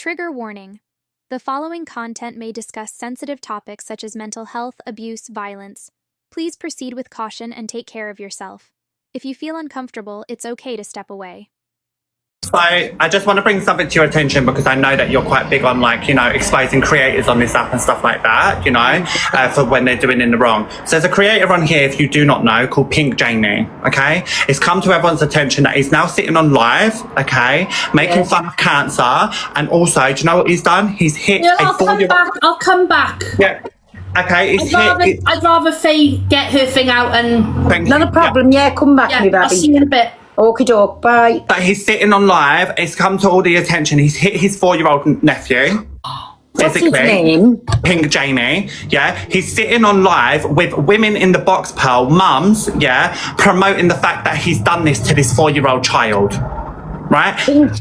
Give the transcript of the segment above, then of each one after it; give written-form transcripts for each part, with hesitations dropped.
Trigger warning. The following content may discuss sensitive topics such as mental health, abuse, violence. Please proceed with caution and take care of yourself. If you feel uncomfortable, it's okay to step away. So I just want to bring something to your attention because I know that you're quite big on exposing creators on this app and stuff like that, for when they're doing in the wrong. So there's a creator on here, if you do not know, called Pink Jamie, okay? It's come to everyone's attention that he's now sitting on live, okay, making fun of cancer. And also, do you know what he's done? He's hit I'll come back. Yeah. Okay, I'd rather Faye get her thing out and... Not a problem, come back, me baby. I'll see you in a bit. Okie doke, bye. But he's sitting on live, it's come to all the attention, he's hit his 4-year-old nephew. What's his name? Pink Jamie, yeah. He's sitting on live with women in the box, Pearl, mums, yeah, promoting the fact that he's done this to this 4-year-old child. Right?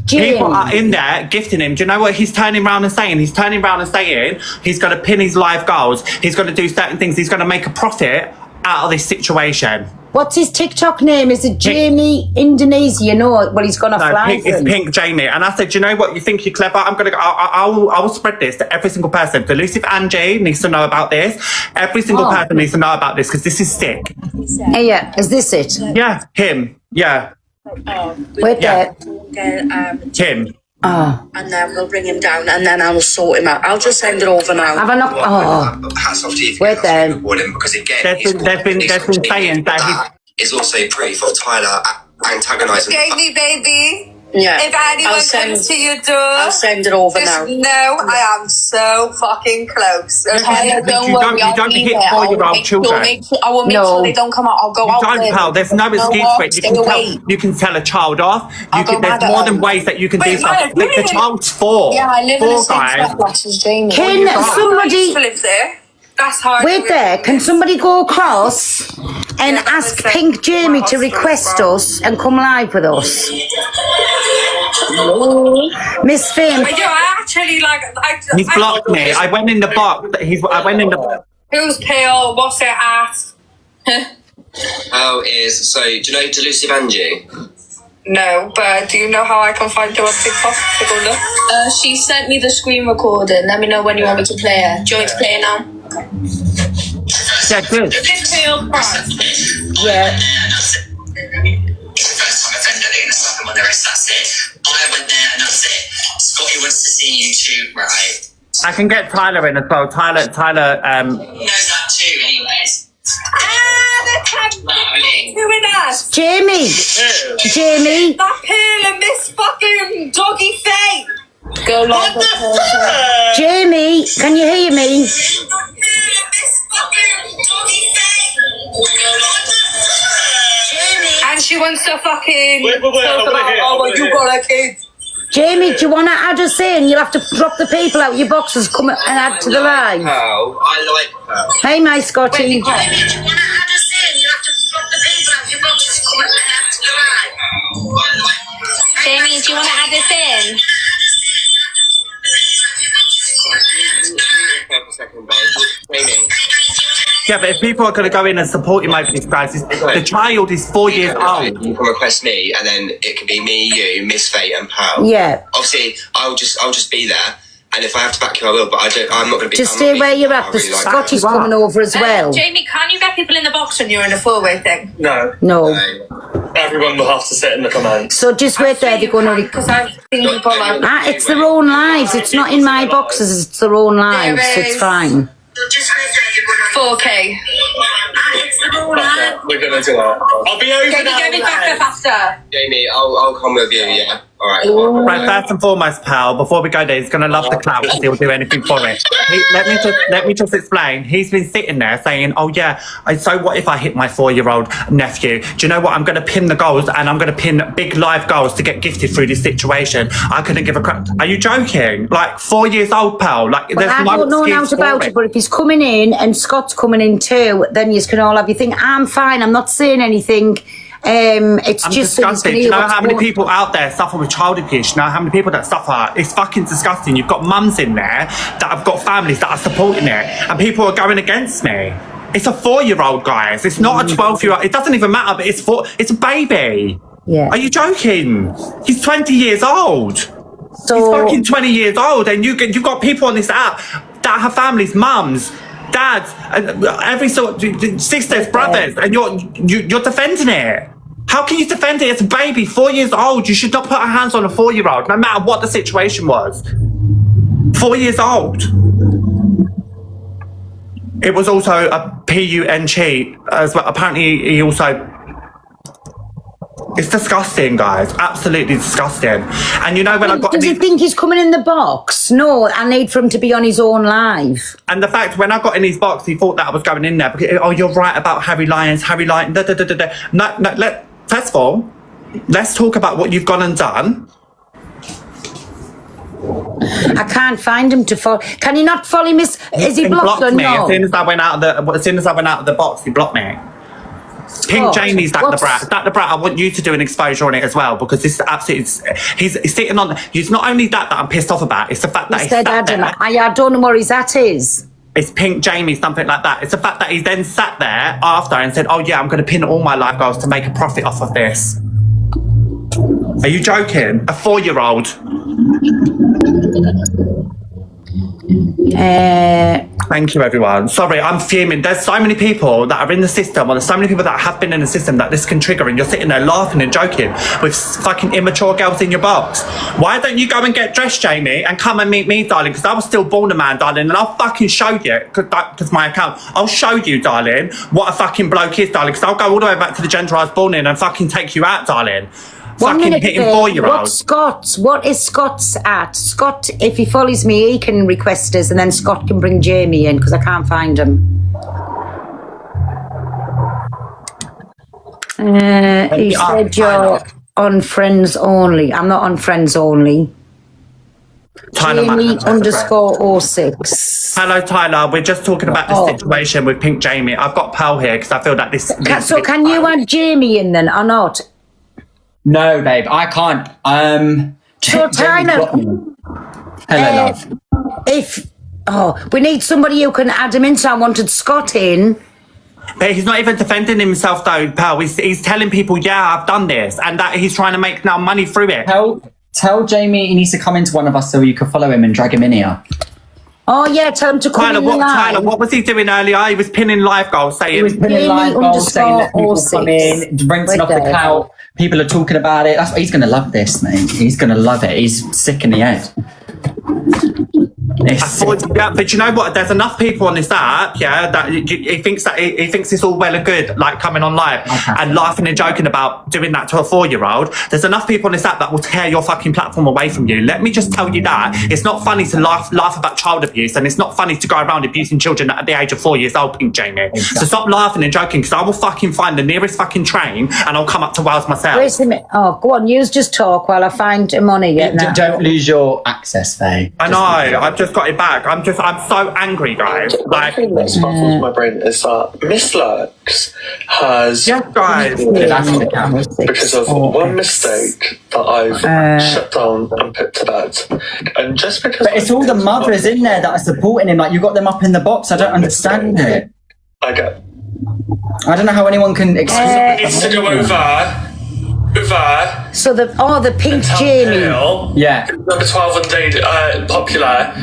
People are in there gifting him. Do you know what he's turning around and saying? He's turning around and saying he's going to pin his live goals. He's going to do certain things. He's going to make a profit out of this situation. What's his TikTok name? Is it Jamie Indonesia? No, well, he's gonna fly. It's Pink Jamie. And I said, do you know what? You think you're clever? I will spread this to every single person. Delusive Angie needs to know about this. Every single person needs to know about this because this is sick. Hey, yeah, is this it? Yeah, him. Yeah. Wait there. Him. Oh. And then we'll bring him down and then I will sort him out. I'll just send it over now. Have I not? Hats off to you. Wait there. Because again, they've been saying that is also proof of Tyler antagonising. Jamie, baby. Yeah. If anyone comes to your door, I'll send it over now. No, I am so fucking close. Okay? You don't hit 4-year-old children. I will make sure they don't come out. I'll go out there. Don't, pal. There's no excuse for it. You can tell a child off. There's more than ways that you can do something. The child's 4. Yeah, I live in the same flat as Jamie. Can somebody... live there. That's hard. Wait there. Can somebody go across and ask Pink Jamie to request us and come live with us? Miss Finn. I actually He's blocked me. I went in the box. Who's pale? What's it at? So do you know Delusive Angie? No, but do you know how I can find you on TikTok? She sent me the screen recording. Let me know when you want me to play it. Do you want me to play it now? Yeah, good. Is this pale price? Yeah. First time offender, they're gonna slap him on the wrist, that's it. I went there and that's it. Scotty wants to see you too, right? I can get Tyler in as well. Tyler, knows that too, anyways. Doing us. Jamie. Jamie. That Pearl and Miss fucking Doggy Faye. Go live. Jamie, can you hear me? And she wants to fucking talk about, oh, you got a kid. Jamie, do you want to add us in? You'll have to drop the people out your boxes, come and add to the live. Oh, I like her. Hey, my Scotty. Jamie, do you want to add us in? You have to drop the people out your boxes, come and add to the live. Jamie, do you want to add this in? Yeah, but if people are going to go in and support him over this, guys, the child is 4 years old. You can request me, and then it can be me, you, Miss Fate, and Pearl. Yeah. Obviously, I'll just be there, and if I have to back you, I will. But I'm not going to be. Just stay where you're at. The Scotty's coming over as well. Jamie, can you get people in the box when you're in a 4-way thing? No. Everyone will have to sit in the command. So just wait there. They're going to. Because I've seen people it's their own lives. It's not in my boxes. It's their own lives. It's fine. 4K. We're gonna do it. I'll be over Jamie, get me back up after. Jamie, I'll come with you. Yeah. All right. Right, first and foremost, pal, before we go there, he's going to love the clout because he'll do anything for it. Let me just explain. He's been sitting there saying, oh, yeah, so what if I hit my 4-year-old nephew? Do you know what? I'm going to pin the goals and I'm going to pin big live goals to get gifted through this situation. I couldn't give a crap. Are you joking? 4 years old, pal. There's I don't know now about it, but if he's coming in and Scott's coming in too, then you can all have your thing. I'm fine. I'm not saying anything. It's just disgusting. Do you know how many people out there suffer with child abuse? You know how many people that suffer? It's fucking disgusting. You've got mums in there that have got families that are supporting it, and people are going against me. It's a 4-year-old, guys. It's not a 12-year-old. It doesn't even matter, but it's a baby. Yeah. Are you joking? He's 20 years old. So He's fucking 20 years old, and you've got people on this app that have families, mums, dads, every sort, sisters, brothers, and you're defending it. How can you defend it? It's a baby, 4 years old. You should not put our hands on a 4-year-old, no matter what the situation was. 4 years old. It was also a PUN cheat as well. Apparently, he also. It's disgusting, guys. Absolutely disgusting. And you know when I got. Does he think he's coming in the box? No, I need for him to be on his own live. And the fact when I got in his box, he thought that I was going in there because you're right about Harry Lyons. No. First of all, let's talk about what you've gone and done. I can't find him to follow. Can you not follow him? Is he blocked or me. no? As soon as I went out of the box, he blocked me. Pink Jamie's that the brat. That the brat. I want you to do an exposure on it as well because this is absolutely. He's sitting on. It's not only that I'm pissed off about. It's the fact that he's sat there. I don't know where his at is. It's Pink Jamie, something like that. It's the fact that he then sat there after and said, "Oh yeah, I'm going to pin all my live goals to make a profit off of this." Are you joking? A 4-year-old. Thank you, everyone. Sorry, I'm fuming. There's so many people that are in the system, or there's so many people that have been in the system that this can trigger, and you're sitting there laughing and joking with fucking immature girls in your box. Why don't you go and get dressed, Jamie, and come and meet me, darling? Because I was still born a man, darling, and I'll fucking show you, because my account, I'll show you, darling, what a fucking bloke is, darling, because I'll go all the way back to the gender I was born in and fucking take you out, darling. Fucking hitting 4-year-olds. What is Scott's at? Scott, if he follows me, he can request us, and then Scott can bring Jamie in because I can't find him. He said you're on Friends Only. I'm not on Friends Only. Jamie _06. Hello, Tyler. We're just talking about the situation with Pink Jamie. I've got Pearl here because I feel that this. So can you add Jamie in then or not? No, babe, I can't. So Tyler, hello, love. We need somebody who can add him in. So I wanted Scott in. But he's not even defending himself though, Pearl. He's telling people, yeah, I've done this, and that he's trying to make now money through it. Tell Jamie he needs to come into one of us so you can follow him and drag him in here. Oh yeah, tell him to come in live. Tyler, what was he doing earlier? He was pinning live goals, saying he was pinning live goals, saying that people come in, rinsing off the clout. People are talking about it. That's what he's going to love this, mate. He's going to love it. He's sick in the head. But you know what? There's enough people on this app, that he thinks it's all well and good, like coming on live and laughing and joking about doing that to a 4-year-old. There's enough people on this app that will tear your fucking platform away from you. Let me just tell you that it's not funny to laugh about child abuse, and it's not funny to go around abusing children at the age of 4 years old, Pink Jamie. Exactly. So stop laughing and joking, because I will fucking find the nearest fucking train and I'll come up to Wales myself. Wait a minute. Oh, go on. You just talk while I find money. Don't lose your access, Faye. I know. I've just got it back. I'm so angry, guys. Like, thing that sparkles my brain is that Miss Lux has, because of one mistake that I've shut down and put to bed, and just because. But it's all the mothers in there that are supporting him. Like, you got them up in the box. I don't understand it. I don't know how anyone can. Needs to go over. So the Pink Jamie. Yeah. Number 12 on Date Popular,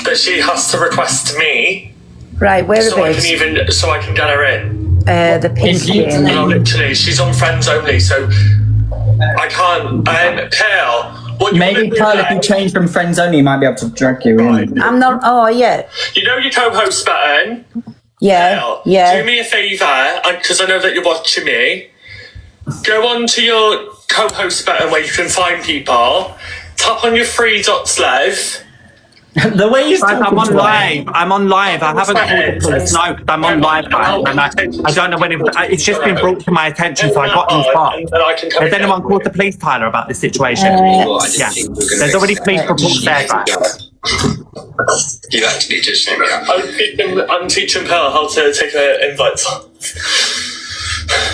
that she has to request me. Right, where so is it? So I can get her in. The Pink Jamie. No, literally, she's on Friends Only, so I can't. Pearl. Maybe Pearl, if you change from Friends Only, you might be able to drag you in. I'm not. Oh yeah. You know your co-host button. Yeah. Pearl, yeah. Do me a favour, because I know that you're watching me. Go on to your co-host button where you can find people. Tap on your 3 dots, Lev. The way you I'm on live. I'm on live. I haven't called the police. No, I'm on live, guys. And I don't know when it's just been brought to my attention, so I got these box. Has anyone called the police, Tyler, about this situation? Yeah. There's already police reports there, guys. You actually just sent me out. I'm teaching Pearl how to take her invites on.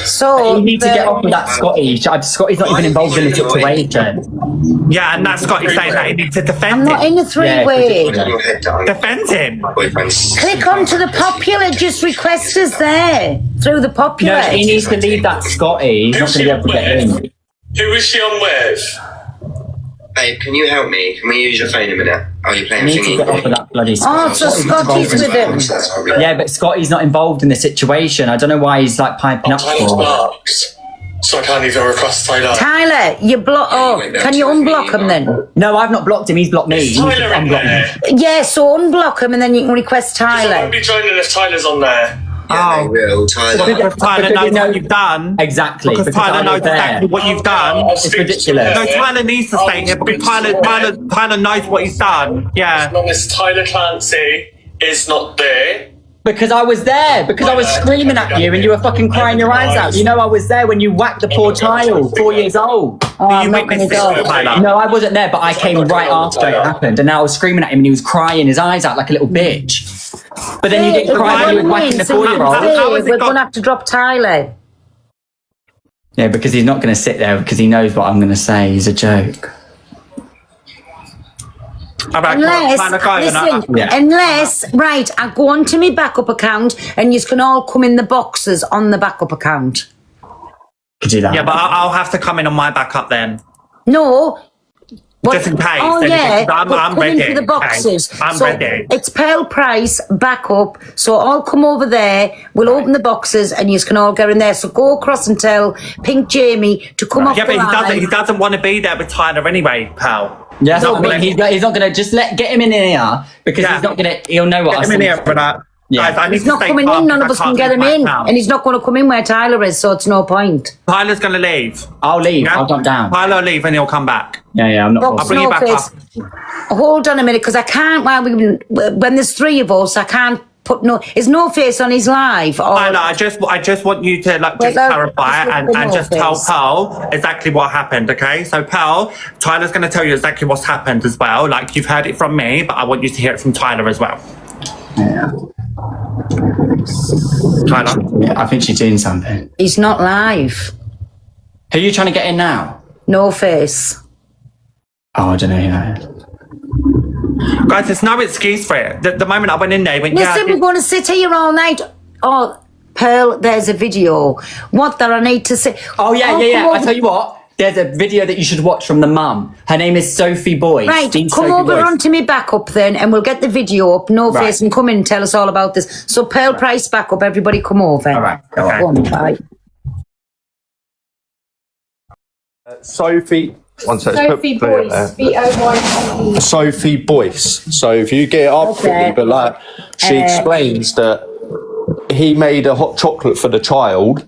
So you need to get off with that Scotty. Scotty's not even involved in the situation. Yeah, and that Scotty's saying that he needs to defend him. I'm not in a 3-way. Defend him. Click onto the popular. Just request us there through the popular. No, he needs to leave that Scotty. He's not going to be able to get in. Who was she on with? Babe, can you help me? Can we use your phone a minute? Are you I playing need to get off of that bloody Oh, so Scotty's with him. Yeah, but Scotty's not involved in the situation. I don't know why he's like piping up Tyler's for. blocked, so I can't even request Tyler. Tyler, you block. Oh, can you unblock him then? No, I've not blocked him. He's blocked me. Is Tyler in there? Yeah, so unblock him and then you can request I won't Tyler. be joining if Tyler's on there. Yeah, they will, Tyler. Because Tyler knows what you've done. Exactly. Because Tyler knows exactly what you've done. It's ridiculous. No, Tyler needs to stay here because Tyler knows what he's done. Yeah. As long as Tyler Clancy is not there. Because I was there. Because I was screaming at you and you were fucking crying your eyes out. You know I was there when you whacked the poor child, 4 years old. Oh, You witnessed this, Tyler. No, I wasn't there, but I came right after it happened. And now I was screaming at him and he was crying his eyes out like a little bitch. But then you didn't cry when you were whacking the 4-year-old. How has it We're got- going to have to drop Tyler. Yeah, because he's not going to sit there because he knows what I'm going to say. He's a joke. All right, Tyler, go Listen, Yeah. unless, right, I go on to my backup account and you can all come in the boxes on the backup account. Could do that. Yeah, but I'll have to come in on my backup then. No. Just in case. Oh, Then yeah. I'm but come ready. into the boxes. Okay. I'm so ready. It's Pearl Price backup. So I'll come over there. We'll open the boxes and you can all go in there. So go across and tell Pink Jamie to come off Yeah, the but line. he doesn't want to be there with Tyler anyway, pal. Yeah, that's No, what I mean. He's not going to just get him in here because Yeah. he's not going to. He'll know what. Get him in here for that. Yeah. Guys, I need He's to not stay coming calm in. None of because us I can can't get him leave my in. account. And he's not going to come in where Tyler is. So it's no point. Tyler's going to leave. I'll leave. Yeah? I'll jump down. Tyler will leave and he'll come back. Yeah, I'm not. Box, I'll bring you no back face. Hold on a minute, because I can't. When there's three of us, I can't put no. Is no face on his live? Or, I just want you to just Wait, no, clarify just and put no just tell face. Pearl exactly what happened, okay? So Pearl, Tyler's going to tell you exactly what's happened as well. Like, you've heard it from me, but I want you to hear it from Tyler as well. Yeah. Tyler? Yeah, I think she's doing something. He's not live. Who are you trying to get in now? No face. Oh, I don't know who that is. Guys, there's no excuse for it. The moment I went in there, he went, Listen, yeah, we're going to sit here all night. Oh, Pearl, there's a video. What that I need to say? Oh, yeah. come I over- tell you what. There's a video that you should watch from the mum. Her name is Sophie Boyce. Right, Dean come Sophie over Boyce. onto me backup then, and we'll get the video up. No Right. face, and come in and tell us all about this. So Pearl Price backup. Everybody, come over. All right, go on. Go on, bye. Sophie. One sec, Sophie Boyce. B-O-Y-C-E. Sophie Boyce. So if you get it up Okay. quickly, but like she explains that he made a hot chocolate for the child,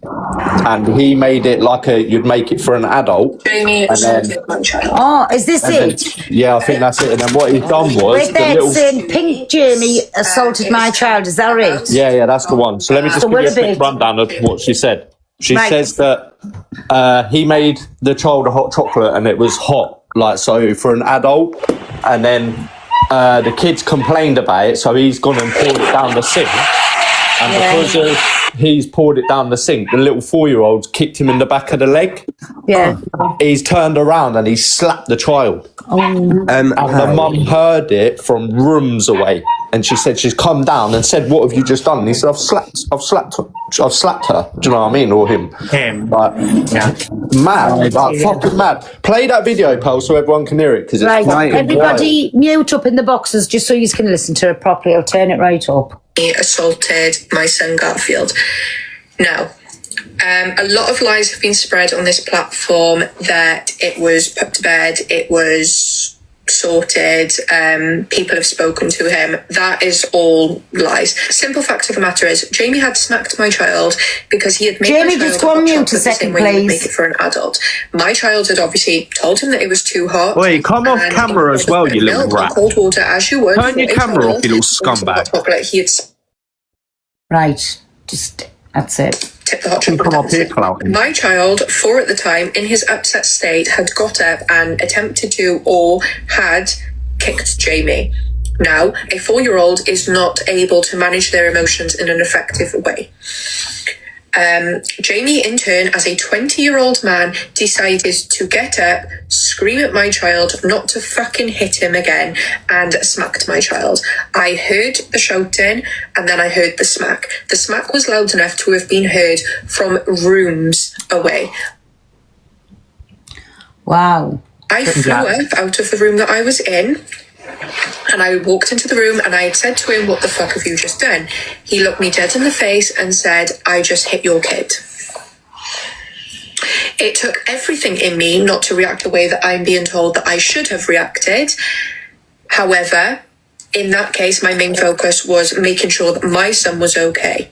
and he made it like you'd make it for an adult. Jamie And then- assaulted my child. Oh, is this And then, it? yeah, I think that's it. And then what he's done was Wait the there, little. it's saying Pink Jamie assaulted my child. Is that right? Yeah, that's the one. So let me just So give you a what a quick bit. rundown of what she said. She Right. says that he made the child a hot chocolate and it was hot, like so for an adult. And then the kids complained about it, so he's gone and poured it down the sink. And because he's poured it down the sink, the little 4-year-old kicked him in the back of the leg. Yeah. He's turned around and he slapped the child. And the mum heard it from rooms away. And she said she's come down and said, "What have you just done?" And he said, I've slapped her. Do you know what I mean? Or him. Like, mad. Like, fucking mad. Play that video, pal, so everyone can hear it. Because it's Right, fucking everybody mute up in the boxes just so you can listen to it properly. I'll turn it right up. He assaulted my son Garfield. Now, a lot of lies have been spread on this platform that it was put to bed, it was sorted, people have spoken to him. That is all lies. Simple fact of the matter is, Jamie had smacked my child because he had made Jamie, my just child go on hot mute a chocolate the second, same way he would please. make it for an adult. My child had obviously told him that it was too hot. Wait, come off and camera he as well, put you little milk and rat. cold water as you would. Turn your for a camera child off, you little into hot scumbag. chocolate. He had Right, just that's it. tip the hot Come chocolate up down. here, Clouty. My child, 4 at the time, in his upset state, had got up and attempted to or had kicked Jamie. Now, a 4-year-old is not able to manage their emotions in an effective way. Jamie, in turn, as a 20-year-old man, decided to get up, scream at my child, not to fucking hit him again, and smacked my child. I heard the shouting, and then I heard the smack. The smack was loud enough to have been heard from rooms away. Wow. I flew up out of the room that I was in, and I walked into the room and I had said to him, "What the fuck have you just done?" He looked me dead in the face and said, "I just hit your kid." It took everything in me not to react the way that I'm being told that I should have reacted. However, in that case, my main focus was making sure that my son was okay.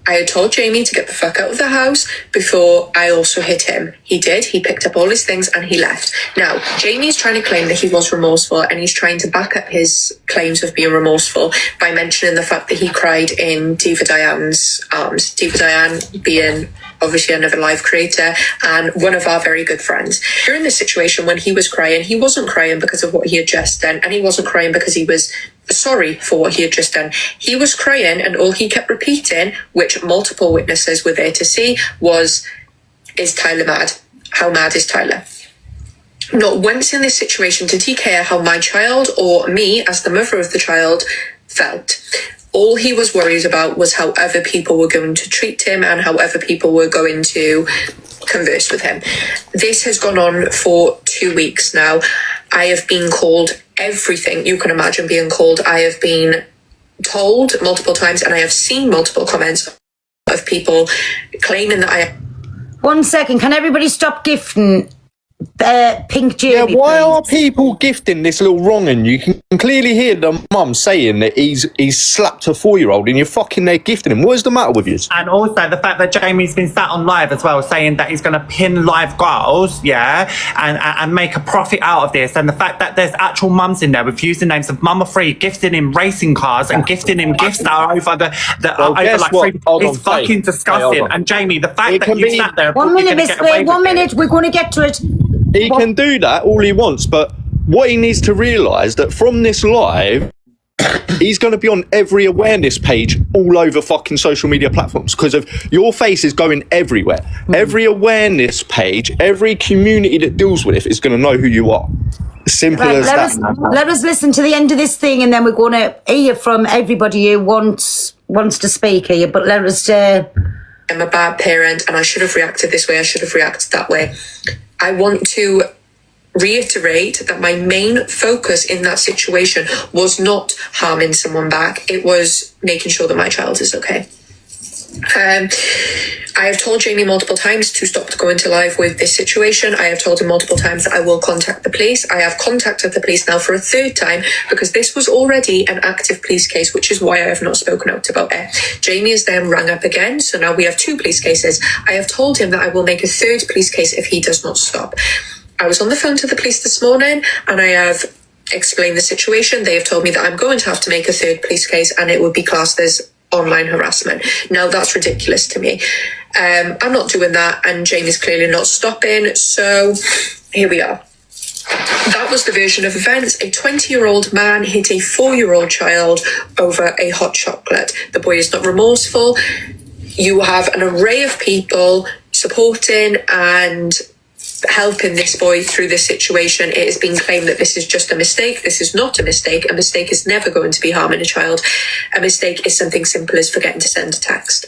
I had told Jamie to get the fuck out of the house before I also hit him. He did. He picked up all his things and he left. Now, Jamie's trying to claim that he was remorseful, and he's trying to back up his claims of being remorseful by mentioning the fact that he cried in Diva Diane's arms. Diva Diane being obviously another live creator and one of our very good friends. During this situation, when he was crying, he wasn't crying because of what he had just done, and he wasn't crying because he was sorry for what he had just done. He was crying, and all he kept repeating, which multiple witnesses were there to see, was, "Is Tyler mad? How mad is Tyler?" Not once in this situation did he care how my child or me as the mother of the child felt. All he was worried about was how other people were going to treat him and how other people were going to converse with him. This has gone on for 2 weeks now. I have been called everything you can imagine being called. I have been told multiple times, and I have seen multiple comments of people claiming that I... 1 second, can everybody stop gifting Pink Jamie? Yeah, why are people gifting this little wrong'un? You can clearly hear the mum saying that he's slapped a 4-year-old, and you're fucking there gifting him. What is the matter with you? And also the fact that Jamie's been sat on live as well, saying that he's going to pin live girls, and make a profit out of this. And the fact that there's actual mums in there with usernames of Mama Free gifting him racing cars and gifting him gifts that are over it's fucking disgusting. And Jamie, the fact that you sat there... 1 minute, Miss Faye, 1 minute, we're going to get to it. He can do that all he wants, but what he needs to realise that from this live, he's going to be on every awareness page all over fucking social media platforms because of your face is going everywhere. Every awareness page, every community that deals with it is going to know who you are. Simple as that. Let us listen to the end of this thing, and then we're going to hear from everybody who wants to speak here. But let us... I'm a bad parent and I should have reacted this way, I should have reacted that way. I want to reiterate that my main focus in that situation was not harming someone back. It was making sure that my child is okay. I have told Jamie multiple times to stop going to live with this situation. I have told him multiple times that I will contact the police. I have contacted the police now for a 3rd time because this was already an active police case, which is why I have not spoken out about it. Jamie has then rang up again, so now we have 2 police cases. I have told him that I will make a 3rd police case if he does not stop. I was on the phone to the police this morning and I have explained the situation. They have told me that I'm going to have to make a 3rd police case and it would be classed as online harassment. Now that's ridiculous to me. I'm not doing that, and Jamie's clearly not stopping, so here we are. That was the version of events. A 20-year-old man hit a 4-year-old child over a hot chocolate. The boy is not remorseful. You have an array of people supporting and helping this boy through this situation. It has been claimed that this is just a mistake. This is not a mistake. A mistake is never going to be harming a child. A mistake is something simple as forgetting to send a text.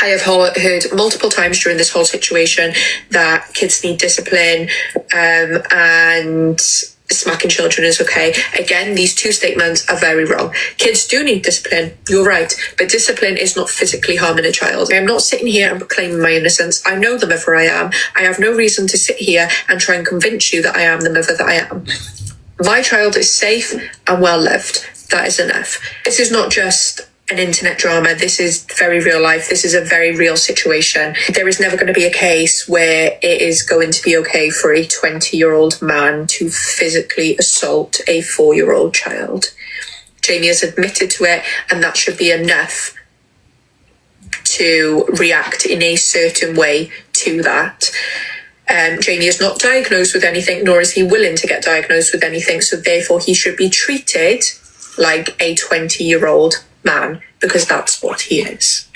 I have heard multiple times during this whole situation that kids need discipline and smacking children is okay. Again, these 2 statements are very wrong. Kids do need discipline, you're right, but discipline is not physically harming a child. I'm not sitting here and proclaiming my innocence. I know the mother I am. I have no reason to sit here and try and convince you that I am the mother that I am. My child is safe and well lived. That is enough. This is not just an internet drama. This is very real life. This is a very real situation. There is never going to be a case where it is going to be okay for a 20-year-old man to physically assault a 4-year-old child. Jamie has admitted to it, and that should be enough to react in a certain way to that. Jamie is not diagnosed with anything, nor is he willing to get diagnosed with anything, so therefore he should be treated like a 20-year-old man, because that's what he is.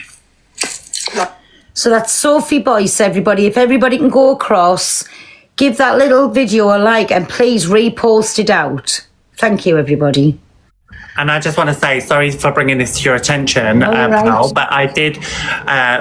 So that's Sophie Boyce, everybody. If everybody can go across, give that little video a like, and please repost it out. Thank you, everybody. And I just want to say, sorry for bringing this to your attention, pal, but I did,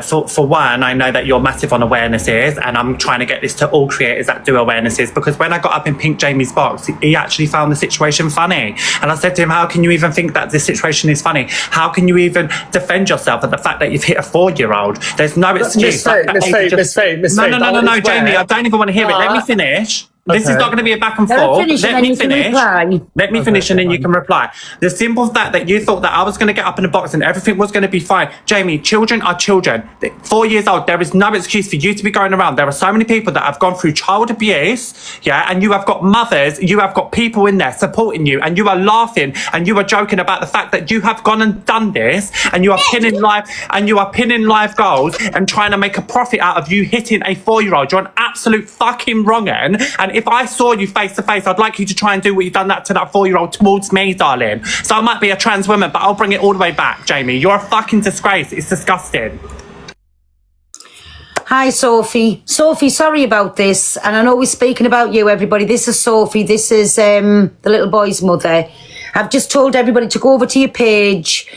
for one, I know that you're massive on awarenesses, and I'm trying to get this to all creators that do awarenesses, because when I got up in Pink Jamie's box, he actually found the situation funny. And I said to him, how can you even think that this situation is funny? How can you even defend yourself at the fact that you've hit a 4-year-old? There's no excuse. Miss Faye. No, Jamie, I don't even want to hear it. Let me finish. This is not going to be a back and forth. Let me finish. Let me finish and then you can reply. The simple fact that you thought that I was going to get up in the box and everything was going to be fine. Jamie, children are children. 4 years old. There is no excuse for you to be going around. There are so many people that have gone through child abuse, yeah, and you have got mothers, you have got people in there supporting you, and you are laughing and you are joking about the fact that you have gone and done this, and you are pinning live goals and trying to make a profit out of you hitting a 4-year-old. You're an absolute fucking wrong-un. And if I saw you face to face, I'd like you to try and do what you've done that to that 4-year-old towards me, darling. So I might be a trans woman, but I'll bring it all the way back, Jamie. You're a fucking disgrace. It's disgusting. Hi, Sophie. Sophie, sorry about this. And I know we're speaking about you, everybody. This is Sophie. This is the little boy's mother. I've just told everybody to go over to your page,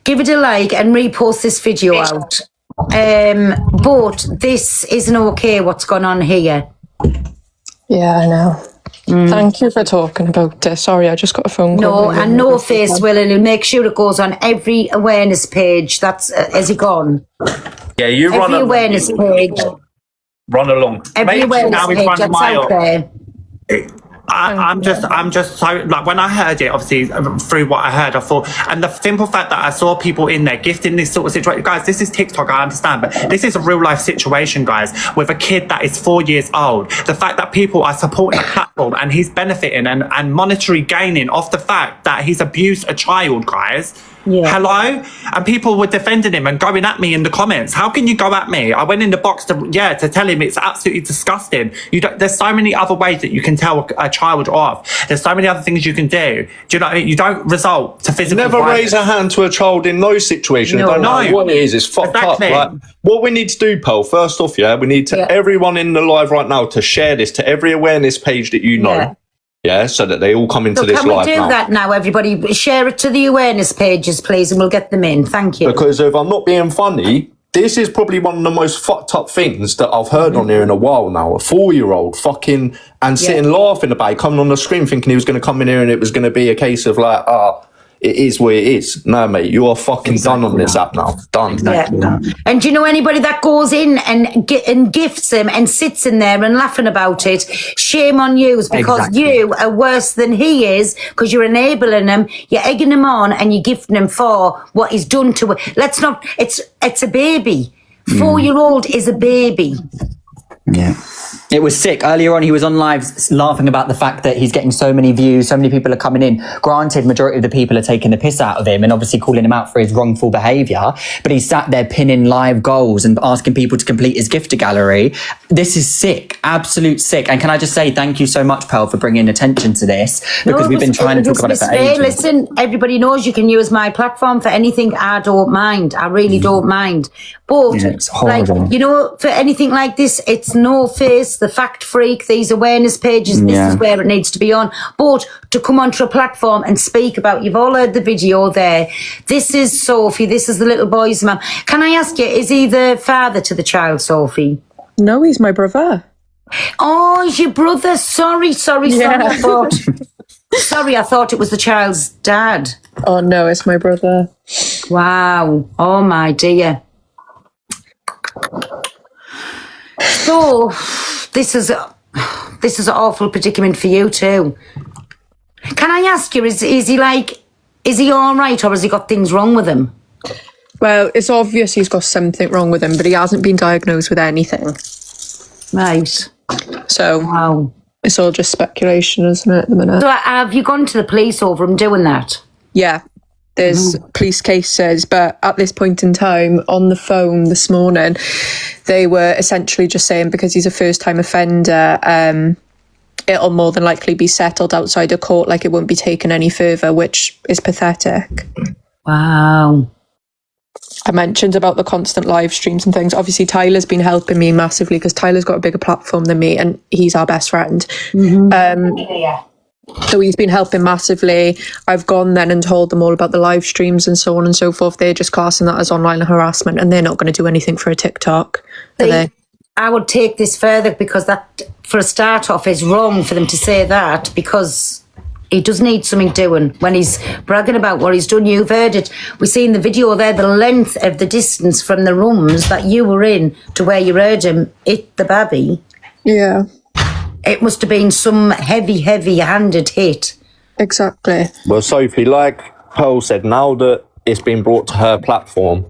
give it a like and repost this video out. But this isn't okay, what's gone on here. Yeah, I know. Thank you for talking about it. Sorry, I just got a phone call. No, and no face, Will, and make sure it goes on every awareness page. That's, has it gone? Yeah, you run every awareness page. Run along. Every awareness page, that's out there. I'm just so, like, when I heard it, obviously through what I heard, I thought, and the simple fact that I saw people in there gifting this sort of situation, guys, this is TikTok, I understand, but this is a real life situation, guys, with a kid that is 4 years old. The fact that people are supporting a platform and he's benefiting and monetary gaining off the fact that he's abused a child, guys. Yeah. Hello? And people were defending him and going at me in the comments. How can you go at me? I went in the box to tell him it's absolutely disgusting. There's so many other ways that you can tell a child off. There's so many other things you can do. Do you know what I mean? You don't result to physical Never violence. raise a hand to a child in no situation. No, don't know what it is. It's fucked up. Like, what we need to do, Pearl, first off, we need to everyone in the live right now to share this to every awareness page that you know. Yeah, so that they all come into this live now. Can we do that now, everybody? Share it to the awareness pages, please, and we'll get them in. Thank you. Because if I'm not being funny, this is probably one of the most fucked up things that I've heard on here in a while now. A 4-year-old fucking, and sitting laughing about it, coming on the screen thinking he was going to come in here and it was going to be a case of like, it is what it is. No, mate, you are fucking done on this app now. Done. Yeah. And do you know anybody that goes in and gifts him and sits in there and laughing about it? Shame on you, because you are worse than he is, because you're enabling him, you're egging him on, and you're gifting him for what he's done to it. Let's not. It's a baby. 4-year-old is a baby. Yeah. It was sick. Earlier on, he was on live laughing about the fact that he's getting so many views, so many people are coming in. Granted, majority of the people are taking the piss out of him and obviously calling him out for his wrongful behaviour, but he sat there pinning live goals and asking people to complete his gifter gallery. This is sick. Absolute sick. And can I just say thank you so much, Pearl, for bringing attention to this, because we've been trying to talk about it for ages. Listen, everybody knows you can use my platform for anything. I don't mind. I really don't mind. But, for anything like this, it's no face, the fact freak, these awareness pages, this is where it needs to be on. But to come onto a platform and speak about, you've all heard the video there. This is Sophie, this is the little boy's mum. Can I ask you, is he the father to the child, Sophie? No, he's my brother. Oh, he's your brother. Sorry. I thought it was the child's dad. Oh, no, it's my brother. Wow. Oh, my dear. So, this is an awful predicament for you too. Can I ask you, is he all right, or has he got things wrong with him? Well, it's obvious he's got something wrong with him, but he hasn't been diagnosed with anything. Right. So, it's all just speculation, isn't it, at the minute? So, have you gone to the police over him doing that? Yeah. There's police cases, but at this point in time, on the phone this morning, they were essentially just saying because he's a first-time offender, it'll more than likely be settled outside of court, like it won't be taken any further, which is pathetic. Wow. I mentioned about the constant live streams and things. Obviously, Tyler's been helping me massively because Tyler's got a bigger platform than me and he's our best friend. So he's been helping massively. I've gone then and told them all about the live streams and so on and so forth. They're just classing that as online harassment, and they're not going to do anything for a TikTok, are they? I would take this further, because that, for a start off, is wrong for them to say that, because he does need something doing when he's bragging about what he's done. You've heard it. We've seen the video there, the length of the distance from the rooms that you were in to where you heard him hit the baby. Yeah. It must have been some heavy-handed hit. Exactly. Well, Sophie, like Pearl said, now that it's been brought to her platform,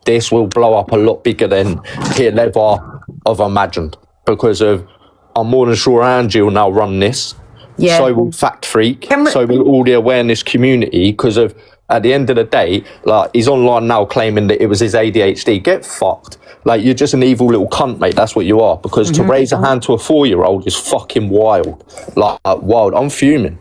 this will blow up a lot bigger than he'll ever have imagined. Because I'm more than sure Angie will now run this. Yeah. So will Fact Freak. So will all the awareness community. Because at the end of the day, like, he's online now claiming that it was his ADHD. Get fucked. Like, you're just an evil little cunt, mate. That's what you are. Because to raise a hand to a 4-year-old is fucking wild. Like, wild. I'm fuming.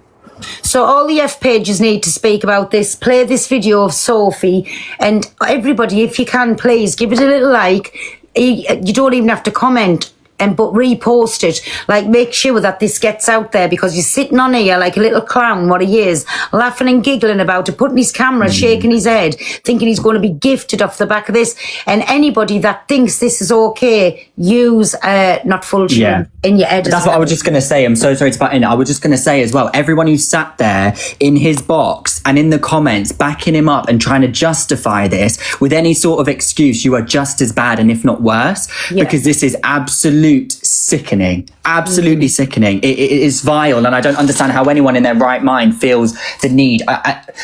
So all the F pages need to speak about this. Play this video of Sophie, and everybody, if you can, please give it a little like. You don't even have to comment, but repost it. Like, make sure that this gets out there, because you're sitting on here like a little clown, what he is, laughing and giggling about it, putting his camera, shaking his head, thinking he's going to be gifted off the back of this. And anybody that thinks this is okay, use not full tune in your head. That's what I was just going to say. I'm so sorry to butt in. I was just going to say as well, everyone who sat there in his box and in the comments backing him up and trying to justify this with any sort of excuse, you are just as bad, and if not worse, because this is absolutely sickening. Absolutely sickening. It is vile, and I don't understand how anyone in their right mind feels the need,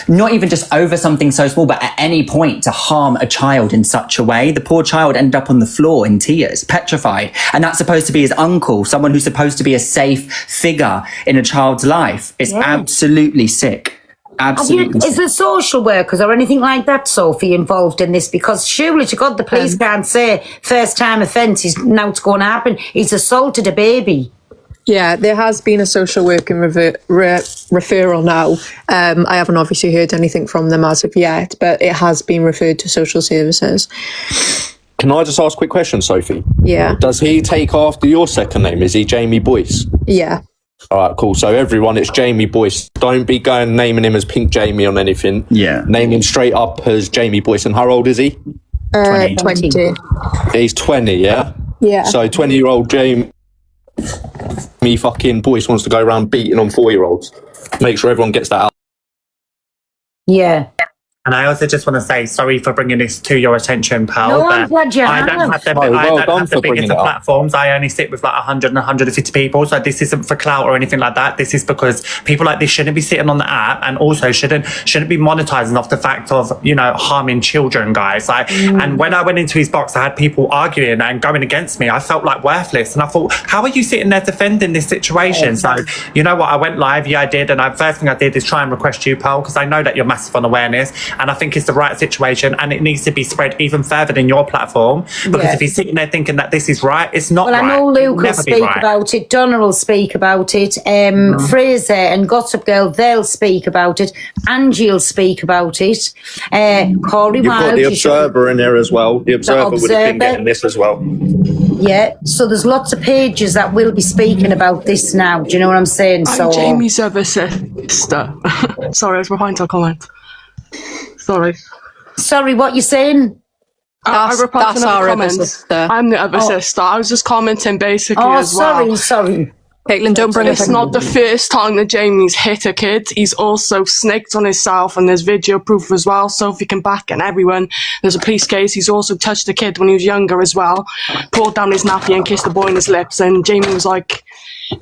not even just over something so small, but at any point to harm a child in such a way. The poor child ended up on the floor in tears, petrified, and that's supposed to be his uncle, someone who's supposed to be a safe figure in a child's life. It's absolutely sick. Absolutely. Is there social workers or anything like that, Sophie, involved in this? Because surely to God, the police can't say first time offence is now it's going to happen. He's assaulted a baby. Yeah, there has been a social worker referral now. I haven't obviously heard anything from them as of yet, but it has been referred to social services. Can I just ask a quick question, Sophie? Yeah. Does he take after your second name? Is he Jamie Boyce? Yeah. All right, cool. So everyone, it's Jamie Boyce. Don't be going naming him as Pink Jamie on anything. Yeah. Name him straight up as Jamie Boyce. And how old is he? 20. He's 20, yeah? Yeah. So 20-year-old Jamie fucking Boyce wants to go around beating on 4-year-olds. Make sure everyone gets that out. Yeah. And I also just want to say sorry for bringing this to your attention, pal. No, I'm glad you I don't have the biggest of platforms. I only sit with like 100 and 150 people. So this isn't for clout or anything like that. This is because people like this shouldn't be sitting on the app, and also shouldn't be monetizing off the fact of, you know, harming children, guys. Like, and when I went into his box, I had people arguing and going against me. I felt like worthless, and I thought, how are you sitting there defending this situation? So you know what? I went live. Yeah, I did. And the first thing I did is try and request you, pal, because I know that you're massive on awareness. And I think it's the right situation, and it needs to be spread even further than your platform, because if he's sitting there thinking that this is right, it's not right. Well, I know Luke will speak about it, Donna will speak about it, Fraser and Gossip Girl, they'll speak about it, Angie will speak about it, Corey You've Wild. got the Observer in there as well. The Observer would have been getting this as well. Yeah, so there's lots of pages that will be speaking about this now. Do you know what I'm saying? I'm Jamie's other sister. Sorry, I was behind her comment. Sorry, what you saying? I replied to another comment. I'm the other sister. I was just commenting basically as well. Sorry. Caitlin, don't bring It's not the first time that Jamie's hit a kid. He's also snaked on himself, and there's video proof as well. So if you can back and everyone, there's a police case. He's also touched a kid when he was younger as well. Pulled down his nappy and kissed the boy on his lips. And Jamie was like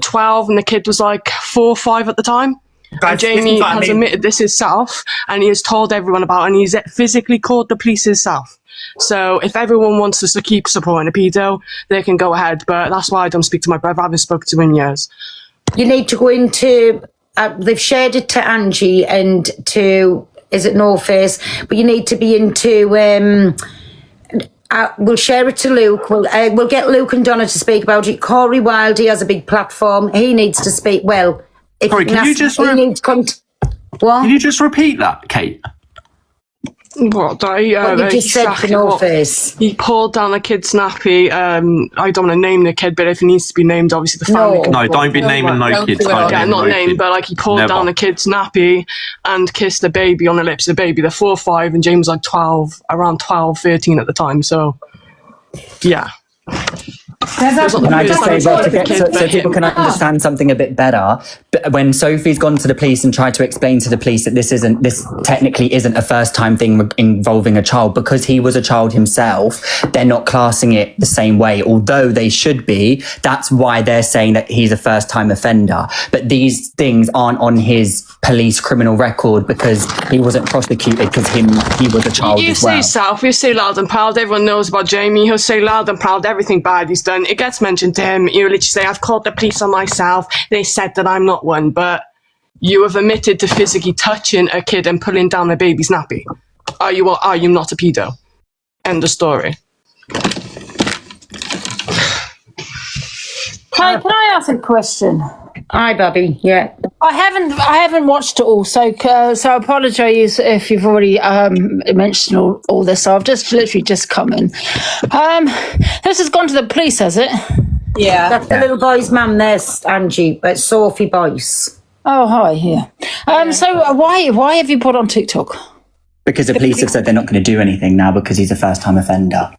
12 and the kid was like 4 or 5 at the time. And Jamie has admitted this himself, and he has told everyone about it, and he's physically called the police himself. So if everyone wants us to keep supporting a pedo, they can go ahead, but that's why I don't speak to my brother. I haven't spoken to him in years. You need to go into, they've shared it to Angie and to, is it No Face? But you need to be into, we'll share it to Luke. We'll get Luke and Donna to speak about it. Corey Wild, he has a big platform. He needs to speak. Well, if sorry, can you just what? Can you just repeat that, Kate? What? What you just said for no face. He pulled down a kid's nappy. I don't want to name the kid, but if he needs to be named, obviously the family. No, don't be naming no kids. Yeah, not named, but like he pulled down a kid's nappy and kissed the baby on the lips of the baby. They're 4 or 5, and James was like 12, around 12, 13 at the time. So, yeah. Can I just say, so people can understand something a bit better? When Sophie's gone to the police and tried to explain to the police that this technically isn't a first-time thing involving a child, because he was a child himself, they're not classing it the same way, although they should be. That's why they're saying that he's a first-time offender. But these things aren't on his police criminal record because he wasn't prosecuted because he was a child as well. You say South, you say loud and proud. Everyone knows about Jamie. He'll say loud and proud everything bad he's done. It gets mentioned to him. You literally say, I've called the police on myself. They said that I'm not one, but you have admitted to physically touching a kid and pulling down a baby's nappy. Are you or are you not a pedo? End of story. Can I ask a question? Hi, Bobby. Yeah. I haven't watched it all, so I apologise if you've already mentioned all this. So I've just literally just come in. This has gone to the police, has it? Yeah. That's the little boy's mum. There's Angie, but Sophie Boyce. Oh, hi. Yeah. So why have you put on TikTok? Because the police have said they're not going to do anything now because he's a first-time offender.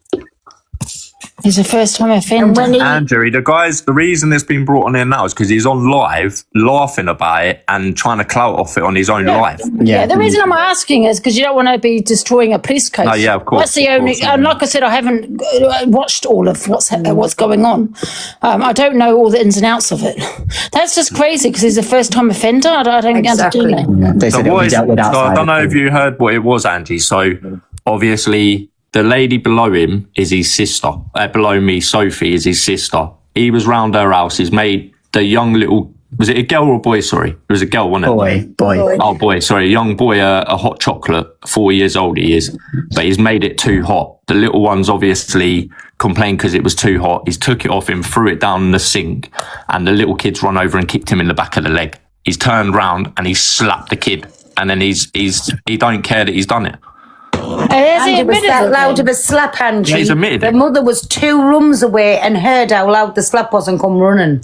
He's a first-time offender. Andrew, the reason it's been brought on here now is because he's on live, laughing about it and trying to clout off it on his own live. Yeah, the reason I'm asking is because you don't want to be destroying a police case. No, yeah, of course. That's the only. And like I said, I haven't watched all of what's going on. I don't know all the ins and outs of it. That's just crazy because he's a first-time offender. I don't Exactly. understand that. They said it was dealt with outside. I don't know if you heard what it was, Angie. So obviously, the lady below him is his sister. Below me, Sophie, is his sister. He was round her house. He's made the young little... Was it a girl or a boy? Sorry. It was a girl, wasn't it? Boy. Oh, boy. Sorry. A young boy, a hot chocolate. 4 years old he is. But he's made it too hot. The little ones obviously complained because it was too hot. He's took it off him, threw it down the sink. And the little kid's run over and kicked him in the back of the leg. He's turned round and he's slapped the kid. And then he don't care that he's done it. Angie was that loud of a slap, Angie. Yeah, he's admitted the it. mother was 2 rooms away and heard how loud the slap was and come running.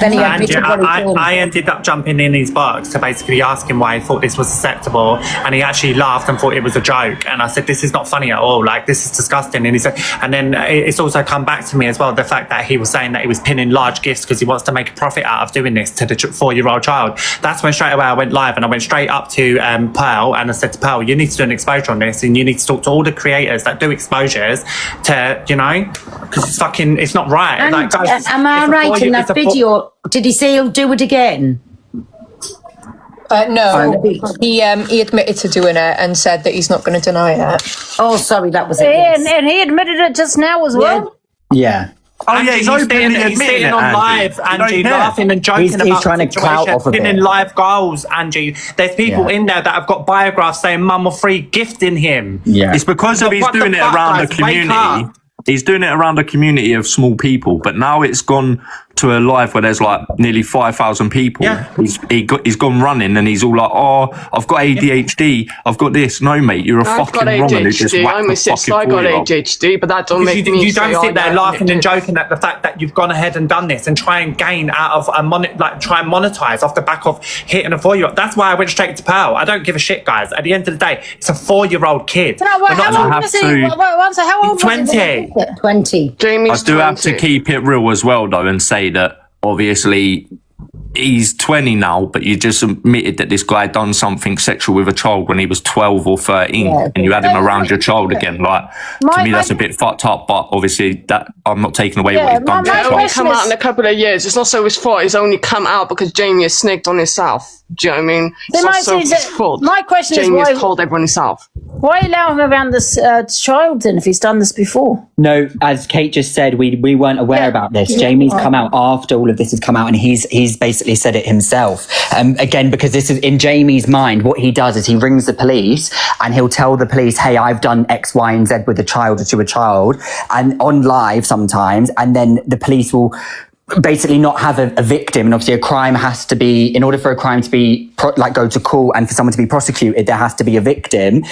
Then he admitted what he done. I ended up jumping in his box to basically ask him why he thought this was acceptable, and he actually laughed and thought it was a joke. And I said, "This is not funny at all. Like, this is disgusting." And he said, and then it's also come back to me as well, the fact that he was saying that he was pinning large gifts because he wants to make a profit out of doing this to the 4-year-old child. That's when straight away I went live and I went straight up to Pearl and I said to Pearl, "You need to do an exposure on this, and you need to talk to all the creators that do exposures to, because it's not right." And like, guys, am I right in that video? Did he say he'll do it again? No, he admitted to doing it and said that he's not going to deny it. Oh, sorry, that was it. And he admitted it just now as well. Yeah. Oh yeah, he's sitting on live, Angie, laughing and joking about he's trying to clout off a bit. Pinning live goals, Angie. There's people in there that have got biographs saying "Mum or free" gifting him. Yeah, it's because of he's doing it around the community. He's doing it around a community of small people, but now it's gone to a live where there's like nearly 5,000 people. Yeah. He's gone running and he's all like, "Oh, I've got ADHD. I've got this." No, mate, you're a fucking woman who just whacked I'm a sister. I got ADHD, but that don't make me. You don't sit there laughing and joking at the fact that you've gone ahead and done this and try and gain out of try and monetize off the back of hitting a 4-year-old. That's why I went straight to Pearl. I don't give a shit, guys. At the end of the day, it's a 4-year-old kid. How old was he? How old 20. 20. Jamie's I do have to keep it real as well, though, and say that obviously he's 20 now, but you just admitted that this guy done something sexual with a child when he was 12 or 13, and you had him around your child again. Like, to me, that's a bit fucked up, but obviously that I'm not taking away what he's done to the It'll only child. come out in a couple of years. It's not so his fault. It's only come out because Jamie has snaked on himself. Do you know what I mean? It's not so his fault. My question Jamie is has told everyone himself. Why allow him around this child then if he's done this before? No, as Kate just said, we weren't aware about this. Jamie's come out after all of this has come out, and he's basically said it himself. Again, because this is in Jamie's mind, what he does is he rings the police and he'll tell the police, "Hey, I've done X, Y, and Z with a child or to a child," and on live sometimes, and then the police will basically not have a victim, and obviously a crime has to be, in order for a crime to be go to court and for someone to be prosecuted, there has to be a victim.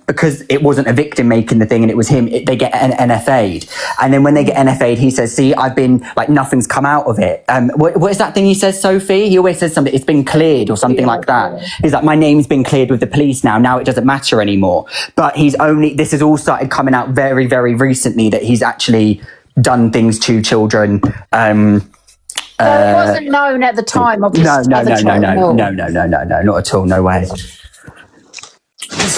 Because it wasn't a victim making the thing and it was him, they get NFA'd. And then when they get NFA'd, he says, see, I've been like, nothing's come out of it. What is that thing he says, Sophie? He always says something, it's been cleared or something like that. He's like, my name's been cleared with the police now it doesn't matter anymore. But this has all started coming out very, very recently that he's actually done things to children. So it wasn't known at the time of this No, other child? not at all, no way.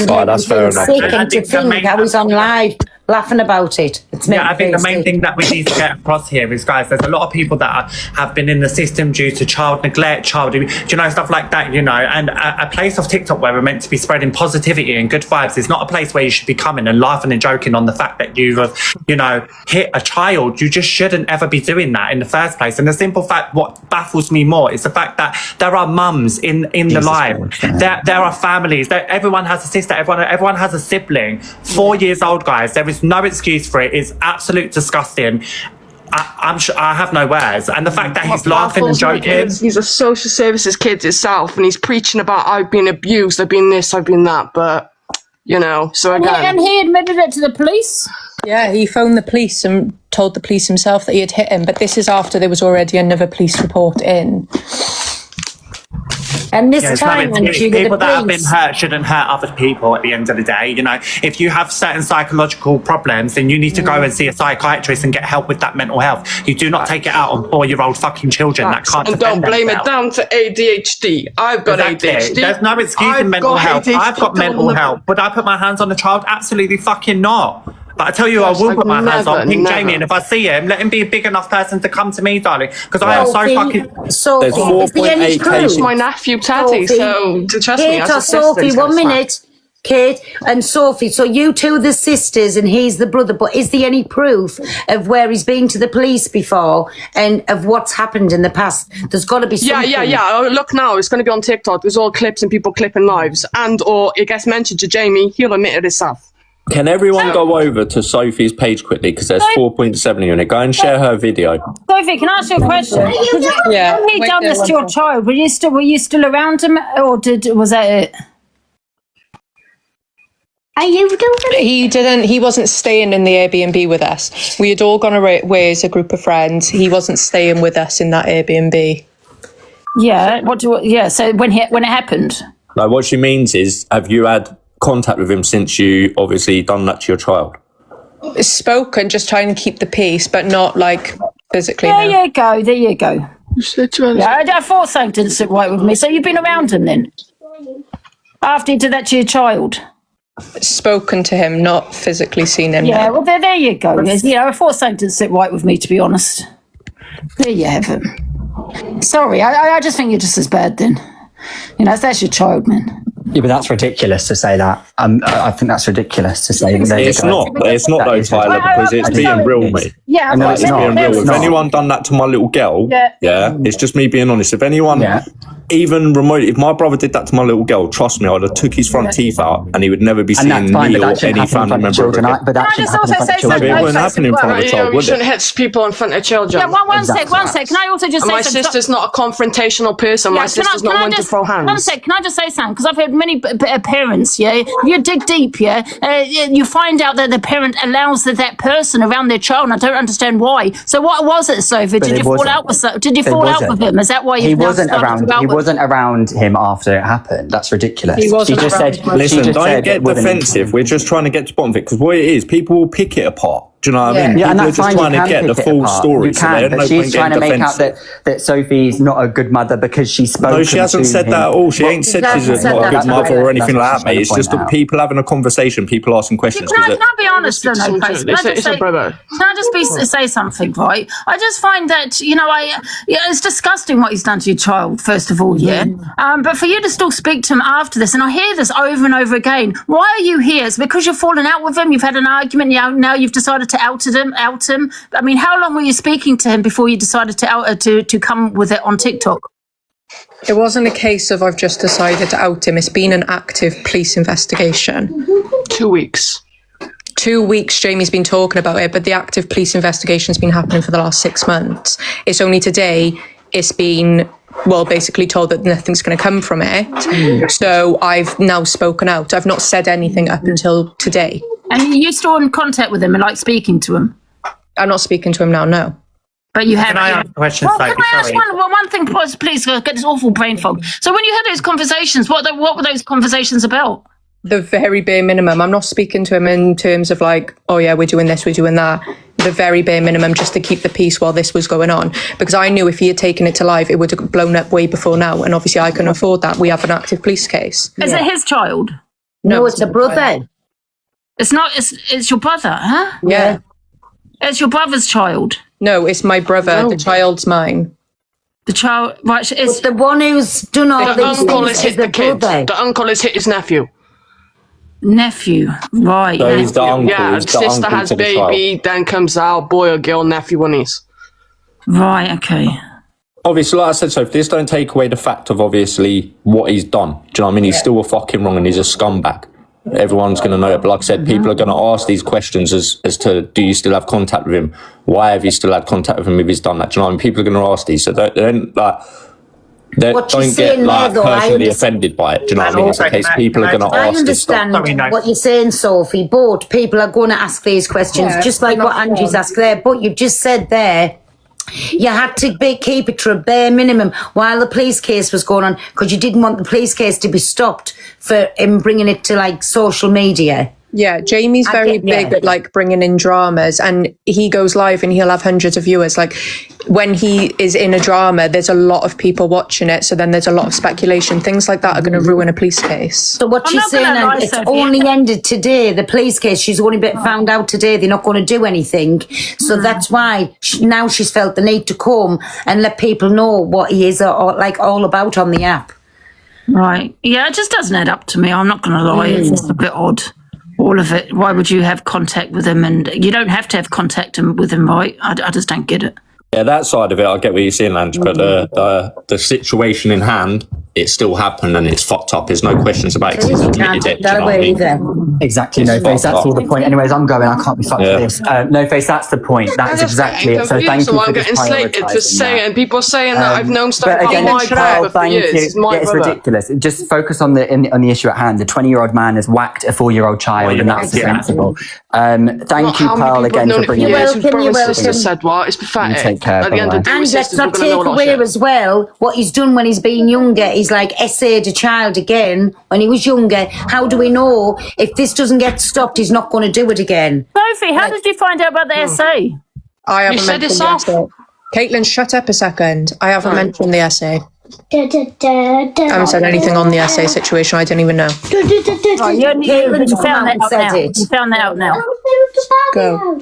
Oh, that's fair enough. Sick, and to think I was on live laughing about it. I think the main thing that we need to get across here is, guys, there's a lot of people that have been in the system due to child neglect, child abuse, stuff like that, and a place of TikTok where we're meant to be spreading positivity and good vibes is not a place where you should be coming and laughing and joking on the fact that you have, hit a child. You just shouldn't ever be doing that in the first place. And the simple fact, what baffles me more is the fact that there are mums in the live. There are families. Everyone has a sister. Everyone has a sibling. 4 years old, guys. There is no excuse for it. It's absolute disgusting. I'm sure I have no words. And the fact that he's laughing and joking. He's a social services kid himself, and he's preaching about, I've been abused, I've been this, I've been that. But, so again. And he admitted it to the police? Yeah, he phoned the police and told the police himself that he had hit him. But this is after there was already another police report in. And this time, people that have been hurt shouldn't hurt other people at the end of the day. If you have certain psychological problems, then you need to go and see a psychiatrist and get help with that mental health. You do not take it out on 4-year-old fucking children that can't and defend don't blame themselves. it down to ADHD. I've got ADHD. There's no excuse in mental health. I've got mental health. Would I put my hands on a child? Absolutely fucking not. But I tell you, I will put my hands on Pink Jamie, and if I see him, let him be a big enough person to come to me, darling. Because I am so fucking. So there's 4.8 cases. My nephew Teddy, so trust me. Kate or Sophie, 1 minute. Kate and Sophie, so you two are the sisters and he's the brother, but is there any proof of where he's been to the police before and of what's happened in the past? There's got to be something. Yeah. Oh, look now, it's going to be on TikTok. There's all clips and people clipping lives. Or it gets mentioned to Jamie, he'll admit it himself. Can everyone go over to Sophie's page quickly, because there's 4.7 on it. Go and share her video. Sophie, can I ask you a question? Yeah. When he done this to your child, were you still around him, or was that it? Are you doing? He wasn't staying in the Airbnb with us. We had all gone away as a group of friends. He wasn't staying with us in that Airbnb. Yeah. So when it happened. No, what she means is, have you had contact with him since you obviously done that to your child? Spoken, just trying to keep the peace, but not like physically. There you go. I thought something didn't sit right with me. So you've been around him then? After you did that to your child? Spoken to him, not physically seen him. Yeah, well, there you go. I thought something didn't sit right with me, to be honest. There you have it. Sorry, I just think you're just as bad then. That's your child, man. Yeah, but that's ridiculous to say that. I think that's ridiculous to say. It's not though, Tyler, because it's being real, mate. Yeah, it's being real. If anyone done that to my little girl, it's just me being honest. If anyone, even remotely, if my brother did that to my little girl, trust me, I'd have took his front teeth out, and he would never be seeing me or any family member again. But that shouldn't happen in front of children. It wouldn't happen in front of a child, We would shouldn't it? hit people in front of children. Yeah, one sec. Can I also just say my sister's not a confrontational person. My sister's not one to throw hands. One sec. Can I just say something? Because I've heard many parents. Yeah, you dig deep. Yeah, you find out that the parent allows that person around their child. And I don't understand why. So what was it, Sophie? Did you fall out with him? Is that why he wasn't around? He wasn't around him after it happened. That's ridiculous. He wasn't. She just said. Listen, don't get defensive. We're just trying to get to the bottom of it, because what it is, people will pick it apart. Do you know what I mean? Yeah, and people are that's just fine. trying to get the full story. You can, but she's trying to make out that Sophie's not a good mother because she's spoken. No, she hasn't said that at all. She ain't said she's not a good mother or anything like that, mate. It's just that people having a conversation, people asking questions. Can I be honest? Can I just say something, right? I just find that it's disgusting what he's done to your child. First of all, but for you to still speak to him after this, and I hear this over and over again. Why are you here? It's because you've fallen out with him. You've had an argument. Now you've decided to out him. I mean, how long were you speaking to him before you decided to come with it on TikTok? It wasn't a case of I've just decided to out him. It's been an active police investigation. 2 weeks. 2 weeks Jamie's been talking about it, but the active police investigation's been happening for the last 6 months. It's only today it's been, well, basically told that nothing's going to come from it. So I've now spoken out. I've not said anything up until today. And you're still in contact with him and like speaking to him? I'm not speaking to him now, no. But you have. Can I ask a question? Well, can I ask one thing, please? Get this awful brain fog. So when you had those conversations, what were those conversations about? The very bare minimum. I'm not speaking to him in terms of like, oh yeah, we're doing this, we're doing that. The very bare minimum just to keep the peace while this was going on. Because I knew if he had taken it to live, it would have blown up way before now. And obviously I couldn't afford that. We have an active police case. Is it his child? No, it's a brother. It's not, it's your brother, huh? Yeah. It's your brother's child. No, it's my brother. The child's mine. The child, right? It's the one who's done all the these uncle things has hit is the the kid. brother. The uncle has hit his nephew. Right. So he's the uncle. Yeah, he's the sister uncle has to the baby, child. then comes out boy or girl, nephew or niece. Right. Okay. Obviously, like I said, so if this don't take away the fact of obviously what he's done, do you know what I mean? He's still a fucking wrong and he's a scumbag. Everyone's going to know it. But like I said, people are going to ask these questions as to, do you still have contact with him? Why have you still had contact with him if he's done that? Do you know what I mean? People are going to ask these. So don't like... Don't get like personally offended by it. Do you know what I mean? It's a case people are going to ask. I understand what you're saying, Sophie, but people are going to ask these questions, just like what Angie's asked there. But you've just said there, you had to keep it to a bare minimum while the police case was going on because you didn't want the police case to be stopped for him bringing it to like social media. Yeah, Jamie's very big at like bringing in dramas, and he goes live and he'll have hundreds of viewers. Like when he is in a drama, there's a lot of people watching it, so then there's a lot of speculation. Things like that are going to ruin a police case. So what she's saying, it's only ended today. The police case, she's only been found out today. They're not going to do anything, so that's why now she's felt the need to come and let people know what he is like all about on the app. Right? Yeah, it just doesn't add up to me. I'm not going to lie; it's just a bit odd. All of it. Why would you have contact with him? And you don't have to have contact with him, right? I just don't get it. Yeah, that side of it, I get what you're saying, Ange, but the situation in hand, it still happened and it's fucked up. There's no questions about it. Exactly, No Face. That's all the point. Anyways, I'm going. I can't be fucked with this. No Face. That's the point. That is exactly it. So thank you for I'm getting slated for saying people saying that I've known stuff about my brother for years. It's ridiculous. Just focus on the issue at hand. The 20-year-old man has whacked a 4-year-old child, and that's sensible. Thank you, Pearl, again for bringing it. You're welcome. Said what? It's pathetic. At the end of the day, and let's not take away as well what he's done when he's been younger. He's like essayed a child again when he was younger. How do we know if this doesn't get stopped, he's not going to do it again? Sophie, how did you find out about the essay? I haven't mentioned the essay. Caitlin, shut up a second. I haven't mentioned the essay. I haven't said anything on the essay situation. I don't even know. You found that out now. Go.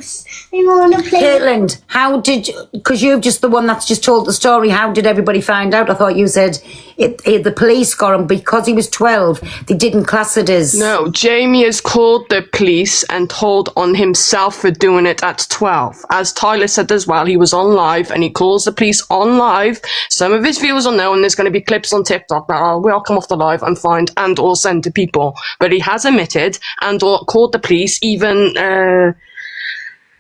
Caitlin, how did you, because you're just the one that's just told the story, how did everybody find out? I thought you said the police got him because he was 12. They didn't class it as... No, Jamie has called the police and told on himself for doing it at 12. As Tyler said as well, he was on live and he calls the police on live. Some of his viewers will know, and there's going to be clips on TikTok that will come off the live and find and or send to people. But he has admitted and or called the police even...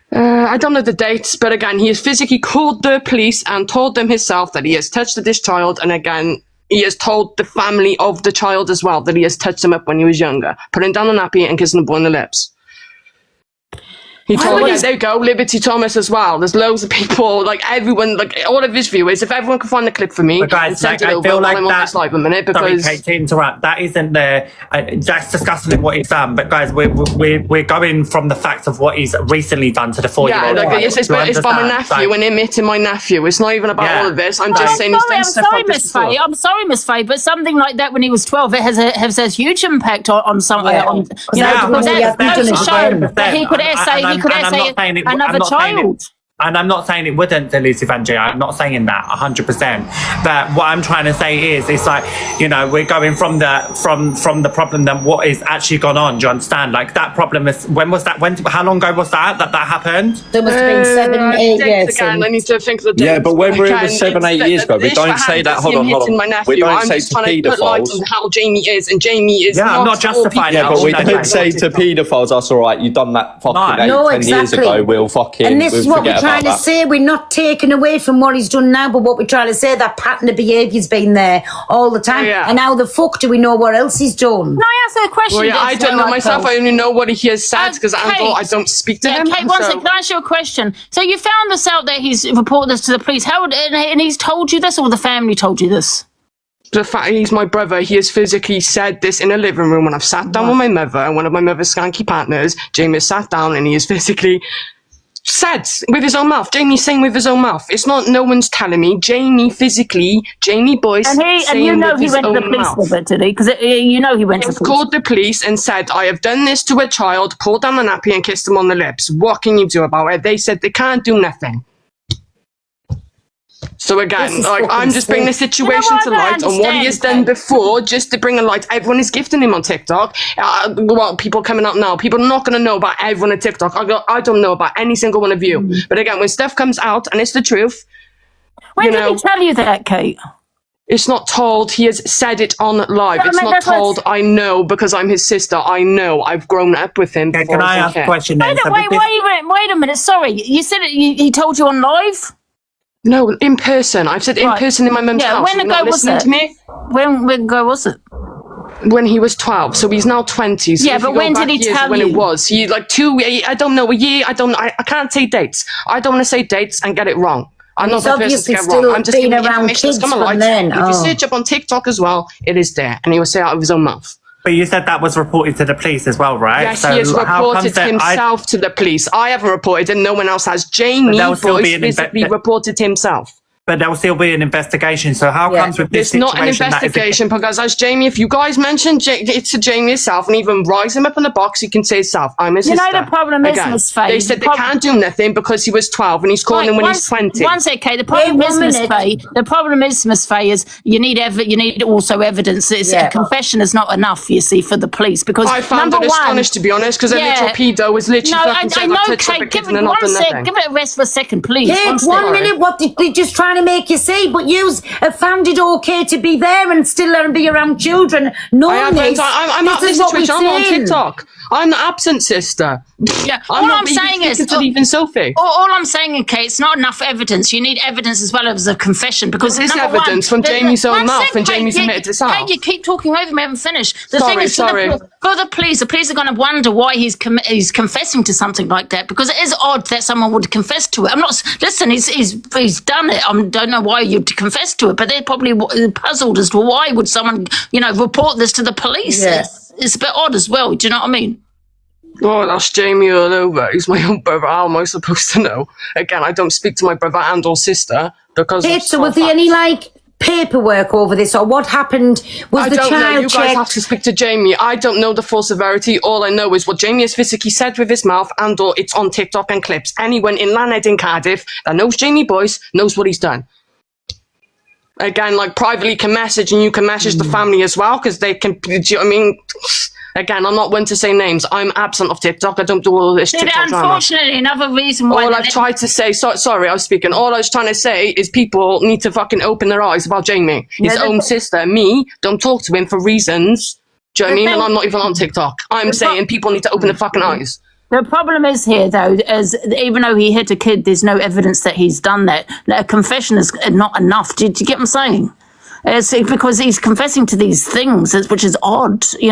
I don't know the dates, but again, he has physically called the police and told them himself that he has touched this child, and again, he has told the family of the child as well that he has touched him up when he was younger, putting down a nappy and kissing the boy on the lips. He told me, there you go, Liberty Thomas as well. There's loads of people, like everyone, like all of his viewers. If everyone can find the clip for me, guys, and send it over, I'm on this live a minute because. Sorry, Kate, to interrupt. That isn't the. That's discussing what he's done. But guys, we're going from the facts of what he's recently done to the 4-year-old. Yeah, like it's by my nephew and admitting my nephew. It's not even about all of this. I'm just saying he's done stuff like this before. I'm sorry, Miss Faye, but something like that when he was 12, it has a huge impact on some. That goes to show that he could essay. Another child. And I'm not saying it wouldn't delete Evangelia. I'm not saying that 100%. But what I'm trying to say is, it's like, you know, we're going from the problem than what is actually gone on. Do you understand? Like that problem is, when was that? How long ago was that happened? There must have been 7, 8 years. Again, I need to think of the dates. Yeah, but whether it was 7, 8 years ago, we don't say that. Hold on. We don't say to paedophiles. How Jamie is, and Jamie is. Yeah, I'm not justifying it. Yeah, but we don't say to paedophiles, that's all right. You done that fucking 10 years ago. We'll fucking. And this is what we're trying to say. We're not taking away from what he's done now, but what we're trying to say, that pattern of behaviour's been there all the time. And how the fuck do we know what else he's done? Can I ask a question? Well, yeah, I don't know myself. I only know what he has said because I don't speak to him. Kate, one second. Can I ask you a question? So you found this out that he's reported this to the police. How and he's told you this, or the family told you this? The fact he's my brother, he has physically said this in a living room when I've sat down with my mother and one of my mother's skanky partners. Jamie has sat down and he has physically said with his own mouth. Jamie's saying with his own mouth. It's not no one's telling me. Jamie Boyce. And you know he went to the police with it, did he? Because you know he went to the police. Called the police and said, I have done this to a child, pulled down the nappy and kissed him on the lips. What can you do about it? They said they can't do nothing. So again, like, I'm just bringing the situation to light on what he has done before, just to bring a light. Everyone is gifting him on TikTok. People coming up now, people are not going to know about everyone on TikTok. I don't know about any single one of you. But again, when stuff comes out and it's the truth, when did he tell you that, Kate? It's not told. He has said it on live. It's not told. I know because I'm his sister. I know. I've grown up with him. Can I ask a question? Wait a minute. Sorry, you said it. He told you on live. No, in person. I've said in person in my mum's house. When ago was it? When ago was it? When he was 12, so he's now 20. So yeah, but when did he tell you? When it was, he like 2, I don't know, a year. I can't say dates. I don't want to say dates and get it wrong. I'm not the person to get wrong. I'm just giving information that's come alive. If you search up on TikTok as well, it is there, and he will say out of his own mouth. But you said that was reported to the police as well, right? Yes, he has reported himself to the police. I haven't reported and no one else has. Jamie Boyce physically reported himself. But there will still be an investigation. So how comes with this situation? It's not an investigation because as Jamie, if you guys mention it to Jamie himself and even rise him up in the box, he can say himself, I'm his sister. You know the problem is, Miss Faye. They said they can't do nothing because he was 12 and he's calling him when he's 20. One second, okay. The problem is, Miss Faye, is you need also evidence. A confession is not enough, you see, for the police. Because I found it astonished, to be honest, because a literal pedo was literally fucking saying, I know, Kate, give it a rest for a second, please. Kate, 1 minute, what did they just trying to make you say? But you have found it okay to be there and still there and be around children. I'm not this situation. I'm on TikTok. I'm the absent sister. Yeah, all I'm saying is, even Sophie. All I'm saying, okay, it's not enough evidence. You need evidence as well as a confession because there's evidence from Jamie's own mouth, and Jamie's admitted this out. Hey, you keep talking over me. I haven't finished. The thing is, for the police are going to wonder why he's confessing to something like that because it is odd that someone would confess to it. I'm not. Listen, he's done it. I don't know why you'd confess to it, but they're probably puzzled as to why would someone, report this to the police. Yeah. It's a bit odd as well. Do you know what I mean? Oh, that's Jamie all over. He's my own brother. How am I supposed to know? Again, I don't speak to my brother and or sister because. So was there any paperwork over this, or what happened? Was the child checked? You guys have to speak to Jamie. I don't know the full severity. All I know is what Jamie has physically said with his mouth, and or it's on TikTok and clips. Anyone in Lanhead in Cardiff that knows Jamie Boyce knows what he's done. Again, privately can message, and you can message the family as well because they can. Do you know what I mean? Again, I'm not one to say names. I'm absent of TikTok. I don't do all this TikTok drama. Unfortunately, another reason why... All I've tried to say... Sorry, I was speaking. All I was trying to say is people need to fucking open their eyes about Jamie. His own sister, me, don't talk to him for reasons. Do you know what I mean? And I'm not even on TikTok. I'm saying people need to open their fucking eyes. The problem is here, though, is even though he hit a kid, there's no evidence that he's done that. A confession is not enough. Do you get what I'm saying? It's because he's confessing to these things, which is odd, he's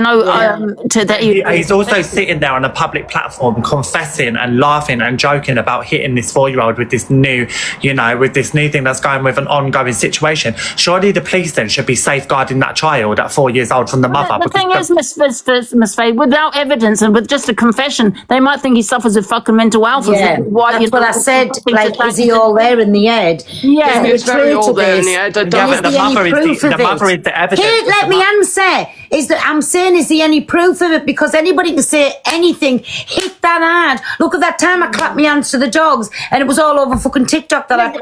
also sitting there on a public platform confessing and laughing and joking about hitting this 4-year-old with this new, with this new thing that's going with an ongoing situation. Surely the police then should be safeguarding that child at 4 years old from the mother. The thing is, Miss Faye, without evidence and with just a confession, they might think he suffers with fucking mental health. Yeah, that's what I said. Is he all there in the head? Yeah, he's very all there in the head. The mother is the evidence. Kate, let me answer. is that I'm saying, is there any proof of it? Because anybody can say anything, hit that ad. Look at that time I clapped my hands to the dogs and it was all over fucking TikTok that I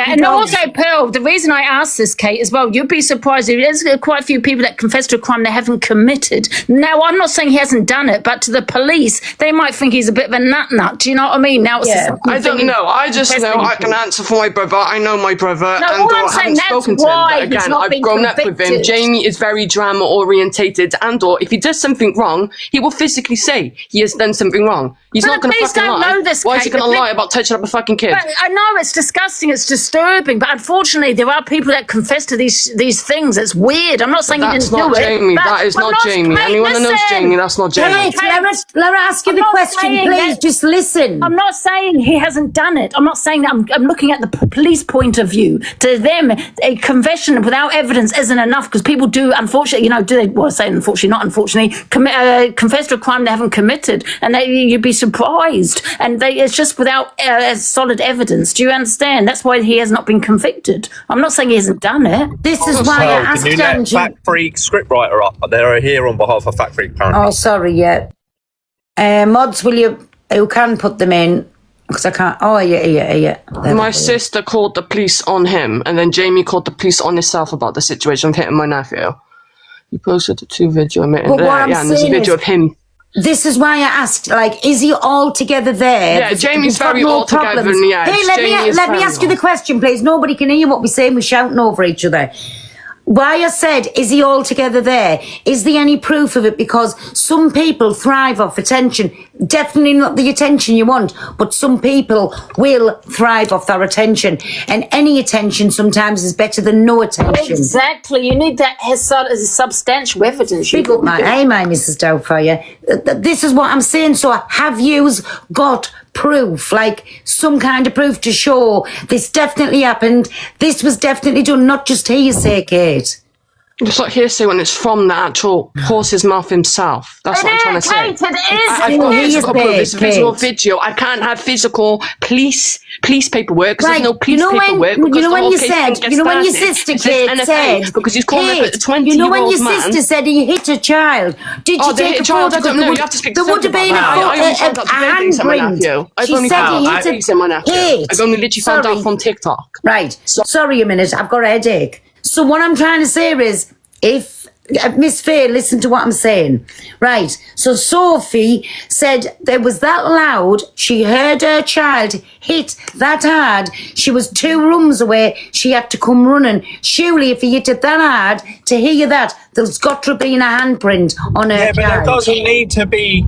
and also, Pearl, the reason I asked this, Kate, as well, you'd be surprised. There's quite a few people that confess to a crime they haven't committed. Now, I'm not saying he hasn't done it, but to the police, they might think he's a bit of a nut. Do you know what I mean? Now, it's I don't know. I just know I can answer for my brother. I know my brother. No, and all I'm saying, haven't that's spoken to why him. But he's again, not I've been grown up with him. convicted. Jamie is very drama orientated, and or if he does something wrong, he will physically say he has done something wrong. He's But not going to police fucking don't lie. know this, Why is he Kate. going to lie about touching up a fucking kid? But I know it's disgusting, it's disturbing, but unfortunately, there are people that confess to these things. It's weird. I'm not saying he That's didn't not do it. Jamie. but That is I'm not Jamie. Kate, Anyone that knows listen. Jamie, that's not Jamie. Kate, let her ask you I'm the not question, saying please. that- Just listen. I'm not saying he hasn't done it. I'm not saying that. I'm looking at the police point of view. To them, a confession without evidence isn't enough because people do, unfortunately, do they? Well, I say unfortunately, not unfortunately, confess to a crime they haven't committed, and you'd be surprised. And it's just without solid evidence. Do you understand? That's why he has not been convicted. I'm not saying he hasn't done it. This is why I asked Can you let Angie. Fact Freak scriptwriter up? They're here on behalf of Fact Freak, apparently. Oh, sorry, yeah. Mods, will you can put them in? Because I can't. Oh, yeah. My sister called the police on him, and then Jamie called the police on himself about the situation of hitting my nephew. He posted the 2 video admitting But what I'm and there's a saying video is- of him. This is why I asked, is he all together there? Yeah, Jamie's He's got very all together problems. in the edge. Hey, Jamie is let me very ask you the question, please. Nobody can hear what we're saying. We're shouting over each other. Why I said, is he all together there? Is there any proof of it? Because some people thrive off attention. Definitely not the attention you want, but some people will thrive off their attention. And any attention sometimes is better than no attention. Exactly. You need that substantial evidence. Big up my Mrs. Doubtfire. This is what I'm saying. So have yous got proof, some kind of proof to show this definitely happened, this was definitely done, not just hearsay, Kate? It's like hearsay when it's from the actual horse's mouth himself. That's what I'm trying to say. Kate, it is. I've got It is, physical proof. It's a visual Kate. video. I can't have physical police paperwork because Right, there's no police you know when- paperwork. you Because know the when whole you case said- didn't get you know when your started. sister It says Kate NFA said- because he's calling Kate, it a 20-year-old you know when your man. sister said he hit a child, did Oh, you they take hit a a child? I photo? don't know. You have to speak to There would have somebody been about that. I only found out a today things on my handprint. nephew. I've She only said found he out hit things on my nephew. Kate, I've only literally found sorry. out from TikTok. Right. Sorry a minute, I've got a headache. So what I'm trying to say is, if Miss Faye, listen to what I'm saying. Right. So Sophie said there was that loud. She heard her child hit that hard. She was 2 rooms away. She had to come running. Surely if he hit it that hard, to hear that, there's got to be a handprint on her Yeah, but there child. doesn't need to be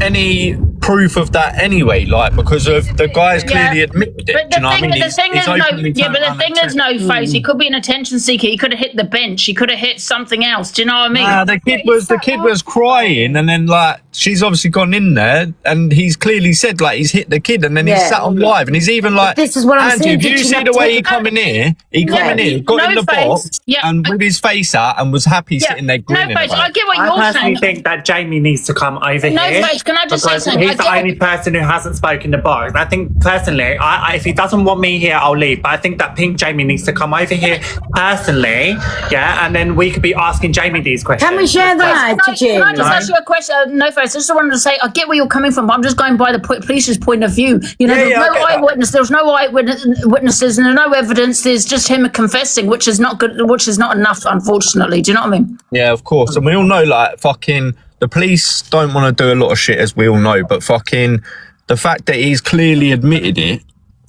any proof of that anyway, because of the guy's clearly admitted it. But Do you know what I mean? the thing He's is, no, openly yeah, but turned the around thing and is, said it. no face. He could be an attention seeker. He could have hit the bench. He could have hit something else. Do you know what I mean? Nah, the kid was crying, and then she's obviously gone in there, and he's clearly said he's hit the kid, and then he's Yeah. sat on live, and he's even This is what I'm Andrew, saying, did you did you see not the way take- he come in here? He come in here, got No in the face. box, Yeah. and with his face out, and was happy sitting there No grinning. face. about I it. get what I you're personally saying. think that Jamie needs to come over No, here. Face, can I just say because something? he's I the get- only person who hasn't spoken to box. I think personally, if he doesn't want me here, I'll leave. But I think that Pink Jamie needs to come over here personally, and then we could be asking Jamie these questions. Can we share the live to Can I Jamie? just ask you a question? No face. I just wanted to say, I get where you're coming from, but I'm just going by the police's point of view. There's I no get that. eyewitness. There's no eyewitnesses, and there's no evidence. There's just him confessing, which is not good. Which is not enough, unfortunately. Do you know what I mean? Yeah, of course. And we all know, the police don't want to do a lot of shit, as we all know, but the fact that he's clearly admitted it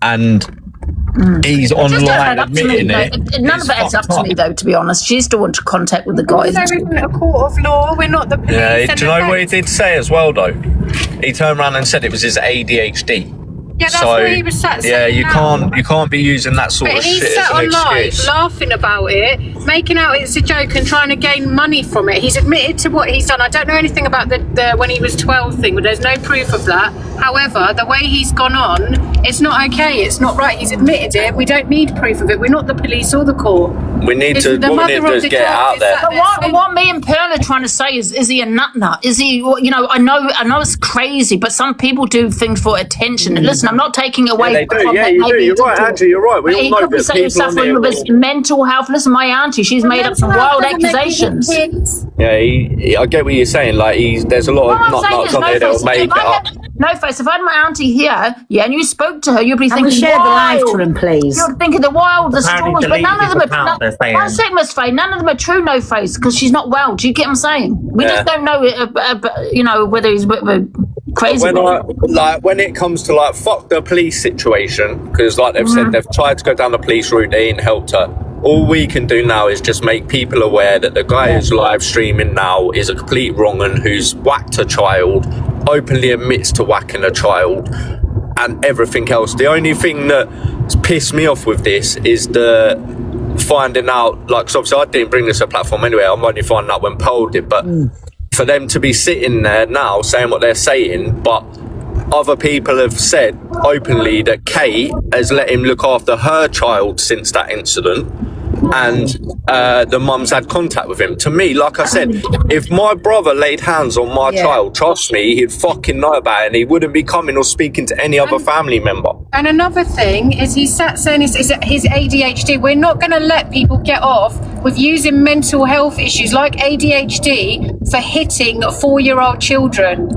and he's It just don't online add up to me. admitting No, it. none of it adds up to me, though. To be honest, she used to want to contact with the guys. There isn't a court of law. We're not the police. Yeah, do you know and what he did say as well, though? He turned around and said it was his ADHD. Yeah, that's what he was saying. Yeah, you can't be using that sort But of he's shit sat as an on live excuse. laughing about it, making out it's a joke and trying to gain money from it. He's admitted to what he's done. I don't know anything about the when he was 12 thing, but there's no proof of that. However, the way he's gone on, it's not okay. It's not right. He's admitted it. We don't need proof of it. We're not the police or the court. We need to get it out there. But what me and Pearl are trying to say is he a nut? Is he, you know, I know it's crazy, but some people do things for attention. And listen, I'm not taking away Yeah, they do. from Yeah, it. you do. You're right, Angie, you're right. We all know could be that saying people on suffering there with his mental health. Listen, my auntie, she's made up some wild accusations. Yeah, I get what you're saying. Like, there's a lot of nut-nuts on there that'll make it up. No face. If I had my auntie here, yeah, and you spoke to her, you'd be thinking, share the live to him, please. You're thinking the wildest Apparently stories, but none of them account, they're saying. one sec, Miss Faye, none of them are true, no face, because she's not well. Do you get what I'm saying? We just don't know, you know, whether he's a bit of a crazy. When it comes to like fuck the police situation, because like they've said, they've tried to go down the police route, they ain't helped her. All we can do now is just make people aware that the guy who's live streaming now is a complete wrong'un who's whacked a child, openly admits to whacking a child, and everything else. The only thing that's pissed me off with this is the finding out, like, so obviously I didn't bring this to a platform anyway, I'm only finding out when Pearl did, but for them to be sitting there now saying what they're saying, but other people have said openly that Kate has let him look after her child since that incident, and the mum's had contact with him. To me, like I said, if my brother laid hands on my child, trust me, he'd fucking know about it, and he wouldn't be coming or speaking to any other family member. And another thing is he sat saying is his ADHD. We're not going to let people get off with using mental health issues like ADHD for hitting 4-year-old children.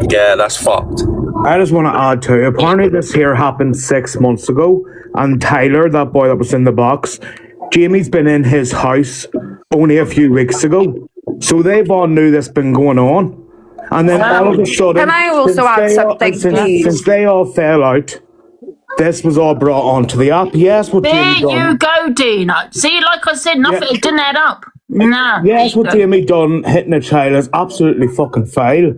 Yeah, that's fucked. I just want to add to it. Apparently this here happened 6 months ago, and Tyler, that boy that was in the box, Jamie's been in his house only a few weeks ago. So they've all knew this been going on. And then all of a sudden, can I also add something, please? Since they all fell out, this was all brought onto the app. Yes, what Jamie done. There you go, Dina. See, like I said, nothing, it didn't add up. Nah. Yes, what Jamie done hitting a child is absolutely fucking foul.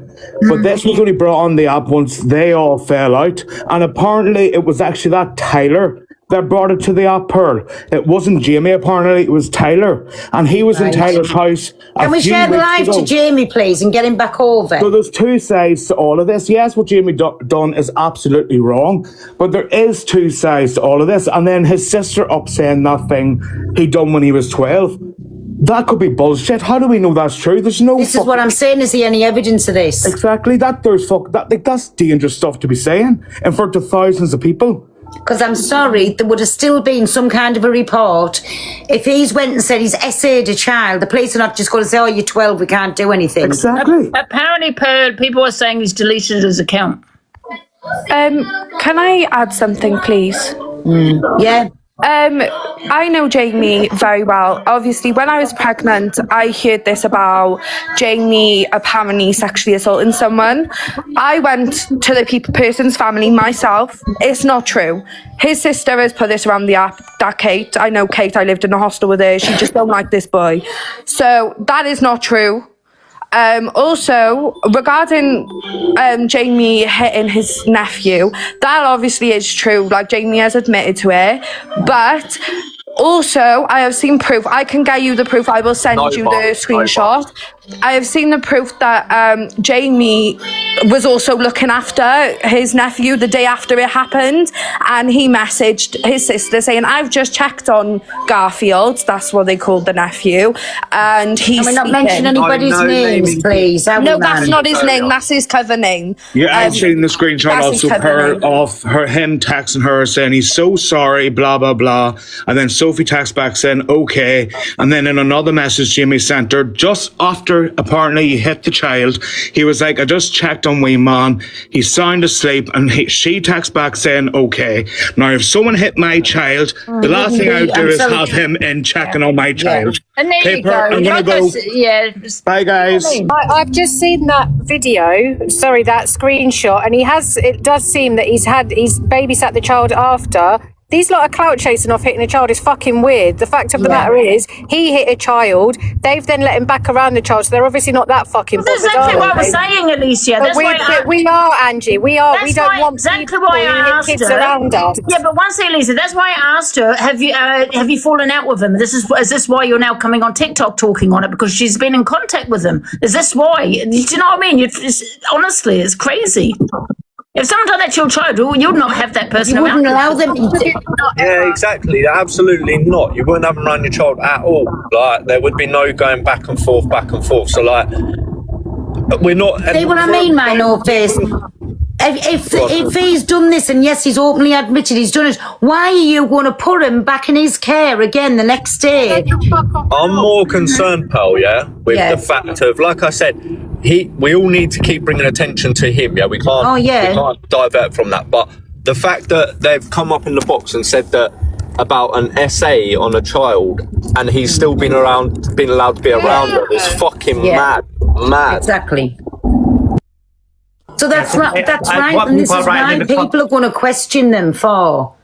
But this was only brought on the app once they all fell out. And apparently it was actually that Tyler that brought it to the app, Pearl. It wasn't Jamie, apparently, it was Tyler. And he was in Tyler's house. Can we share the live to Jamie, please, and get him back over? So there's two sides to all of this. Yes, what Jamie done is absolutely wrong, but there is two sides to all of this. And then his sister up saying that thing he done when he was 12. That could be bullshit. How do we know that's true? There's no. This is what I'm saying. Is there any evidence of this? Exactly. That's dangerous stuff to be saying in front of thousands of people. Because I'm sorry, there would have still been some kind of a report. If he's went and said he's essayed a child, the police are not just going to say, oh, you're 12, we can't do anything. Exactly. Apparently, people are saying he's deleted his account. Can I add something, please? Yeah. I know Jamie very well. Obviously, when I was pregnant, I heard this about Jamie apparently sexually assaulting someone. I went to the person's family myself. It's not true. His sister has put this around the app, that Kate. I know Kate, I lived in a hostel with her. She just don't like this boy. So that is not true. Also, regarding Jamie hitting his nephew, that obviously is true. Like, Jamie has admitted to it. But also, I have seen proof. I can get you the proof. I will send you the screenshot. I have seen the proof that Jamie was also looking after his nephew the day after it happened, and he messaged his sister saying, I've just checked on Garfield, that's what they called the nephew, and he's Can we not mention anybody's names, please? No, that's not his name, that's his cover name. Yeah, I've seen the screenshot also him texting her saying he's so sorry, blah, blah, blah. And then Sophie texts back saying, okay. And then in another message Jamie sent her, just after apparently he hit the child, he was like, I just checked on wee man, he's sound asleep, and she texts back saying, okay. Now if someone hit my child, the last thing I would do is have him in checking on my child. And there you go. I'm gonna go. Bye guys. I've just seen that video, that screenshot, and it does seem that he's babysat the child after. These lot of clout chasing off hitting a child is fucking weird. The fact of the matter is, he hit a child. They've then let him back around the child, so they're obviously not that fucking bothered. That's exactly what I was saying, Alicia. But we are, Angie. We are. We don't want exactly why I asked kids her. around us. Yeah, but one thing, Alicia. That's why I asked her. Have you fallen out with him? Is this why you're now coming on TikTok talking on it because she's been in contact with him? Is this why? Do you know what I mean? Honestly, it's crazy. If someone done that to your child, you'd not have that person You around. wouldn't allow them to. Yeah, exactly. Absolutely not. You wouldn't have them around your child at all. Like, there would be no going back and forth. So, like, we're not. See what I mean, my no face? If he's done this, and yes, he's openly admitted he's done it, why are you going to put him back in his care again the next day? I'm more concerned, pal, with the fact of, like I said, we all need to keep bringing attention to him, we can't, we can't divert from that. But the fact that they've come up in the box and said that about an essay on a child, and he's still been allowed to be around her is fucking mad. Exactly. So that's right, and this is why people are going to question them for.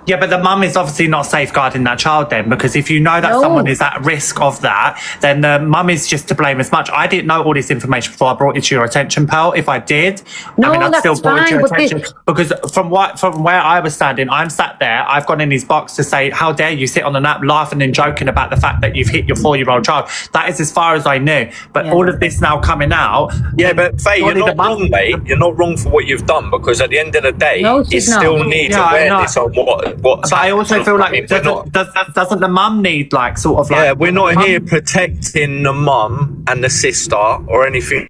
Yeah, but the mum is obviously not safeguarding that child then, because if you know that someone is at risk of that, then the mum is just to blame as much. I didn't know all this information before I brought it to your attention, pal. If I did, I'd still brought it to your attention. Because from where I was standing, I'm sat there, I've gone in his box to say, how dare you sit on the nap laughing and joking about the fact that you've hit your 4-year-old child. That is as far as I knew. But all of this now coming out... Yeah, but Faye, you're not wrong, mate. You're not wrong for what you've done, because at the end of the day, you still need awareness on what's but I also feel like doesn't the mum need like sort of like... Yeah, we're not here protecting the mum and the sister or anything.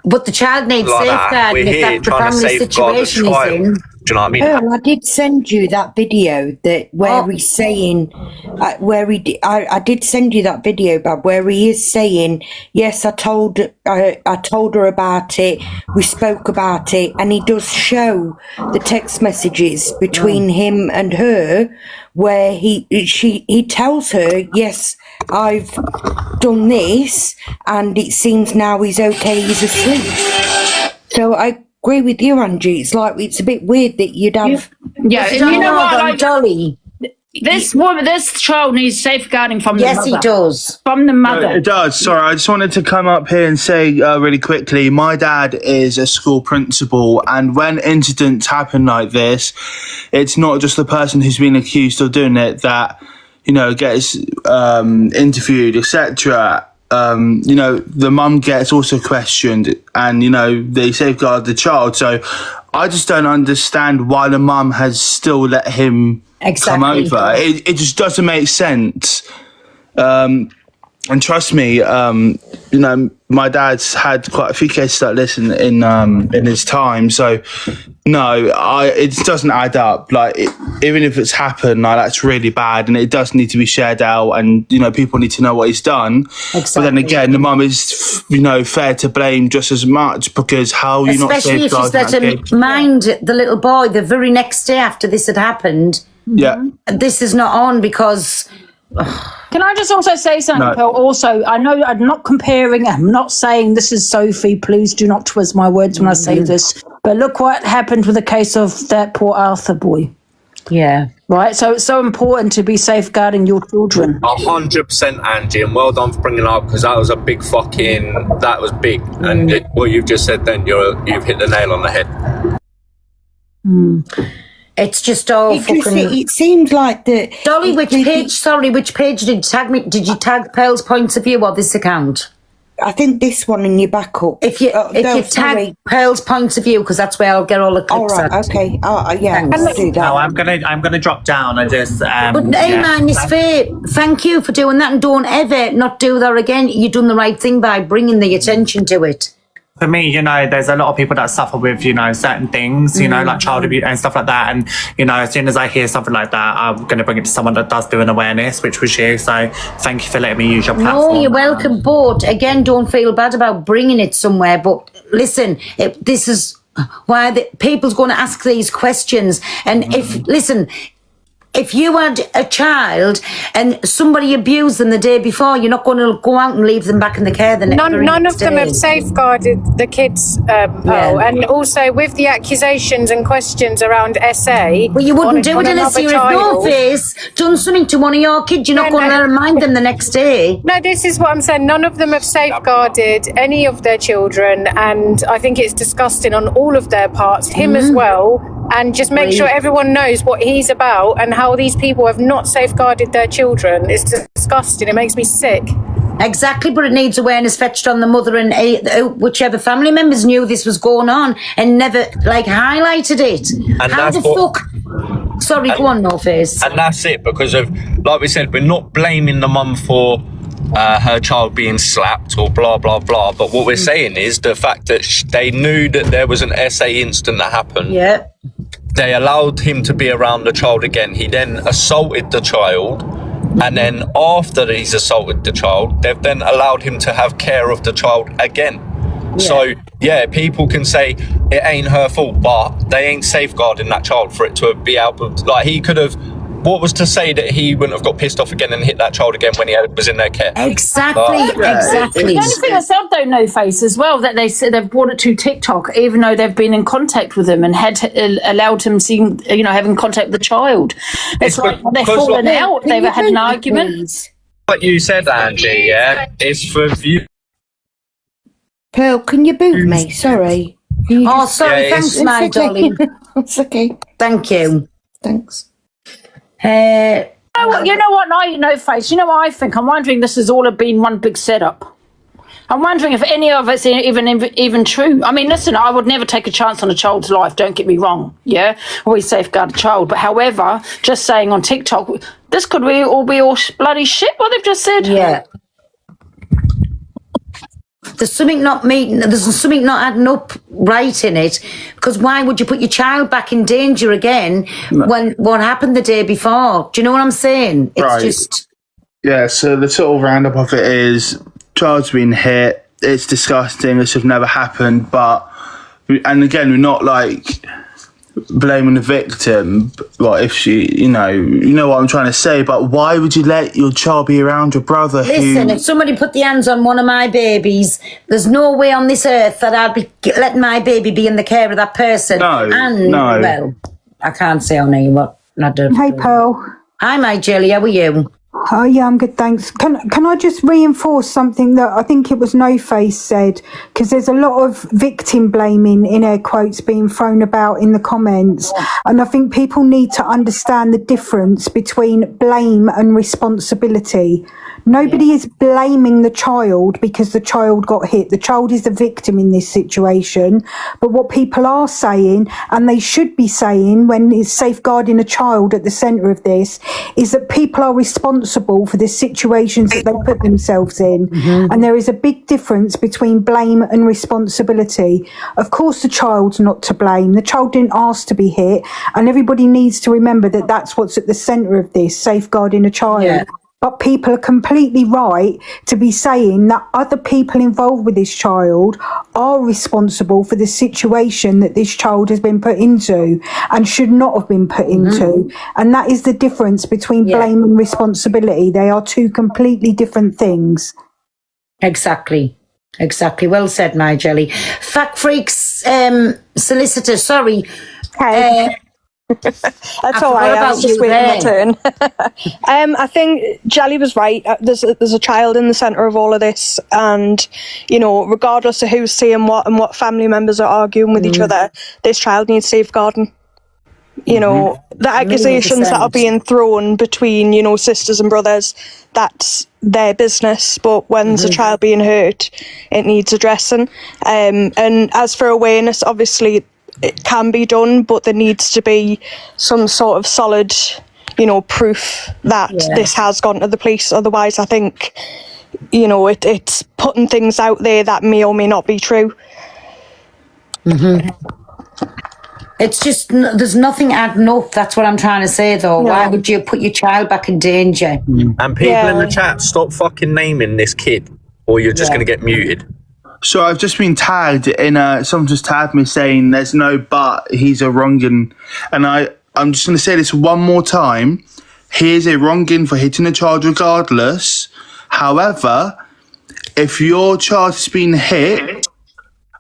But the child needs like safeguarding if that's the family situation he's in. Do you know what I mean? Well, I did send you that video where he's saying, I did send you that video, Bob, where he is saying, yes, I told her about it, we spoke about it, and he does show the text messages between him and her, where he tells her, yes, I've done this, and it seems now he's okay, he's asleep. So I agree with you, Angie. It's like, it's a bit weird that you'd have... Yeah, and you know what, like, Dolly... This child needs safeguarding from the mother. Yes, he does. From the mother. It does. Sorry, I just wanted to come up here and say really quickly, my dad is a school principal, and when incidents happen like this, it's not just the person who's been accused of doing it that, gets interviewed, etc. The mum gets also questioned, and they safeguard the child. So I just don't understand why the mum has still let him come over. It just doesn't make sense. And trust me, my dad's had quite a few cases like this in his time. So no, it doesn't add up. Like, even if it's happened, that's really bad, and it does need to be shared out, and people need to know what he's done. Exactly. But then again, the mum is fair to blame just as much, because how you not especially if she's let him mind the little boy the very next day after this had happened. Yeah, this is not on because. Can I just also say something, Paul? Also, I know I'm not comparing, I'm not saying this is Sophie, please do not twist my words when I say this, but look what happened with the case of that poor Arthur boy. Yeah. Right, so it's so important to be safeguarding your children. 100%, Angie, and well done for bringing it up, because that was that was big, and what you've just said then, you've hit the nail on the head. It's just all it seems like the... Dolly, which page did you tag me? Did you tag Pearl's points of view or this account? I think this one in your backup. If you tag Pearl's points of view, because that's where I'll get all the clips. All right, okay. Yeah, I'll do that. No, I'm gonna drop down and just. But hey, man, it's fair. Thank you for doing that, and don't ever not do that again. You've done the right thing by bringing the attention to it. For me, there's a lot of people that suffer with, certain things, like child abuse and stuff like that. And, as soon as I hear something like that, I'm going to bring it to someone that does do an awareness, which was you. So thank you for letting me use your platform. No, you're welcome. But again, don't feel bad about bringing it somewhere. But listen, this is why people's going to ask these questions. And if you had a child and somebody abused them the day before, you're not going to go out and leave them back in the care the next day. None of them have safeguarded the kids, Pearl. And also with the accusations and questions around SA. Well, you wouldn't do it unless you had no face done something to one of your kids. You're not going to remind them the next day. No, this is what I'm saying. None of them have safeguarded any of their children, and I think it's disgusting on all of their parts, him as well. And just make sure everyone knows what he's about and how these people have not safeguarded their children. It's disgusting. It makes me sick. Exactly, but it needs awareness fetched on the mother and whichever family members knew this was going on and never like highlighted it. And How that's the fuck? Sorry, go on, No Face. And that's it, because of, like we said, we're not blaming the mum for her child being slapped or blah, blah, blah. But what we're saying is the fact that they knew that there was an SA incident that happened. Yeah. They allowed him to be around the child again. He then assaulted the child. And then after he's assaulted the child, they've then allowed him to have care of the child again. Yeah. So, yeah, people can say it ain't her fault, but they ain't safeguarding that child for it to be able to, like, he could have, what was to say that he wouldn't have got pissed off again and hit that child again when he was in their care? Exactly, exactly. The only thing that's out though, No Face, as well, that they said they've brought it to TikTok, even though they've been in contact with him and had allowed him seem, having contact with the child. It's like they've fallen out, they've had an argument. Like you said, Angie, yeah, it's for you. Pearl, can you boot me? Sorry. Sorry, thanks, my darling. It's okay. Thank you. Thanks. You know what, No Face, you know what I think? I'm wondering this has all been one big setup. I'm wondering if any of it's even true. I mean, listen, I would never take a chance on a child's life, don't get me wrong, yeah? Always safeguard a child. But however, just saying on TikTok, this could be all bloody shit, what they've just said. Yeah. There's something not adding up right in it, because why would you put your child back in danger again when what happened the day before? Do you know what I'm saying? It's just... Yeah, so the total roundup of it is child's been hit, it's disgusting, this should have never happened, and again, we're not like blaming the victim, but if she, you know what I'm trying to say, but why would you let your child be around your brother? Listen, if somebody put the hands on one of my babies, there's no way on this earth that I'd be letting my baby be in the care of that person. No. Well, I can't say on here what I do. Hey, Pearl. Hi, my Jelly, how are you? Oh, yeah, I'm good, thanks. Can I just reinforce something that I think it was No Face said? Because there's a lot of victim blaming, in air quotes, being thrown about in the comments. And I think people need to understand the difference between blame and responsibility. Nobody is blaming the child because the child got hit. The child is the victim in this situation. But what people are saying, and they should be saying when it's safeguarding a child at the centre of this, is that people are responsible for the situations that they put themselves in. Mm-hmm. And there is a big difference between blame and responsibility. Of course, the child's not to blame. The child didn't ask to be hit. And everybody needs to remember that that's what's at the centre of this, safeguarding a child. Yeah. But people are completely right to be saying that other people involved with this child are responsible for the situation that this child has been put into and should not have been put into. And that is the difference between blame and responsibility. They are two completely different things. Exactly. Well said, my Jelly. Fact Freaks solicitor, sorry. That's all right. I was just waiting my turn. I think Jelly was right. There's a child in the centre of all of this, and regardless of who's saying what and what family members are arguing with each other, this child needs safeguarding. The accusations that are being thrown between sisters and brothers, that's their business. But when there's a child being hurt, it needs addressing. And as for awareness, obviously, it can be done, but there needs to be some sort of solid, proof that this has gone to the police. Otherwise, I think, it's putting things out there that may or may not be true. It's just, there's nothing adding up. That's what I'm trying to say, though. No. Why would you put your child back in danger? And people in the chat, stop fucking naming this kid, or you're just going to get muted. So I've just been tagged in someone just tagged me saying there's no but, he's a wrongin. And I'm just going to say this one more time. He is a wrongin for hitting a child regardless. However, if your child has been hit,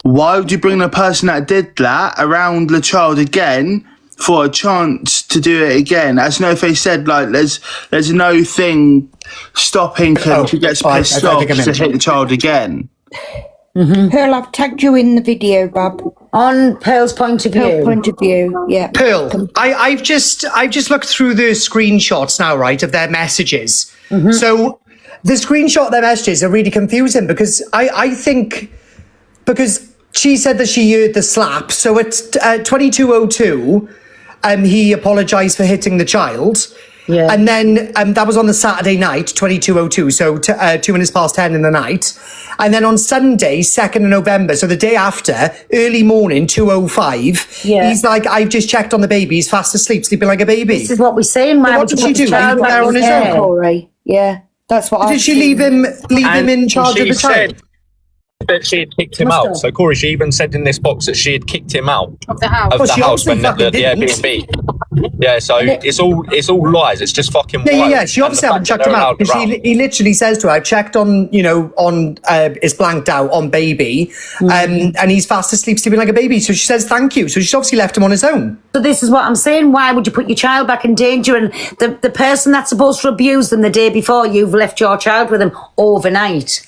why would you bring the person that did that around the child again for a chance to do it again? As No Face said, like there's no thing stopping him if he gets pissed off to hit the child again. Pearl, I've tagged you in the video, Bob. On Pearl's point of view. Yeah. Pearl, I've just looked through the screenshots now, right, of their messages. So the screenshot of their messages are really confusing because I think because she said that she heard the slap. So at 22:02, he apologised for hitting the child. Yeah. And then that was on the Saturday night, 22:02, so 2 minutes past 10 in the night. And then on Sunday, 2nd of November, so the day after, early morning, 2:05, he's like, I've just checked on the baby, he's fast asleep, sleeping like a baby. This is what we're saying, man. What did she do? Leave him there on his own? Corey. Yeah, that's what Did she leave him in charge of the child? That she had kicked him out. So Corey, she even said in this box that she had kicked him out of the house. Of the house when the Airbnb. Yeah, so it's all lies. It's just fucking wild. Yeah. She obviously haven't checked him out because he literally says to her, "I've checked on, it's blanked out on baby, and he's fast asleep, sleeping like a baby." So she says thank you. So she's obviously left him on his own. So this is what I'm saying. Why would you put your child back in danger? And the person that's supposed to abuse them the day before, you've left your child with them overnight.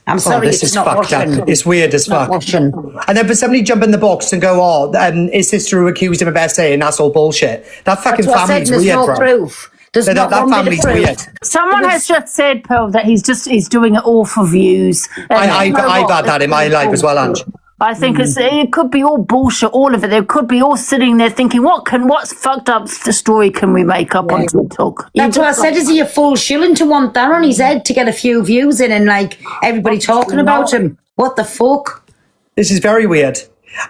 I'm sorry, this it's is not fucked washing. up. It's weird as fuck. And then for somebody to jump in the box and go, his sister who accused him of SA, and that's all bullshit. That fucking family's weird, no bro. Proof. That family's weird. Someone has just said, Pearl, that he's doing it all for views. I've had that in my life as well, Ange. I think it could be all bullshit, all of it. They could be all sitting there thinking, what's fucked up the story can we make up on TikTok? That's what I said. Is he a full shilling to want that on his head to get a few views in and everybody talking about him? What the fuck? This is very weird.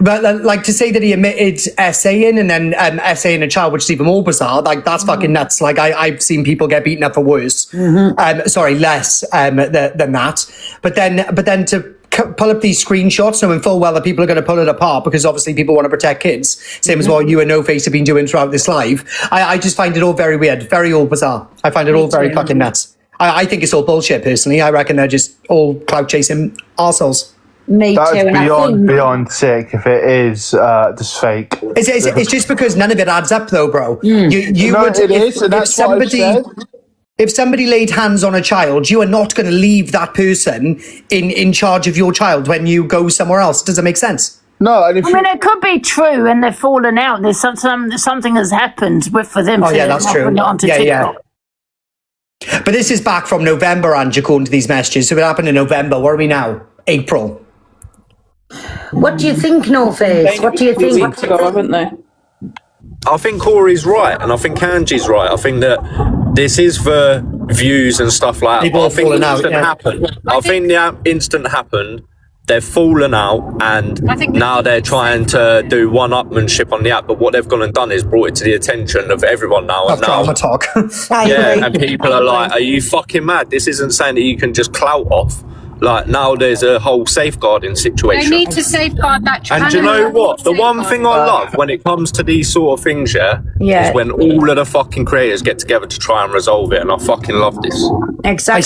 But to say that he admitted SAing and then SAing a child, which is even more bizarre, that's fucking nuts. I've seen people get beaten up for worse. Less than that. But then to pull up these screenshots knowing full well that people are going to pull it apart because obviously people want to protect kids, same as what you and No Face have been doing throughout this live. I just find it all very weird, very all bizarre. I find it all very fucking nuts. I think it's all bullshit personally. I reckon they're just all clout chasing arseholes. That's beyond sick if it is just fake. It's just because none of it adds up though, bro. If somebody laid hands on a child, you are not going to leave that person in charge of your child when you go somewhere else. Does it make sense? No, it could be true, and they've fallen out. There's something has happened for them. Oh yeah, that's true. Yeah. But this is back from November, Ange, according to these messages. So it happened in November. What are we now? April. What do you think, No Face? What do you think? Weeks ago, haven't they? I think Corey's right, and I think Angie's right. I think that this is for views and stuff like that. I think the instant happened. I think the instant happened. They've fallen out, and now they're trying to do one-upmanship on the app. But what they've gone and done is brought it to the attention of everyone now. That's drama talk. And people are like, "Are you fucking mad? This isn't saying that you can just clout off." Now there's a whole safeguarding situation. They need to safeguard that child. And do you know what? The one thing I love when it comes to these sort of things, is when all of the fucking creators get together to try and resolve it. And I fucking love this. Exactly. I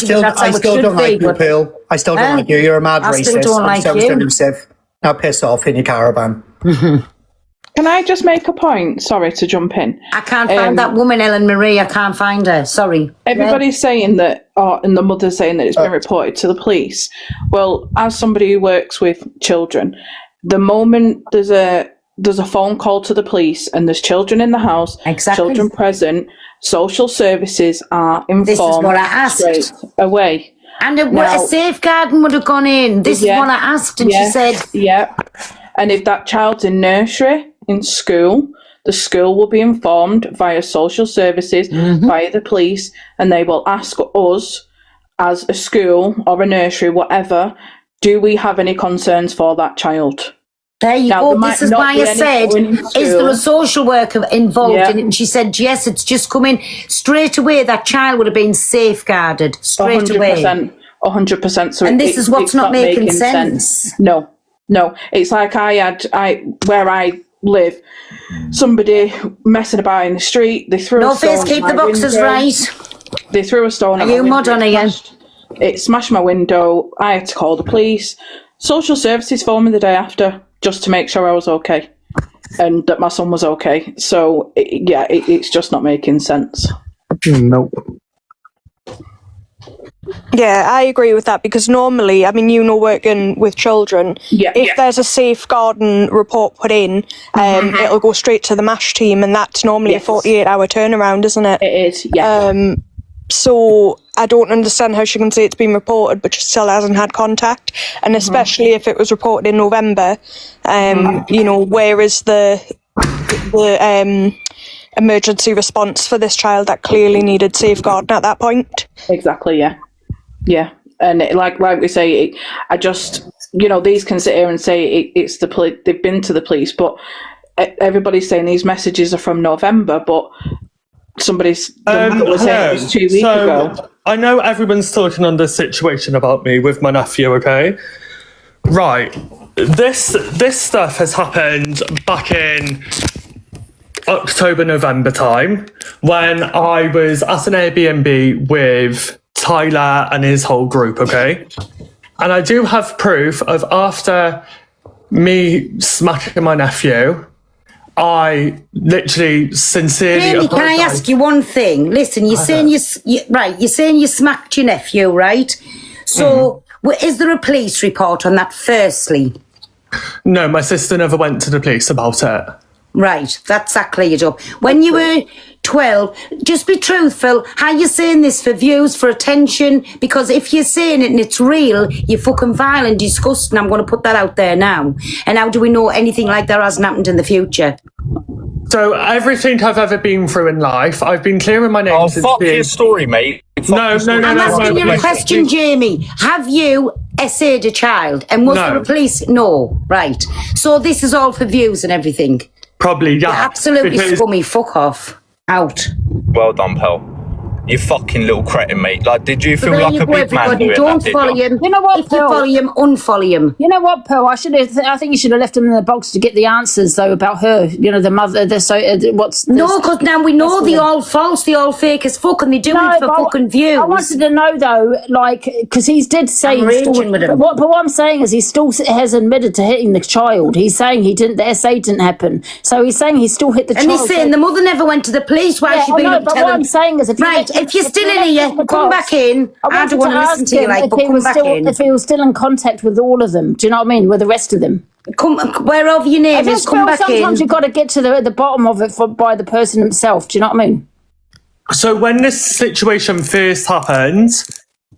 still don't like you, Pearl. I still don't like you. You're a mad racist. I still don't like you. Elusive. Now piss off in your caravan. Can I just make a point? Sorry to jump in. I can't find that woman, Ellen Marie. I can't find her. Sorry. Everybody's saying that, and the mother's saying that it's been reported to the police. Well, as somebody who works with children, the moment there's a phone call to the police and there's children in the house, children present, social services are informed. This is what I asked. Straight away. And a safeguarding would have gone in. This is what I asked, and she said, "Yeah." And if that child's in nursery, in school, the school will be informed via social services, via the police, and they will ask us as a school or a nursery, whatever, do we have any concerns for that child? There you go. This is why I said, is there a social worker involved in it? And she said, yes, it's just coming straight away. That child would have been safeguarded straight away. 100%. So and this is what's not making sense. No. It's like where I live, somebody messing about in the street. They threw a stone. No Face, keep the boxes right. They threw a stone at my window. Are you mud on again? It smashed my window. I had to call the police. Social services phoned me the day after just to make sure I was okay and that my son was okay. So, it's just not making sense. Nope. Yeah, I agree with that because normally, working with children, if there's a safeguarding report put in, it'll go straight to the MASH team, and that's normally a 48-hour turnaround, isn't it? It is, yeah. So I don't understand how she can say it's been reported, but she still hasn't had contact. And especially if it was reported in November, you know, where is the emergency response for this child that clearly needed safeguarding at that point? Exactly. Yeah. And like we say, I just, you know, these can sit here and say it's the police. They've been to the police, but everybody's saying these messages are from November, but somebody's saying it was 2 weeks ago. I know everyone's talking on this situation about me with my nephew, okay? Right. This stuff has happened back in October, November time when I was at an Airbnb with Tyler and his whole group, okay? And I do have proof of after me smacking my nephew, I literally sincerely... Jamie, can I ask you one thing? Listen, you're saying you're saying you smacked your nephew, right? So, is there a police report on that firstly? No, my sister never went to the police about it. Right, that's that cleared up. When you were 12, just be truthful. How you saying this for views, for attention? Because if you're saying it and it's real, you're fucking vile and disgusting. I'm going to put that out there now. And how do we know anything like that hasn't happened in the future? So everything I've ever been through in life, I've been clearing my name since fuck your story, mate. No. I'm asking you a question, Jamie. Have you essayed a child? And was there a police? No. Right. So this is all for views and everything. Probably, yeah. You're absolutely scummy. Fuck off. Out. Well done, pal. You fucking little cretin, mate. Like, did you feel like a big man doing Don't that, follow him. You know what, If you follow him, unfollow him. You know what, Pearl? I think you should have left him in the box to get the answers, though, about her. You know, the mother. No, because now we know they're all false, they're all fake as fuck, and they do it for fucking views. I wanted to know, though, like, because he did say... I'm raging with him. But what I'm saying is he still has admitted to hitting the child. He's saying the SA didn't happen. So he's saying he still hit the child. And he's saying the mother never went to the police. Why she been up but what I'm saying is... If you're still in here, come back in. I don't want to listen to you, like, but come back in. If he was still in contact with all of them, do you know what I mean? With the rest of them. Wherever your name is, come back in. Sometimes you've got to get to the bottom of it by the person himself. Do you know what I mean? So when this situation first happened,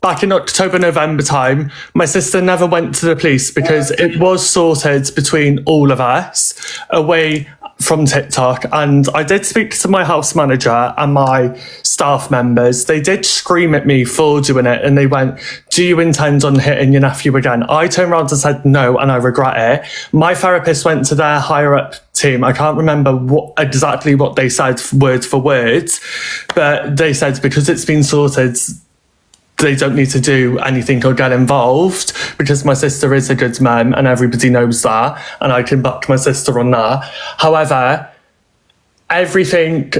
back in October, November time, my sister never went to the police because it was sorted between all of us away from TikTok. And I did speak to my house manager and my staff members. They did scream at me for doing it. And they went, do you intend on hitting your nephew again? I turned around and said no, and I regret it. My therapist went to their higher up team. I can't remember exactly what they said word for word, but they said because it's been sorted, they don't need to do anything or get involved because my sister is a good mum and everybody knows that, and I can back my sister on that. However, everything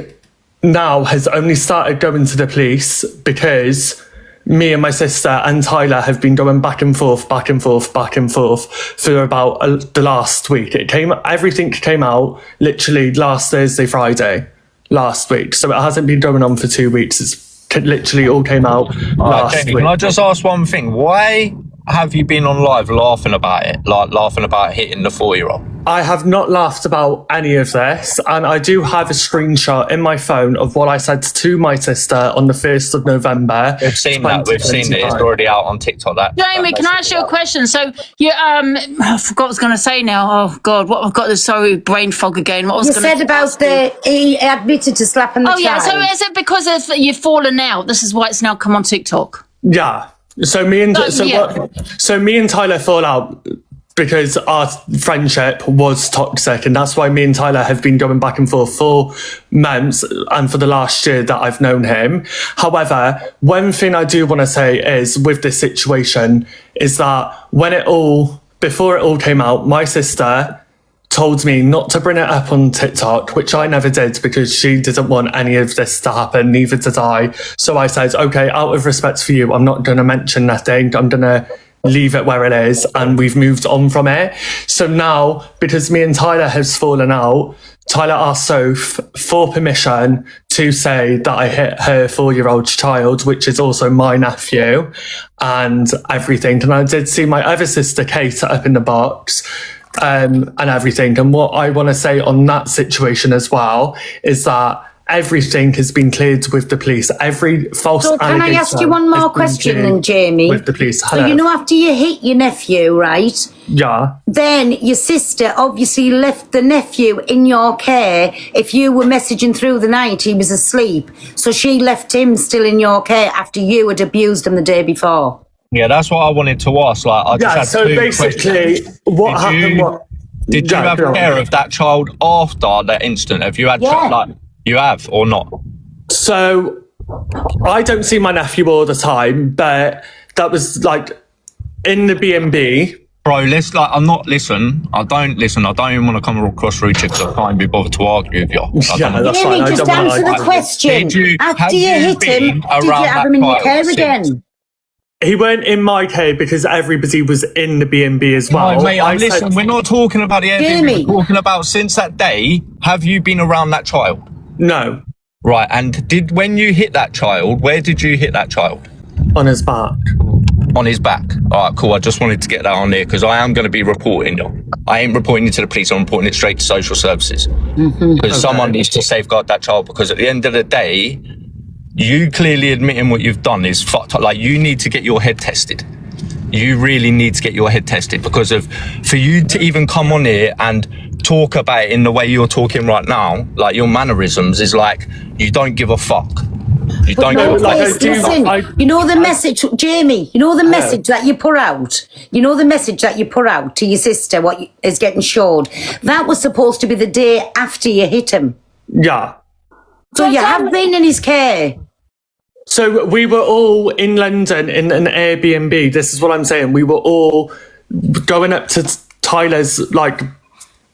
now has only started going to the police because me and my sister and Tyler have been going back and forth for about the last week. Everything came out literally last Thursday, Friday, last week. So it hasn't been going on for 2 weeks. It's literally all came out last Jenny, week. can I just ask one thing? Why have you been on live laughing about it? Like laughing about hitting the 4-year-old? I have not laughed about any of this, and I do have a screenshot in my phone of what I said to my sister on the 1st of November. We've seen that. We've seen it. It's already out on TikTok. Jamie, can I ask you a question? So you I forgot what I was going to say now. Oh God, what I've got this brain fog again. What was you said about he admitted to slapping the child. Yeah. So is it because you've fallen out? This is why it's now come on TikTok. Yeah. So me and Tyler fall out because our friendship was toxic, and that's why me and Tyler have been going back and forth for months and for the last year that I've known him. However, one thing I do want to say is with this situation is that before it all came out, my sister told me not to bring it up on TikTok, which I never did because she didn't want any of this to happen, neither did I. So I said, okay, out of respect for you, I'm not going to mention nothing. I'm going to leave it where it is, and we've moved on from it. So now, because me and Tyler has fallen out, Tyler asked Soph for permission to say that I hit her 4-year-old child, which is also my nephew, and everything. And I did see my other sister, Kate, up in the box, and everything. And what I want to say on that situation as well is that everything has been cleared with the police. Every false So can I ask you one more question then, Jamie? With the police. So you know after you hit your nephew, right? Yeah. Then your sister obviously left the nephew in your care. If you were messaging through the night, he was asleep. So she left him still in your care after you had abused him the day before. Yeah, that's what I wanted to ask. Like, I just had so two basically, questions. what happened? Did you have care of that child after that instant? Have you had you have or not? So I don't see my nephew all the time, but that was like in the B&B. Bro, I don't even want to come across rude because I can't be bothered to argue with you. Just answer the question. After you hit him, did you have him in your care again? He weren't in my care because everybody was in the B&B as well. No, mate, listen, we're not talking about the Airbnb. We're talking about since that day, have you been around that child? No. Right, and when you hit that child, where did you hit that child? On his back. On his back. All right, cool. I just wanted to get that on there because I am going to be reporting you. I ain't reporting it to the police. I'm reporting it straight to social services. Because someone needs to safeguard that child, because at the end of the day, you clearly admitting what you've done is fucked up. Like, you need to get your head tested. You really need to get your head tested because for you to even come on here and talk about it in the way you're talking right now, like your mannerisms is like, you don't give a fuck. You don't give a fuck. Listen, you know the message, Jamie, you know the message that you put out? You know the message that you put out to your sister, what is getting showed? That was supposed to be the day after you hit him. Yeah. So you have been in his care. So we were all in London in an Airbnb. This is what I'm saying. We were all going up to Tyler's like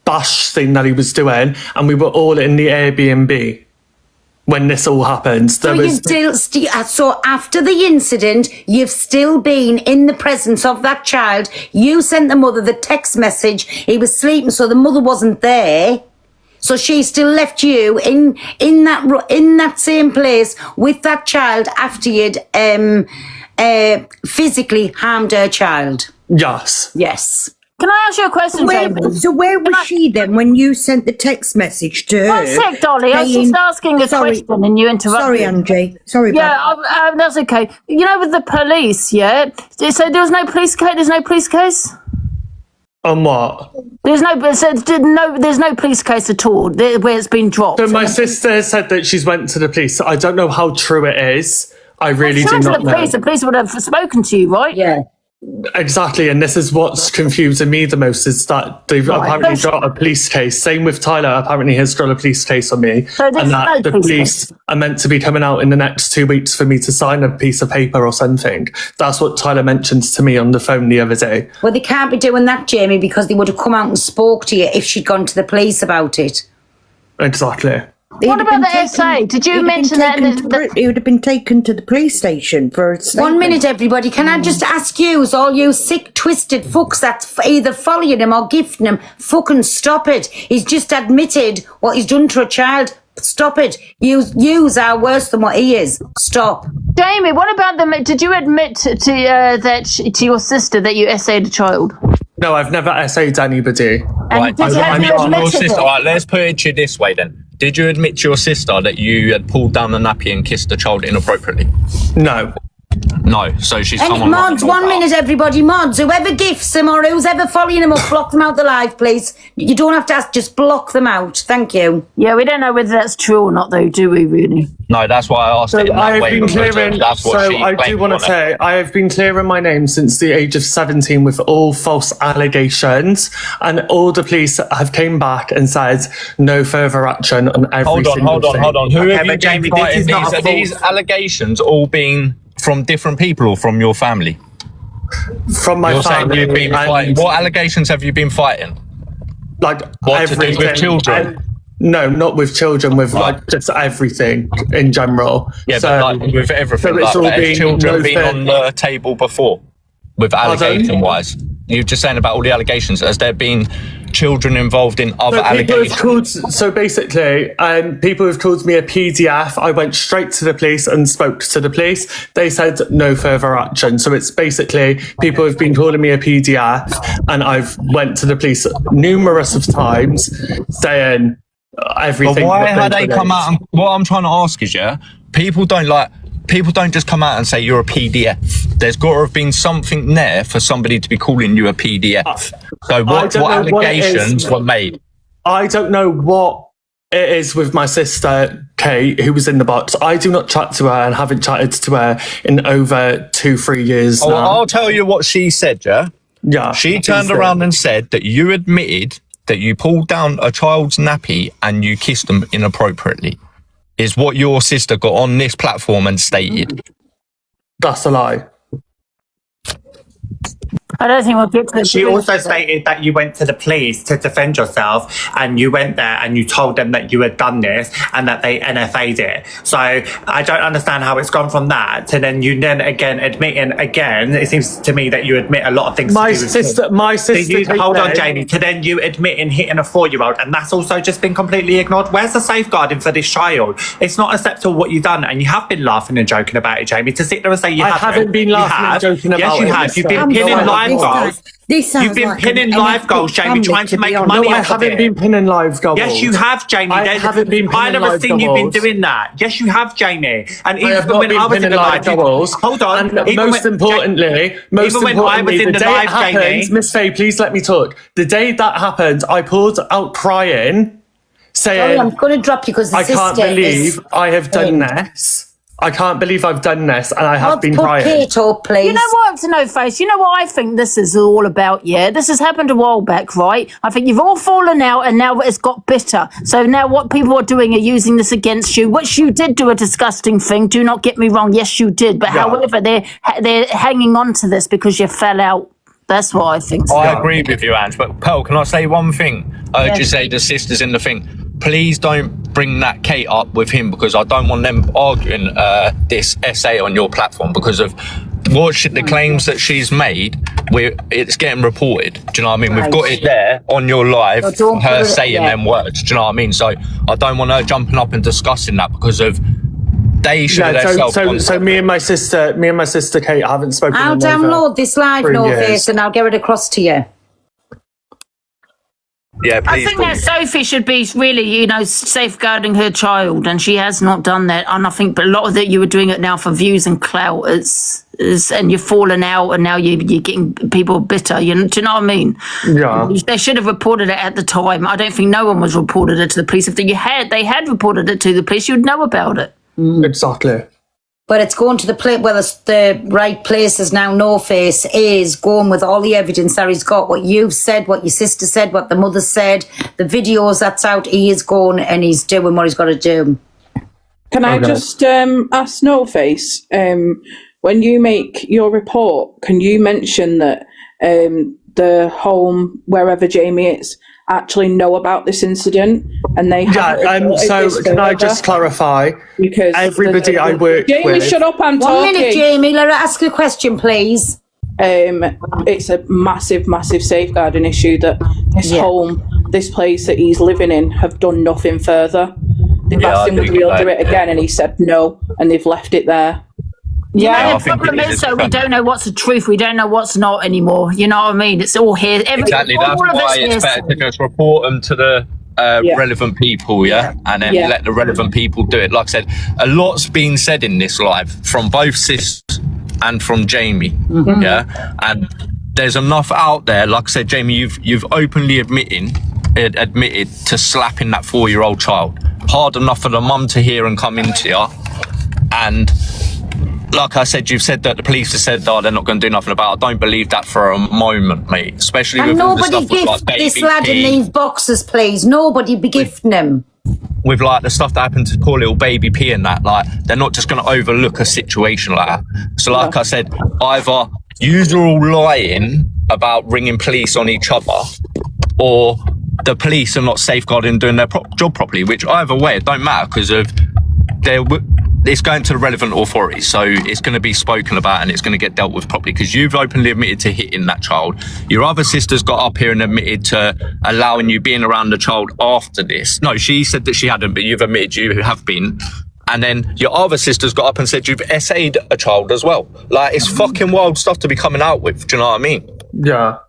bash thing that he was doing, and we were all in the Airbnb when this all happened. So after the incident, you've still been in the presence of that child. You sent the mother the text message. He was sleeping, so the mother wasn't there. So she still left you in that same place with that child after you'd physically harmed her child. Yes. Yes. Can I ask you a question, Jamie? So where was she then when you sent the text message to her? One sec, Dolly. I was just asking a question and you interrupted. Sorry, Angie. Sorry. Yeah, that's okay. You know, with the police, yeah. So there was no police case. There's no police case. On what? There's no police case at all where it's been dropped. So my sister said that she's went to the police. I don't know how true it is. I really do not know. The police would have spoken to you, right? Yeah. Exactly, and this is what's confusing me the most is that they've apparently got a police case. Same with Tyler, apparently he's got a police case on me. And that the police are meant to be coming out in the next 2 weeks for me to sign a piece of paper or something. That's what Tyler mentioned to me on the phone the other day. Well, they can't be doing that, Jamie, because they would have come out and spoke to you if she'd gone to the police about it. Exactly. What about the SA? Did you mention that? It would have been taken to the police station for a statement. 1 minute, everybody. Can I just ask you, all you sick, twisted fucks that's either following him or gifting him, fucking stop it. He's just admitted what he's done to a child. Stop it. Yous are worse than what he is. Stop. Jamie, what about did you admit to your sister that you SA'd a child? No, I've never SA'd anybody. Right, let's put it to you this way then. Did you admit to your sister that you had pulled down the nappy and kissed the child inappropriately? No. No, so she's come on. Mods, 1 minute, everybody. Mods, whoever gifts him or who's ever following him up, block them out the live, please. You don't have to ask, just block them out. Thank you. Yeah, we don't know whether that's true or not, though, do we, really? No, that's why I asked it in that way. I have been clearing my name since the age of 17 with all false allegations, and all the police have came back and said no further action on every single thing. Hold on. Who have you been fighting? Are these allegations all being from different people or from your family? From my family. You've been fighting. What allegations have you been fighting? Like what, to do with children? No, not with children, with like just everything in general. Yeah, so, but like with everything, so like, has children been on the table before with allegation wise? You're just saying about all the allegations. Has there been children involved in other allegations? So basically, people have called me a PDF. I went straight to the police and spoke to the police. They said no further action. So it's basically people have been calling me a PDF, and I've went to the police numerous of times saying everything. But why had they come out? And, what I'm trying to ask is, people don't just come out and say you're a PDF. There's got to have been something there for somebody to be calling you a PDF. So what allegations were made? I don't know what it is with my sister Kate, who was in the box. I do not chat to her and haven't chatted to her in over 2-3 years now. I'll tell you what she said, Yeah, she turned around and said that you admitted that you pulled down a child's nappy and you kissed them inappropriately. Is what your sister got on this platform and stated. That's a lie. I don't think we'll get to the She also stated that you went to the police to defend yourself, and you went there and you told them that you had done this and that they NFA'd it. So I don't understand how it's gone from that to then you then again admitting again. It seems to me that you admit a lot of things. My sister. Hold on, Jamie. To then you admitting hitting a 4-year-old, and that's also just been completely ignored. Where's the safeguarding for this child? It's not acceptable what you've done, and you have been laughing and joking about it, Jamie. To sit there and say I haven't been laughing and joking about it. Yes, you have. You've been pinning live goals. You've been pinning live goals, Jamie, trying to make money off of it. I haven't been pinning live goals. Yes, you have, Jamie. I haven't been pinning live goals. I never seen you been doing that. Yes, you have, Jamie. And I have not been pinning live goals. Hold on. And most importantly, the day it happened, Miss Faye, please let me talk. The day that happened, I pulled out crying, saying, Sorry, I'm going to drop you because I can't believe I have done this. I can't believe I've done this, and I have been crying. Kate up, please. You know what, to No Face? You know what I think this is all about, yeah? This has happened a while back, right? I think you've all fallen out, and now it's got bitter. So now what people are doing are using this against you, which you did do a disgusting thing. Do not get me wrong. Yes, you did. But however, they're hanging on to this because you fell out. That's what I think. I agree with you, Ange. But Pearl, can I say one thing? I heard you say the sisters in the thing. Please don't bring that Kate up with him, because I don't want them arguing this essay on your platform because of the claims that she's made. It's getting reported. Do you know what I mean? We've got it there on your live, her saying them words. Do you know what I mean? So I don't want her jumping up and discussing that because of they should have So me and my sister Kate haven't spoken. I'll download this live, No Face, and I'll get it across to you. Yeah, please. I think that Sophie should be really, safeguarding her child, and she has not done that. And I think, but a lot of that you were doing it now for views and clout, and you're falling out, and now you're getting people bitter. Do you know what I mean? Yeah. They should have reported it at the time. I don't think no one was reported it to the police. If they had reported it to the police, you'd know about it. Exactly. But it's going to the place where the right places now. No Face is going with all the evidence that he's got. What you've said, what your sister said, what the mother said, the videos that's out. He is going and he's doing what he's got to do. Can I just ask No Face? When you make your report, can you mention that the home wherever Jamie is actually know about this incident, and they so can I just clarify, because everybody I work Jamie, with, shut up, I'm 1 talking. minute, Jamie, let her ask a question, please. It's a massive safeguarding issue that this place that he's living in have done nothing further. They've asked him would we do it again, and he said no, and they've left it there. Yeah, the problem is, so we don't know what's the truth. We don't know what's not anymore. You know what I mean? It's all here. Exactly. That's why it's better to just report them to the relevant people, and then let the relevant people do it. Like I said, a lot's been said in this live from both sis and from Jamie. And there's enough out there. Like I said, Jamie, you've openly admitted to slapping that 4-year-old child. Hard enough for the mum to hear and come into you, and like I said, you've said that the police have said, they're not going to do nothing about it. I don't believe that for a moment, mate. Especially with all the stuff with like baby this lad in these boxes, please. Nobody be gifting him. With like the stuff that happened to poor little baby P and that, like they're not just going to overlook a situation like that. So like I said, either you're all lying about ringing police on each other, or the police are not safeguarding doing their job properly, which either way, it don't matter because of it's going to the relevant authorities, so it's going to be spoken about and it's going to get dealt with properly because you've openly admitted to hitting that child. Your other sister's got up here and admitted to allowing you being around the child after this. No, she said that she hadn't, but you've admitted you have been. And then your other sister's got up and said you've essayed a child as well. Like, it's fucking wild stuff to be coming out with. Do you know what I mean? Yeah.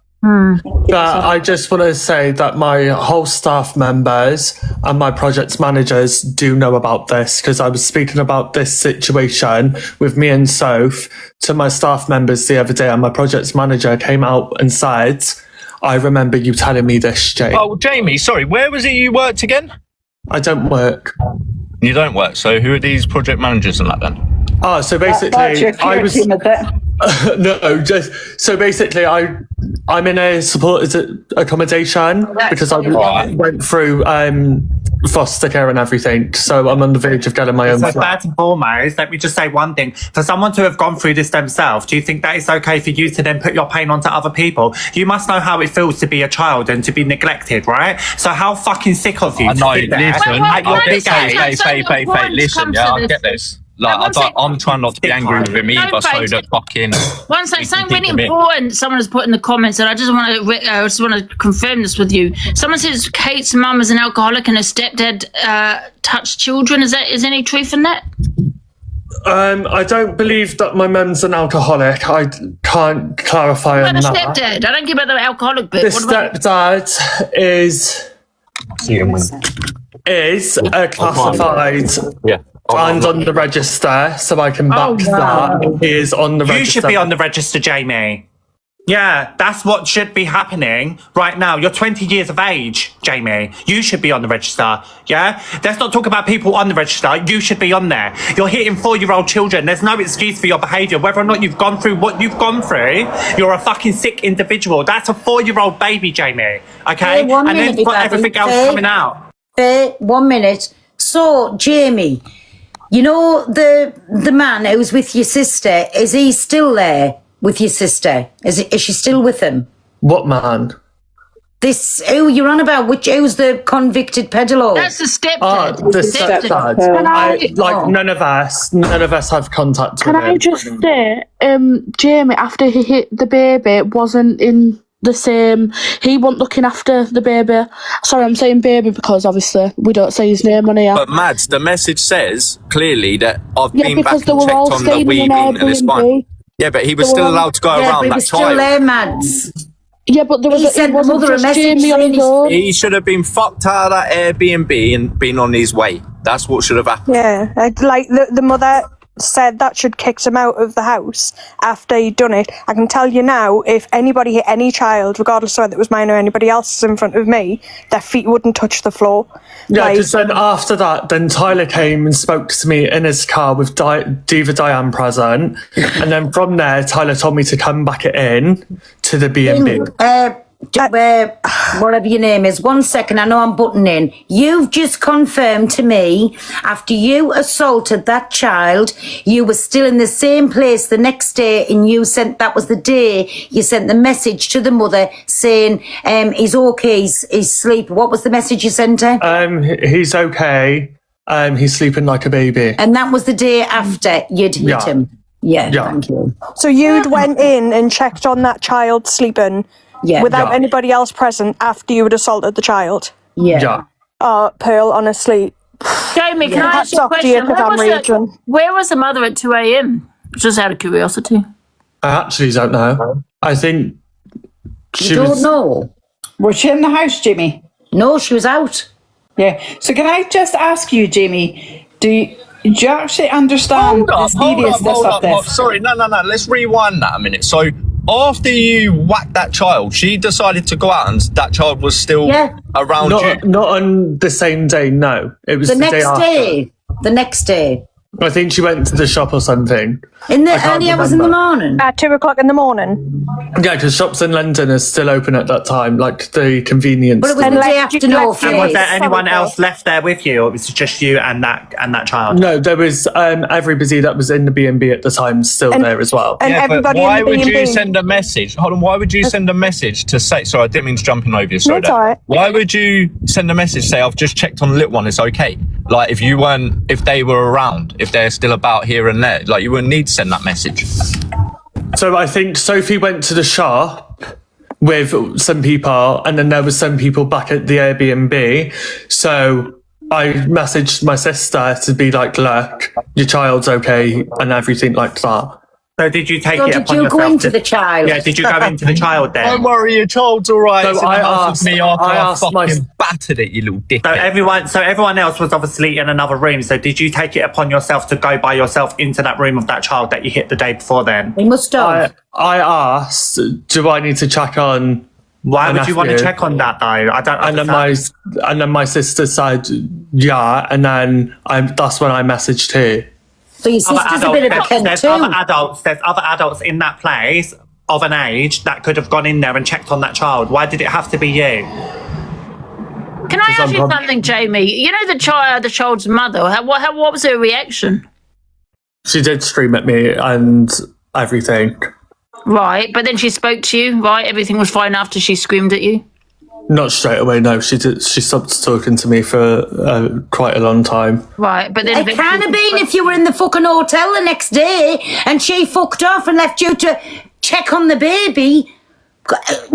But I just want to say that my whole staff members and my project managers do know about this, because I was speaking about this situation with me and Soph to my staff members the other day, and my project manager came out and said, I remember you telling me this, Jake. Oh, Jamie, sorry, where was it you worked again? I don't work. You don't work, so who are these project managers and that then? Oh, so basically, I was... No, just so basically, I'm in a supported accommodation because I went through foster care and everything. So I'm on the verge of getting my own. So flat. first and foremost, let me just say one thing: for someone to have gone through this themselves, do you think that it's okay for you to then put your pain onto other people? You must know how it feels to be a child and to be neglected, right? So how fucking sick of you? I know. To be there Listen, at your big age. listen. Yeah, I get this. Like, I'm trying not to be angry with him either, so that fucking... One second, something really important someone has put in the comments, and I just want to confirm this with you. Someone says Kate's mum is an alcoholic and her stepdad touched children. Is any truth in that? I don't believe that my mum's an alcoholic. I can't clarify on What about that. the stepdad? I don't care about the alcoholic bit. The What about stepdad is a classified and on the register, so I can back that. He is on the register. You should be on the register, Jamie. Yeah, that's what should be happening right now. You're 20 years of age, Jamie. You should be on the register, yeah? Let's not talk about people on the register. You should be on there. You're hitting 4-year-old children. There's no excuse for your behaviour. Whether or not you've gone through what you've gone through, you're a fucking sick individual. That's a 4-year-old baby, Jamie, okay? Hey, one and minute, then got Daddy. everything else Hey. coming out. 1 minute. So, Jamie, you know the man who's with your sister, is he still there with your sister? Is she still with him? What man? This, who you're on about, who's the convicted peddler? That's the stepdad. Oh, the stepdad. None of us have contact Can with him. I just say, Jamie, after he hit the baby, wasn't in the same. He wasn't looking after the baby. Sorry, I'm saying baby because obviously we don't say his name on here. But Mads, the message says clearly that I've been back because and they were checked all on the staying in weaving an and it's fine. Airbnb. Yeah, but he was They still were all- allowed to go Yeah, around but he that was still child. there, Mads. Yeah, but there was He sent the wasn't mother a just message Jamie on saying his own. He should have been fucked out of that Airbnb and been on his way. That's what should have happened. Yeah, like the mother said that she'd kicked him out of the house after he'd done it. I can tell you now, if anybody hit any child, regardless of whether it was mine or anybody else's in front of me, their feet wouldn't touch the floor. Yeah, because then after that, then Tyler came and spoke to me in his car with Diva Diane present, and then from there, Tyler told me to come back in to the B&B. Whatever your name is, 1 second, I know I'm butting in. You've just confirmed to me, after you assaulted that child, you were still in the same place the next day, and that was the day you sent the message to the mother saying, he's okay, he's sleeping. What was the message you sent her? He's okay. He's sleeping like a baby. And that was the day after you'd hit him. Yeah, thank you. So you'd went in and checked on that child sleeping without anybody else present after you had assaulted the child? Yeah. Oh, Pearl, honestly. Jamie, can I ask you a question? Where was the mother at 2 a.m? Just out of curiosity. I actually don't know. I think she don't know. Was she in the house, Jamie? No, she was out. Yeah. So can I just ask you, Jamie, do you actually understand the seriousness of this? Sorry, no. Let's rewind that a minute. So after you whacked that child, she decided to go out and that child was still around you? Not on the same day, no. It was the next day after. day. The next day. I think she went to the shop or something. In the early hours in the morning? At 2 o'clock in the morning? Yeah, because shops in London are still open at that time, like the convenience. But it was the day after no And was there anyone else left there with you, or was it just you and that child? No, there was everybody that was in the B&B at the time still there as well. Yeah, but why would you send a message? Hold on, why would you send a message to say... Sorry, I didn't mean to jump in over you. Sorry, That's all right. Why would you send a message say, I've just checked on the little one, it's okay? Like, if they were around, if they're still about here and there, like, you wouldn't need to send that message. So I think Sophie went to the shop with some people, and then there was some people back at the Airbnb. So I messaged my sister to be like, look, your child's okay, and everything like that. So did you take So it did upon you yourself? go into the child? Yeah, did you go into the child then? Don't worry, your child's all right. So It's in the house with me after I asked fucking battered it, you little dickhead. So everyone else was obviously in another room. So did you take it upon yourself to go by yourself into that room of that child that you hit the day before then? We must have. I asked, do I need to check on? Why would you want to check on that though? I don't understand. And then my sister said, yeah, and then that's when I messaged her. So your sister's a bit of a cunt There's too. there's other adults in that place of an age that could have gone in there and checked on that child. Why did it have to be you? Can I ask you something, Jamie? You know the child's mother. What was her reaction? She did scream at me and everything. Right, but then she spoke to you. Right, everything was fine after she screamed at you. Not straight away, no. She stopped talking to me for quite a long time. Right, but then It can't have been if you were in the fucking hotel the next day and she fucked off and left you to check on the baby.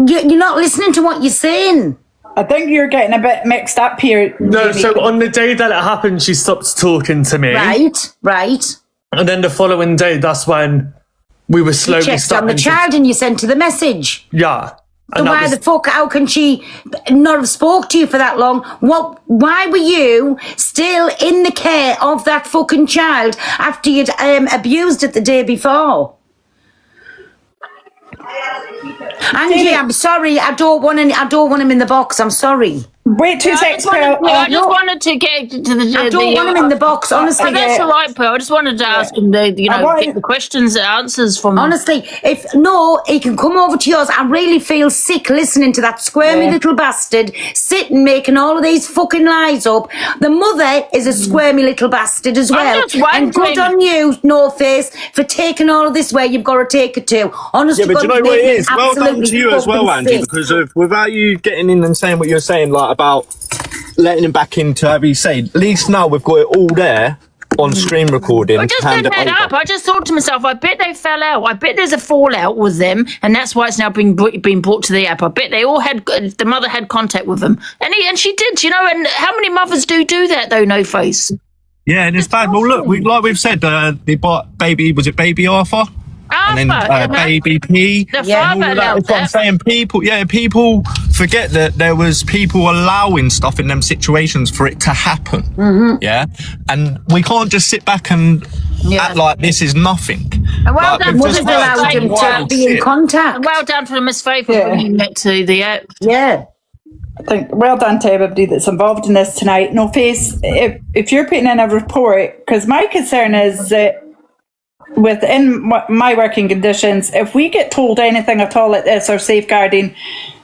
You're not listening to what you're saying. I think you're getting a bit mixed up here. No, Jamie. so on the day that it happened, she stopped talking to me. Right. And then the following day, that's when we were slowly You checked on the starting child and you sent her the message. Yeah. So why the fuck, how can she not have spoke to you for that long? Why were you still in the care of that fucking child after you'd abused it the day before? Angie, I'm sorry, I don't want him in the box, I'm sorry. Wait 2 seconds, Pearl. I just wanted to get to the. I don't want him in the box, honestly. Oh, that's all right, Pearl. I just wanted to ask him, get the questions, the answers from him. Honestly, he can come over to yours. I really feel sick listening to that squirmy little bastard sitting making all of these fucking lies up. The mother is a squirmy little bastard as well. And good on you, No Face, for taking all of this where you've got to take it to. Honestly, Yeah, but do you know what it is? Well done absolutely to you as well, fucking Angie, sick. because without you getting in and saying what you're saying, like about letting him back into, however you say, at least now we've got it all there on screen recording. I just didn't head up. I just thought to myself, I bet they fell out. I bet there's a fallout with them, and that's why it's now being brought to the app. I bet they all had, the mother had contact with them, and she did, and how many mothers do that though? No Face. Yeah, and it's bad. Well, look, like we've said, they bought baby Arthur? And then baby P. The and all father of that. allowed That's what I'm that. saying. People forget that there was people allowing stuff in them situations for it to happen. Yeah, and we can't just sit back and act like this is nothing. And well Like, done, we've Mother's just heard allowed him to wild be in shit. contact. Well done for Miss Faith for bringing it to the app. Yeah. I think well done to everybody that's involved in this tonight. No Face, if you're putting in a report, because my concern is that within my working conditions, if we get told anything at all like this or safeguarding,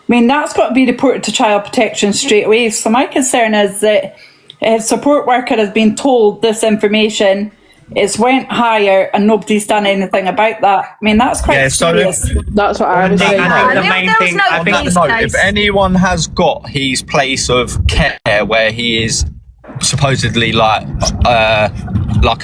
that's got to be reported to Child Protection straight away. So my concern is that if support worker has been told this information, it's went higher and nobody's done anything about that. That's quite serious. That's what I was saying. The main thing, I think, if anyone has got his place of care where he is supposedly like a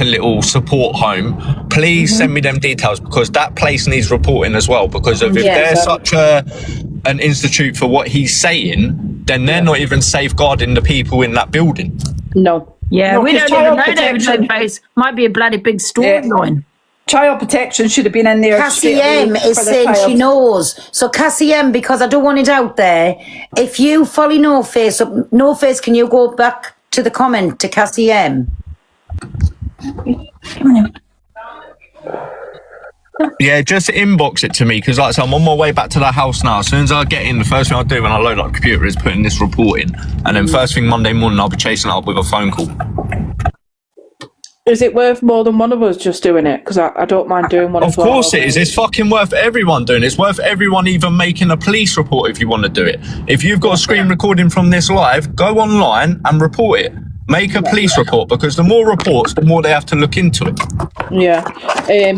little support home, please send me them details, because that place needs reporting as well, because if they're such an institute for what he's saying, then they're not even safeguarding the people in that building. No. Yeah, we don't even know Protection. No Face. Might be a bloody big storyline. Child Protection should have been in there. Cassie M is saying she knows. So Cassie M, because I don't want it out there, if you follow No Face, can you go back to the comment to Cassie M? Yeah, just inbox it to me, because like I said, I'm on my way back to the house now. As soon as I get in, the first thing I do when I load up the computer is putting this report in, and then first thing Monday morning I'll be chasing it up with a phone call. Is it worth more than one of us just doing it? Because I don't mind doing one. Of course it is. It's fucking worth everyone doing it. It's worth everyone even making a police report if you want to do it. If you've got a screen recording from this live, go online and report it. Make a police report, because the more reports, the more they have to look into it. Yeah.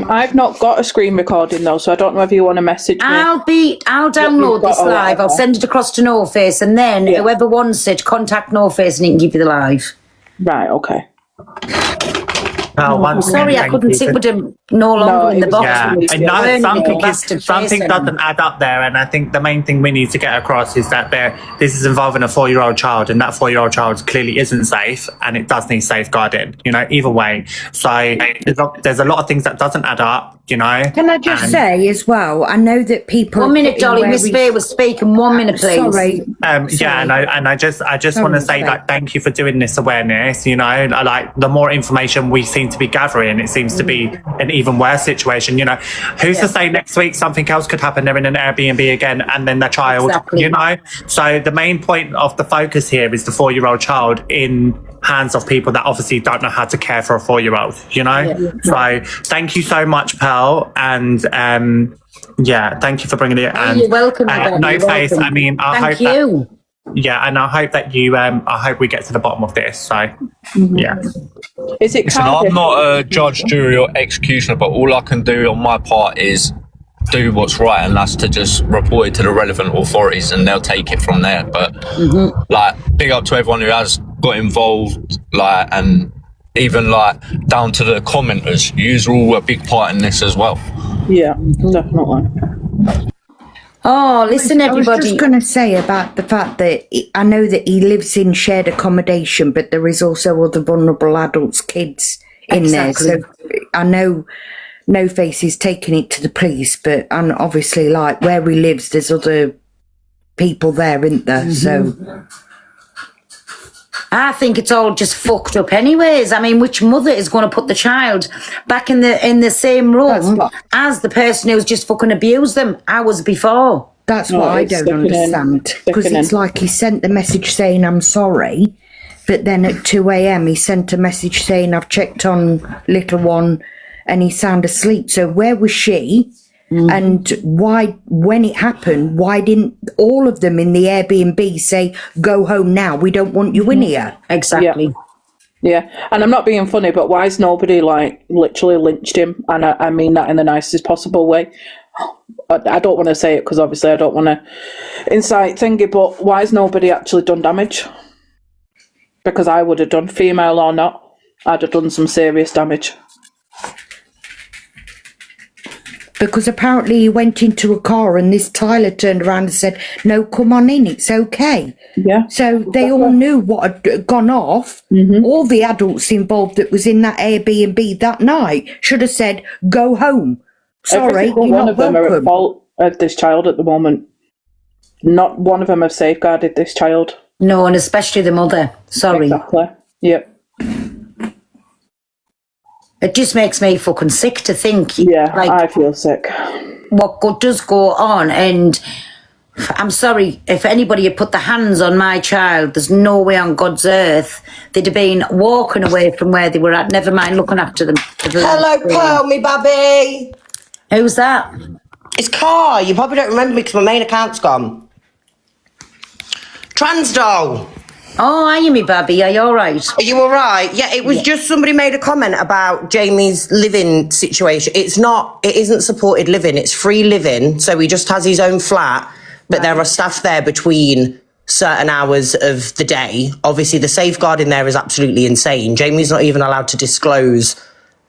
I've not got a screen recording though, so I don't know if you want to message me. I'll download this live. I'll send it across to No Face, and then whoever wants it, contact No Face and he can give you the live. Right, okay. Sorry, I couldn't sit with him no longer in the box. I know something doesn't add up there, and I think the main thing we need to get across is that this is involving a 4-year-old child, and that 4-year-old child clearly isn't safe, and it does need safeguarding. Either way. So there's a lot of things that doesn't add up. Can I just say as well? I know that people. 1 minute, Dolly. Miss Fair was speaking. 1 minute, please. Sorry. I just want to say thank you for doing this awareness. The more information we seem to be gathering, it seems to be an even worse situation. Who's to say next week something else could happen? They're in an Airbnb again, and then the child. So the main point of the focus here is the 4-year-old child in hands of people that obviously don't know how to care for a 4-year-old. So thank you so much, Pearl, and thank you for bringing it. And you're welcome. No face. I mean, I Thank hope you. and I hope that you. I hope we get to the bottom of this. So, yeah. Is it? Listen, I'm not a judge, jury, or executioner, but all I can do on my part is do what's right, and that's to just report it to the relevant authorities, and they'll take it from there. But big up to everyone who has got involved, and even down to the commenters. You're all a big part in this as well. Yeah, definitely. Oh, listen, everybody. I was just going to say about the fact that I know that he lives in shared accommodation, but there is also other vulnerable adults, kids in there. So I know No Face is taking it to the police, but and obviously, where he lives, there's other people there, isn't there? So I think it's all just fucked up anyways. I mean, which mother is going to put the child back in the same room as the person who's just fucking abused them hours before? That's what I don't understand. Because it's like he sent the message saying, I'm sorry, but then at 2 a.m. he sent a message saying, I've checked on little one and he's sound asleep. So where was she? And why, when it happened, why didn't all of them in the Airbnb say, go home now, we don't want you in here? Exactly. Yeah, and I'm not being funny, but why has nobody literally lynched him? And I mean that in the nicest possible way. I don't want to say it because obviously I don't want to incite thingy, but why has nobody actually done damage? Because I would have done, female or not, I'd have done some serious damage. Because apparently he went into a car and this Tyler turned around and said, no, come on in, it's okay. Yeah. So they all knew what had gone off. All the adults involved that was in that Airbnb that night should have said, go home. Sorry, you're one not of them are at welcome. fault of this child at the moment. Not one of them have safeguarded this child. No, and especially the mother. Sorry. Exactly. Yep. It just makes me fucking sick to think. Yeah, I feel sick. What does go on, and I'm sorry, if anybody had put their hands on my child, there's no way on God's earth they'd have been walking away from where they were at, never mind looking after them. Hello, Pearl, me babby. Who's that? It's Kai. You probably don't remember me because my main account's gone. Transdoll. Oh, are you, me babby? Are you all right? Are you all right? Yeah, it was just somebody made a comment about Jamie's living situation. It isn't supported living, it's free living. So he just has his own flat, but there are staff there between certain hours of the day. Obviously, the safeguarding there is absolutely insane. Jamie's not even allowed to disclose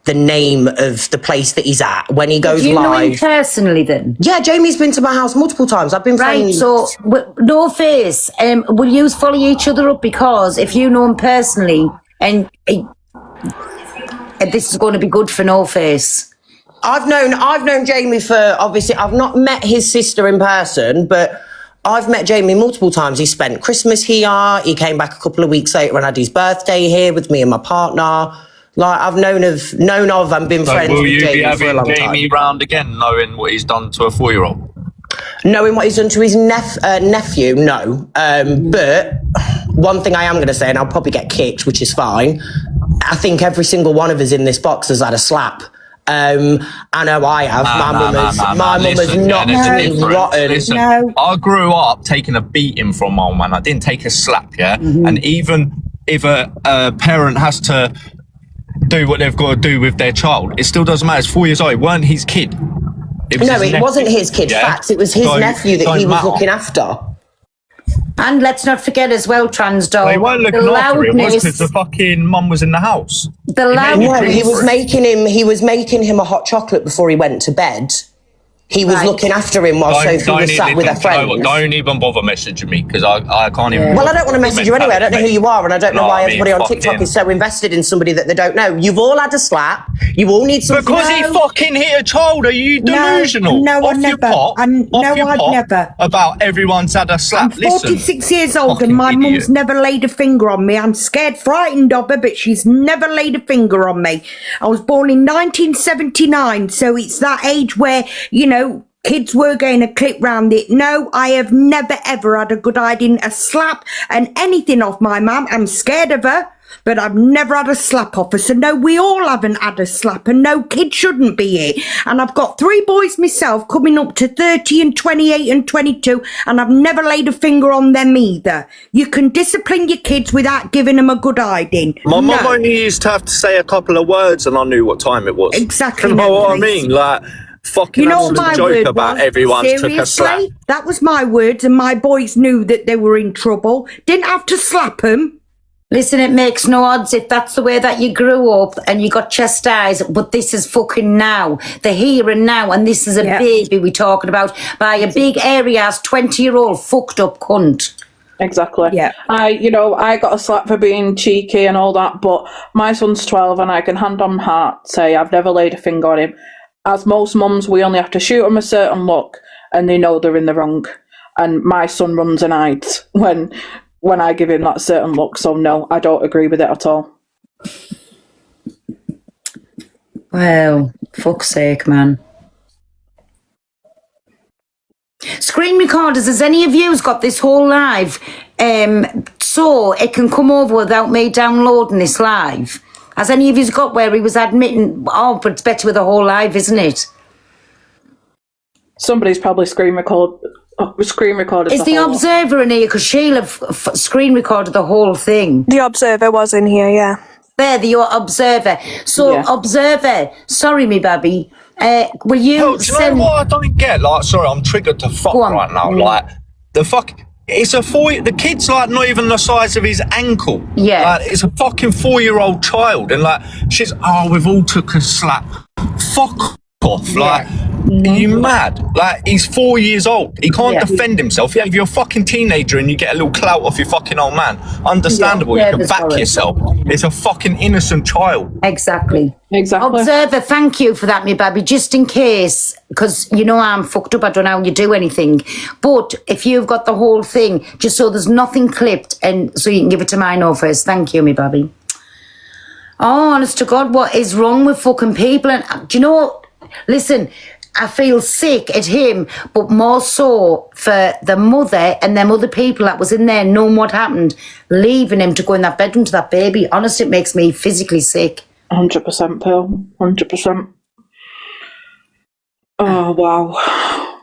the name of the place that he's at when he goes live. Do you know him personally then? Yeah, Jamie's been to my house multiple times. I've been friends. So, No Face, will you follow each other up? Because if you know him personally, and this is going to be good for No Face. I've known Jamie for, obviously, I've not met his sister in person, but I've met Jamie multiple times. He spent Christmas here. He came back a couple of weeks later and had his birthday here with me and my partner. I've known of and been friends with Jamie for a long time. Will you be having Jamie round again, knowing what he's done to a 4-year-old? Knowing what he's done to his nephew, no. But one thing I am going to say, and I'll probably get kicked, which is fine, I think every single one of us in this box has had a slap. I know I have. My mum has not been rotten. Listen, I grew up taking a beating from my old man. I didn't take a slap, yeah? And even if a parent has to do what they've got to do with their child, it still doesn't matter. It's 4 years old. It weren't his kid. It wasn't his kid, facts. It was his nephew that he was looking after. And let's not forget as well, trans doll. They weren't looking after him, was because the fucking mum was in the house. The loudness. He was making him a hot chocolate before he went to bed. He was looking after him while Sophie was sat with her friends. Don't even bother messaging me because I can't even. Well, I don't want to message you anyway. I don't know who you are, and I don't know why everybody on TikTok is so invested in somebody that they don't know. You've all had a slap. You all need something. Because he fucking hit a child. Are you delusional? No, I never. I've never. About everyone's had a slap. I'm 46 years old and my mum's never laid a finger on me. I'm scared, frightened of her, but she's never laid a finger on me. I was born in 1979, so it's that age where, you know, kids were getting a clip round it. No, I have never ever had a good idea, a slap and anything off my mum. I'm scared of her, but I've never had a slap off her. So no, we all haven't had a slap, and no kid shouldn't be it. And I've got 3 boys myself coming up to 30 and 28 and 22, and I've never laid a finger on them either. You can discipline your kids without giving them a good hiding. My mum only used to have to say a couple of words and I knew what time it was. Exactly. You know what I mean? Like, fucking you know what my joke word about was? everyone Seriously? took a slap. That was my words, and my boys knew that they were in trouble. Didn't have to slap them. Listen, it makes no odds if that's the way that you grew up and you got chastised, but this is fucking now. The here and now, and this is a baby we're talking about by a big area-ass 20-year-old fucked up cunt. Exactly. Yeah. I got a slap for being cheeky and all that, but my son's 12 and I can hand on heart say I've never laid a finger on him. As most mums, we only have to shoot them a certain look and they know they're in the wrong. And my son runs and hides when I give him that certain look. So no, I don't agree with it at all. Well, fuck's sake, man. Screen recorders, has any of you got this whole live so it can come over without me downloading this live? Has any of you got where he was admitting, but it's better with the whole live, isn't it? Somebody's probably screen recorded. Is the Observer in here? Because Sheila screen recorded the whole thing. The Observer was in here, yeah. There, the Observer. So, Observer, sorry, me baby. Will you do you know what I don't get? Like, sorry, I'm triggered to fuck right now. Like, the kid's like not even the size of his ankle. Yeah. Like, it's a fucking 4-year-old child. And like, we've all took a slap. Fuck off. Like, are you mad? Like, he's 4 years old. He can't defend himself. Yeah, if you're a fucking teenager and you get a little clout off your fucking old man, understandable. You can back yourself. It's a fucking innocent child. Exactly. Observer, thank you for that, me baby. Just in case, because you know I'm fucked up. I don't know how you do anything. But if you've got the whole thing, just so there's nothing clipped, and so you can give it to mine over first. Thank you, me baby. Oh, honest to God, what is wrong with fucking people? And do you know what? Listen, I feel sick at him, but more so for the mother and them other people that was in there knowing what happened, leaving him to go in that bedroom to that baby. Honestly, it makes me physically sick. 100%, Pearl. 100%. Oh, wow.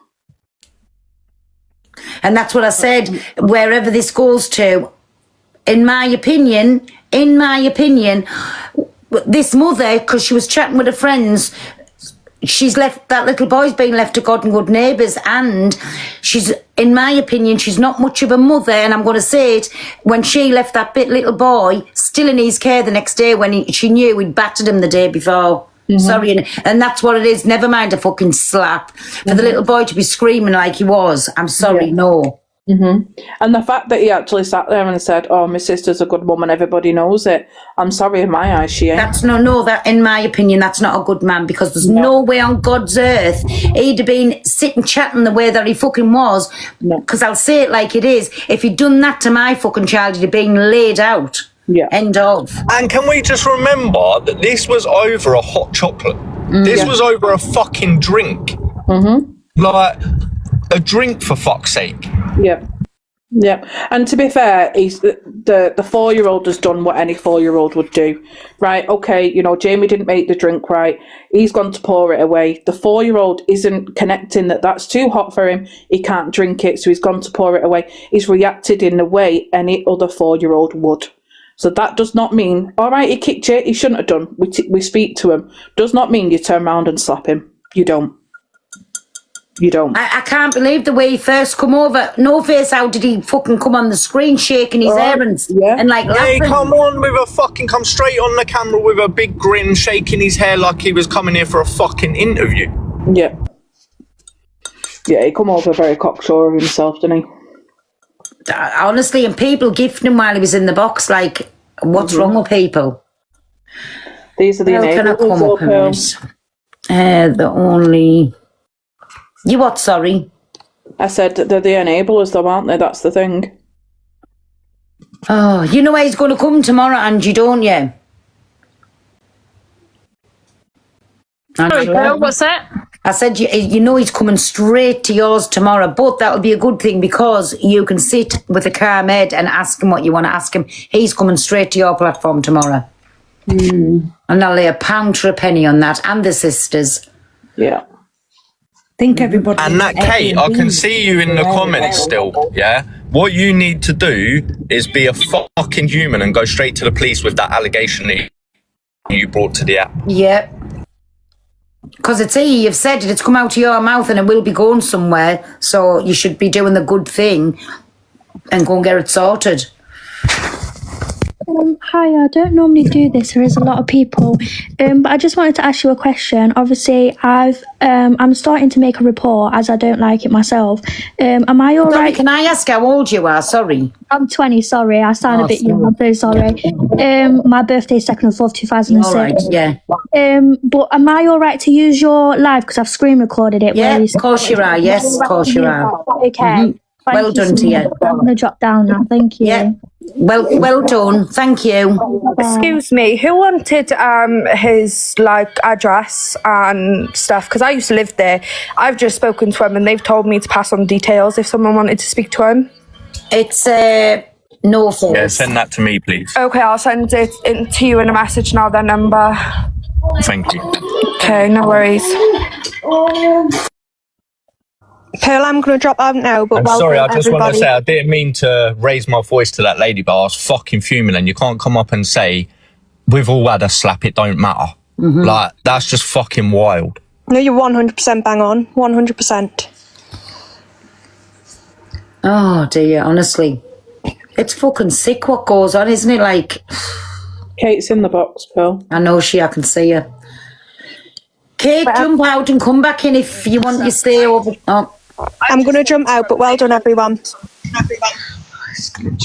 And that's what I said, wherever this goes to, in my opinion, this mother, because she was chatting with her friends, she's left, that little boy's been left to God and good neighbours, and she's, in my opinion, she's not much of a mother, and I'm going to say it, when she left that little boy still in his care the next day when she knew he'd battered him the day before. Sorry, and that's what it is, never mind a fucking slap. For the little boy to be screaming like he was, I'm sorry, no. And the fact that he actually sat there and said, oh, my sister's a good woman, everybody knows it. I'm sorry, in my eyes, she ain't. That's that in my opinion, that's not a good man, because there's no way on God's earth he'd have been sitting chatting the way that he fucking was. Because I'll say it like it is, if he'd done that to my fucking child, he'd have been laid out. Yeah. End of. And can we just remember that this was over a hot chocolate? This was over a fucking drink. Like, a drink, for fuck's sake. Yeah. And to be fair, he's the 4-year-old has done what any 4-year-old would do. Right, okay, Jamie didn't make the drink right. He's gone to pour it away. The 4-year-old isn't connecting that's too hot for him. He can't drink it, so he's gone to pour it away. He's reacted in the way any other 4-year-old would. So that does not mean, all right, he kicked you, he shouldn't have done. We speak to him. Does not mean you turn around and slap him. You don't. You don't. I can't believe the way he first come over. No face, how did he fucking come on the screen shaking his hair and like Hey, laughing? come on with a fucking, come straight on the camera with a big grin, shaking his hair like he was coming here for a fucking interview. Yeah. Yeah, he come over very cocksure of himself, didn't he? Honestly, and people gifted him while he was in the box. Like, what's wrong with people? These are the can I come up in this? The only... You what, sorry? I said they're the enablers though, aren't they? That's the thing. Oh, you know where he's going to come tomorrow, Angie, don't you? Sorry, girl, what's that? I said, you know he's coming straight to yours tomorrow, but that'll be a good thing because you can sit with a calm head and ask him what you want to ask him. He's coming straight to your platform tomorrow. And I'll lay £1 to a penny on that, and the sisters. Yeah. Think everybody... And that, Kate, I can see you in the comments still, yeah? What you need to do is be a fucking human and go straight to the police with that allegation that you brought to the app. Yeah. Because it's here, you've said it, it's come out of your mouth and it will be going somewhere, so you should be doing the good thing and go and get it sorted. Hi, I don't normally do this. There is a lot of people, but I just wanted to ask you a question. Obviously, I'm starting to make a report as I don't like it myself. Am I all right? Can I ask how old you are? Sorry, I'm 20. Sorry, I sound a bit young. I'm very sorry. My birthday's 2nd of 4th, 2006. All right, yeah. But am I all right to use your live because I've screen recorded it? Yeah, of course you are. Yes, of course you are. Okay. Well done to you. I'm going to drop down now. Thank you. Yeah. Well done. Thank you. Excuse me, who wanted his address and stuff? Because I used to live there. I've just spoken to him and they've told me to pass on details if someone wanted to speak to him. It's no face. Yeah, send that to me, please. Okay, I'll send it to you in a message now, their number. Thank you. Okay, no worries. Pearl, I'm going to drop out now, but I'm sorry, I just want to say I didn't mean to raise my voice to that lady, but I was fucking fuming, and you can't come up and say, we've all had a slap, it don't matter. Like, that's just fucking wild. No, you're 100% bang on. 100%. Oh, dear, honestly. It's fucking sick what goes on, isn't it? Like... Kate's in the box, Pearl. I know I can see her. Kate, jump out and come back in if you want to stay over. Oh. I'm going to jump out, but well done, everyone.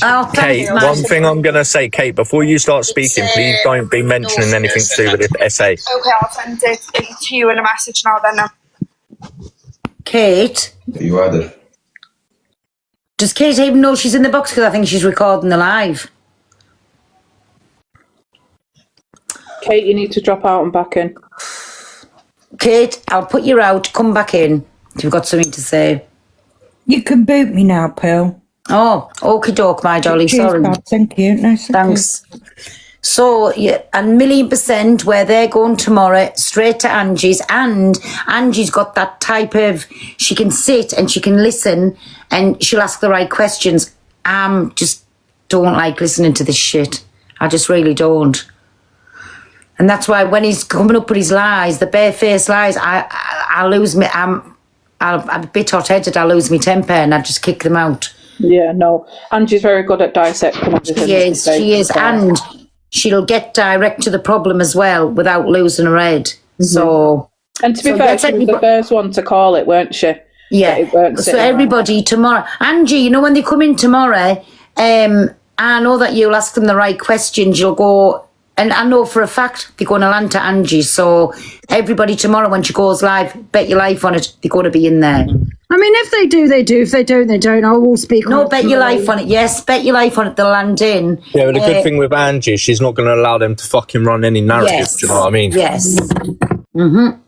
Oh, Kate, one thing I'm going to say, Kate, before you start speaking, please don't be mentioning anything to do with this essay. Okay, I'll send it to you in a message now then. Kate? You added. Does Kate even know she's in the box? Because I think she's recording the live. Kate, you need to drop out and back in. Kate, I'll put you out. Come back in if you've got something to say. You can boot me now, Pearl. Oh, okie doke, my darling. Cheers, Sorry. God, thank you. Nice. Thanks. So, yeah, 1,000,000% where they're going tomorrow, straight to Angie's. And Angie's got that type of, she can sit and she can listen and she'll ask the right questions. Just don't like listening to this shit. I just really don't. And that's why when he's coming up with his lies, the barefaced lies, I lose me. I'm a bit hot-headed. I lose my temper and I just kick them out. Yeah, no. Angie's very good at dissecting everything. She is, and she'll get direct to the problem as well without losing her head. Mm-hmm. So, and to be fair, she was the first one to call it, weren't she? Yeah. So everybody tomorrow, Angie, you know when they come in tomorrow, I know that you'll ask them the right questions. You'll go. And I know for a fact they're going to land to Angie. So everybody tomorrow when she goes live, bet your life on it, they're going to be in there. I mean, if they do, they do. If they don't, they don't. I will speak on it. No, bet your life on it. Yes, bet your life on it. They'll land in. Yeah, but the good thing with Angie, she's not going to allow them to fucking run any narrative. Yes. Do you know what I mean? Yes. Mm-hmm.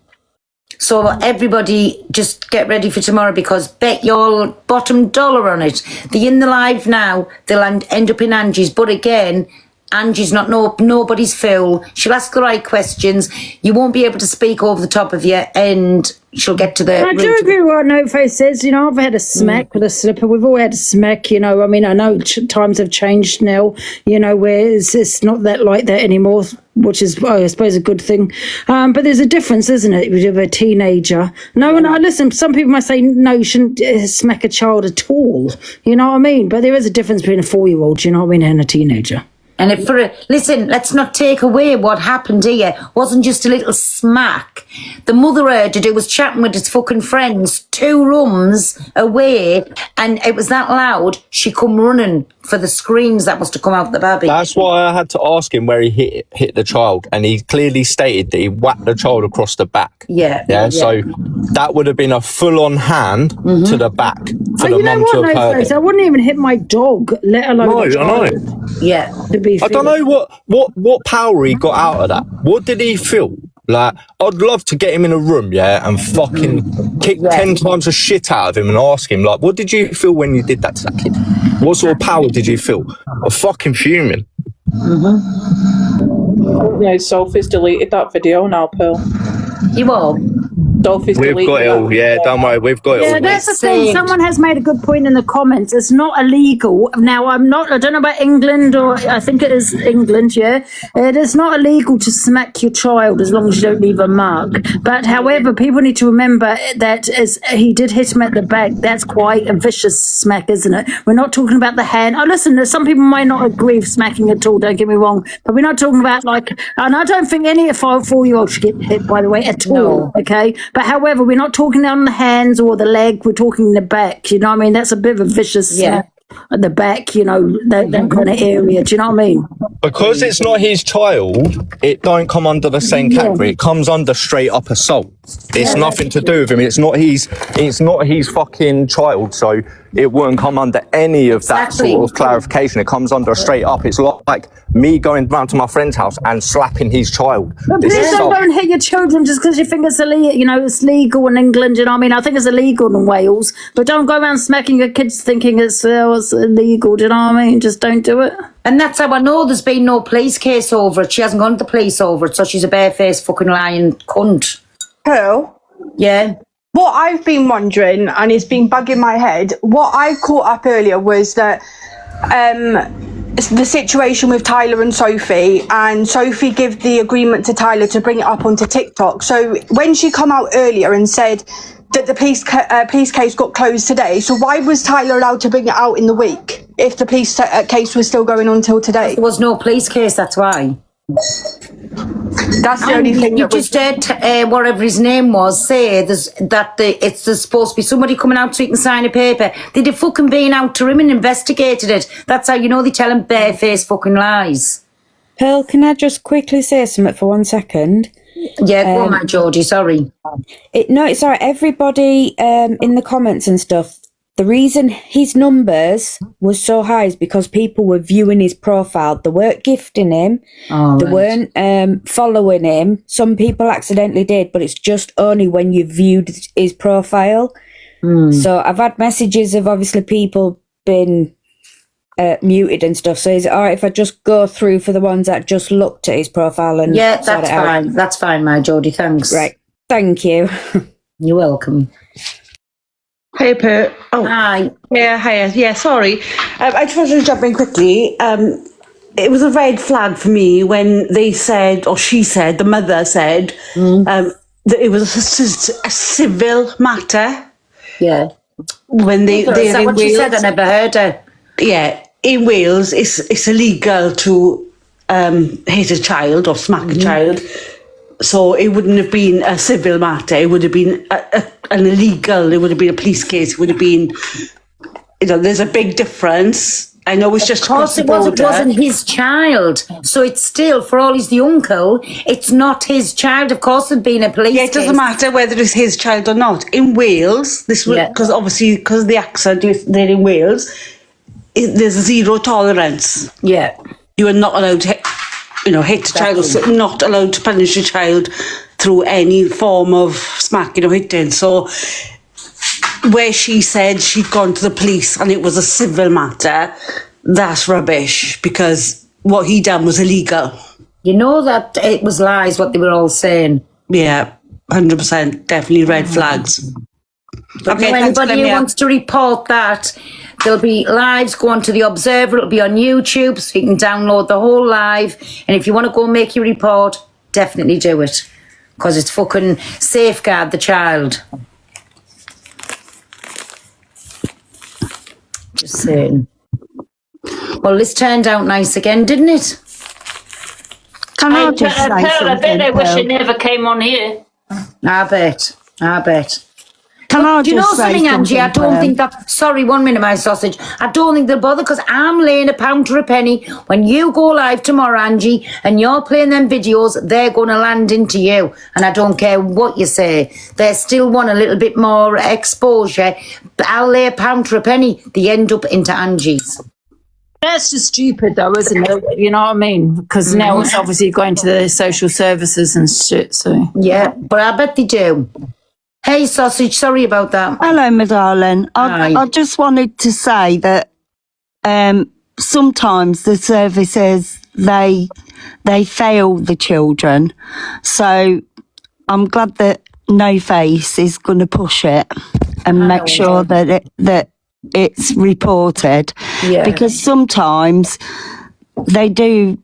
So everybody just get ready for tomorrow because bet your bottom dollar on it. They're in the live now. They'll end up in Angie's. But again... Angie's not nobody's fool. She'll ask the right questions. You won't be able to speak over the top of you, and she'll get to the. I do agree with what No Face says. You know, I've had a smack with a slipper. We've all had a smack. You know, I mean, I know times have changed now. You know, where it's not that like that anymore, which is, I suppose, a good thing. But there's a difference, isn't it, with a teenager? No, and I listen. Some people might say no, you shouldn't smack a child at all. You know what I mean? But there is a difference between a 4-year-old, you know what I mean, and a teenager. And listen, let's not take away what happened here. Wasn't just a little smack. The mother heard it was chatting with his fucking friends 2 rooms away, and it was that loud, she come running for the screams that was to come out the baby. That's why I had to ask him where he hit the child, and he clearly stated that he whacked the child across the back. Yeah. So that would have been a full-on hand to the back for the You know mum to what, have No heard Face? it. I wouldn't even hit my dog, let alone No, a I child. know. Yeah. I don't know what power he got out of that. What did he feel? Like, I'd love to get him in a room, and fucking kick 10 times the shit out of him and ask him, like, what did you feel when you did that to that kid? What sort of power did you feel? I'm fucking fuming. Yeah, Sophie's deleted that video now, Pearl. You won't? Sophie's We've deleted got it all, don't worry, we've got it all. Yeah, that's the thing. Someone has made a good point in the comments. It's not illegal. Now, I don't know about England, or I think it is England, yeah. It is not illegal to smack your child as long as you don't leave a mark. But, however, people need to remember that as he did hit him at the back, that's quite a vicious smack, isn't it? We're not talking about the hand. Oh, listen, some people might not agree with smacking at all, don't get me wrong. But we're not talking about, and I don't think any 4-year-old should get hit, by the way, at all, okay? But however, we're not talking on the hands or the leg, we're talking the back, you know what I mean? That's a bit of a vicious slap at the back, you know, that kind of area, do you know what I mean? Because it's not his child, it don't come under the same category. It comes under straight up assault. It's nothing to do with him. It's not his fucking child, so it wouldn't come under any of that sort of clarification. It comes under straight up. It's like me going round to my friend's house and slapping his child. But please don't go and hit your children just because you think it's illegal. You know, it's legal in England. You know what I mean? I think it's illegal in Wales. But don't go around smacking your kids thinking it's illegal. Do you know what I mean? Just don't do it. And that's how I know there's been no police case over it. She hasn't gone to the police over it, so she's a barefaced fucking lying cunt. Pearl? Yeah? What I've been wondering, and it's been bugging my head, what I caught up earlier was that the situation with Tyler and Sophie, and Sophie gave the agreement to Tyler to bring it up onto TikTok. So when she come out earlier and said that the police case got closed today, so why was Tyler allowed to bring it out in the week if the police case was still going on till today? There was no police case, that's why. That's the only thing. You just heard whatever his name was say there's supposed to be somebody coming out so he can sign a paper. They'd have fucking been out to him and investigated it. That's how you know they tell him barefaced fucking lies. Pearl, can I just quickly say something for 1 second? Yeah, go on, my Geordie, sorry. No, it's all right. Everybody in the comments and stuff, the reason his numbers was so high is because people were viewing his profile. They weren't gifting him. They weren't following him. Some people accidentally did, but it's just only when you viewed his profile. So I've had messages of obviously people being muted and stuff. So is it all right if I just go through for the ones that just looked at his profile and yeah, that's fine. That's fine, my Geordie. Thanks. Right. Thank you. You're welcome. Hey, Per. Oh, hi. Yeah, hiya. Yeah, sorry. I just wanted to jump in quickly. It was a red flag for me when they said, or she said, the mother said, that it was a civil matter. Yeah. When they is that what she said? I never heard her. Yeah, in Wales, it's illegal to hit a child or smack a child. So it wouldn't have been a civil matter. It would have been an illegal. It would have been a police case. It would have been, there's a big difference. I know it's just across the border. Of course, it wasn't his child. So it's still, for all he's the uncle, it's not his child. Of course, there'd been a police case. It doesn't matter whether it's his child or not. In Wales, this was because obviously because of the accent, they're in Wales. There's zero tolerance. Yeah, you are not allowed to hit a child, or not allowed to punish a child through any form of smacking or hitting. So where she said she'd gone to the police and it was a civil matter, that's rubbish, because what he done was illegal. You know that it was lies what they were all saying. Yeah, 100%, definitely red flags. But Okay, anybody who wants to report that, there'll be lives go on to the Observer. It'll be on YouTube, so you can download the whole live. And if you want to go and make your report, definitely do it, because it's fucking safeguard the child. Just saying. Well, this turned out nice again, didn't it? Can I just say something? I bet they wish it never came on here. I bet. Can I Do you know just say something, Angie? I don't Pearl? think that... Sorry, 1 minute, my sausage. I don't think they'll bother, because I'm laying a pound to a penny. When you go live tomorrow, Angie, and you're playing them videos, they're going to land into you. And I don't care what you say. They still want a little bit more exposure. But I'll lay a pound to a penny. They end up into Angie's. That's just stupid, though, isn't it? You know what I mean? Because now it's obviously going to the social services and shit, so... Yeah, but I bet they do. Hey, sausage, sorry about that. Hello, my darling. I just wanted to say that sometimes the services, they fail the children. So I'm glad that No Face is going to push it and make sure that it's reported. Yeah. Because sometimes they do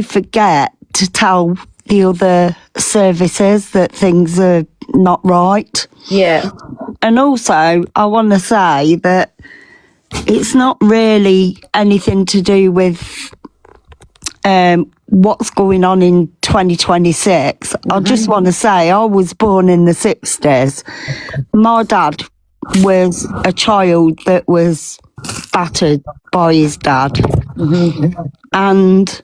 forget to tell the other services that things are not right. Yeah. And also, I want to say that it's not really anything to do with what's going on in 2026. I just want to say, I was born in the 60s. My dad was a child that was battered by his dad. And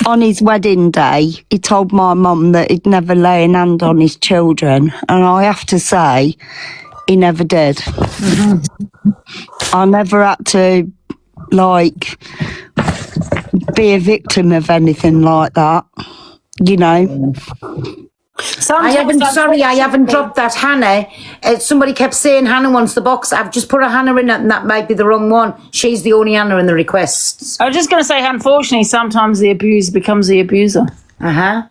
on his wedding day, he told my mum that he'd never lay an hand on his children. And I have to say, he never did. I never had to, be a victim of anything like that, you know. I haven't dropped that Hannah. Somebody kept saying Hannah wants the box. I've just put a Hannah in it, and that might be the wrong one. She's the only Hannah in the requests. I was just going to say, unfortunately, sometimes the abuser becomes the abuser. Yeah.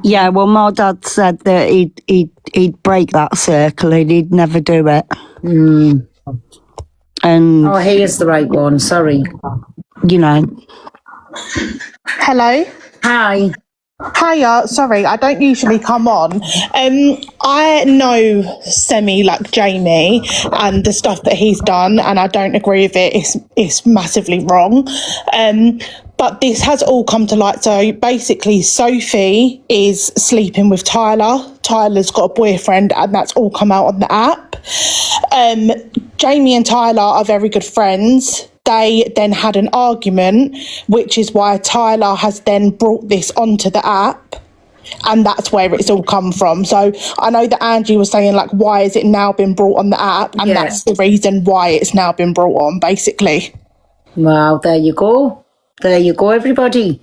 Yeah, well, my dad said that he'd break that circle and he'd never do it. And he is the right one. Sorry. You know. Hello. Hi. Hiya, sorry, I don't usually come on. I know Semi like Jamie and the stuff that he's done, and I don't agree with it. It's massively wrong. But this has all come to light. So basically, Sophie is sleeping with Tyler. Tyler's got a boyfriend, and that's all come out on the app. Jamie and Tyler are very good friends. They then had an argument, which is why Tyler has then brought this onto the app, and that's where it's all come from. So I know that Angie was saying, why has it now been brought on the app? And that's the reason why it's now been brought on, basically. Wow, there you go. There you go, everybody.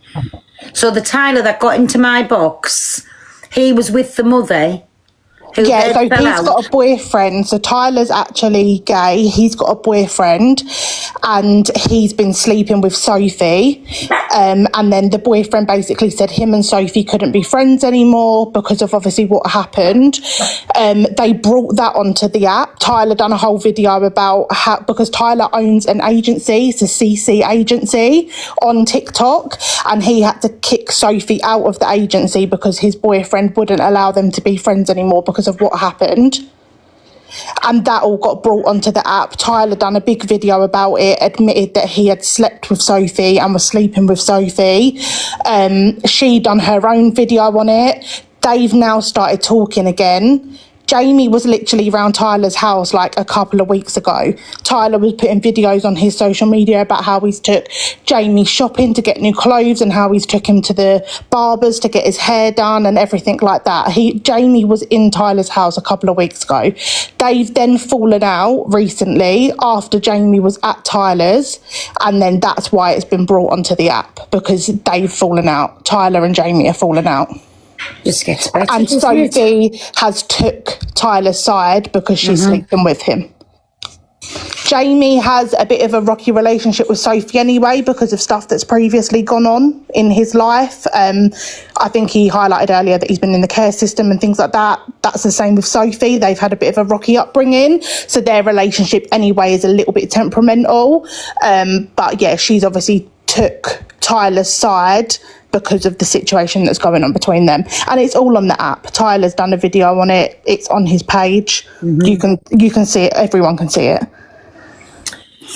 So the Tyler that got into my box, he was with the mother. Yeah, so he's got a boyfriend. So Tyler's actually gay. He's got a boyfriend and he's been sleeping with Sophie. And then the boyfriend basically said him and Sophie couldn't be friends anymore because of obviously what happened. They brought that onto the app. Tyler done a whole video about how, because Tyler owns an agency, it's a CC agency on TikTok, and he had to kick Sophie out of the agency because his boyfriend wouldn't allow them to be friends anymore because of what happened. And that all got brought onto the app. Tyler done a big video about it, admitted that he had slept with Sophie and was sleeping with Sophie. She done her own video on it. They've now started talking again. Jamie was literally around Tyler's house a couple of weeks ago. Tyler was putting videos on his social media about how he's took Jamie shopping to get new clothes and how he's took him to the barbers to get his hair done and everything like that. Jamie was in Tyler's house a couple of weeks ago. They've then fallen out recently after Jamie was at Tyler's, and then that's why it's been brought onto the app, because they've fallen out. Tyler and Jamie are falling out. Just gets better. And Sophie has took Tyler's side because she's sleeping with him. Jamie has a bit of a rocky relationship with Sophie anyway because of stuff that's previously gone on in his life. I think he highlighted earlier that he's been in the care system and things like that. That's the same with Sophie. They've had a bit of a rocky upbringing, so their relationship anyway is a little bit temperamental. But yeah, she's obviously took Tyler's side because of the situation that's going on between them, and it's all on the app. Tyler's done a video on it. It's on his page. You can see it. Everyone can see it.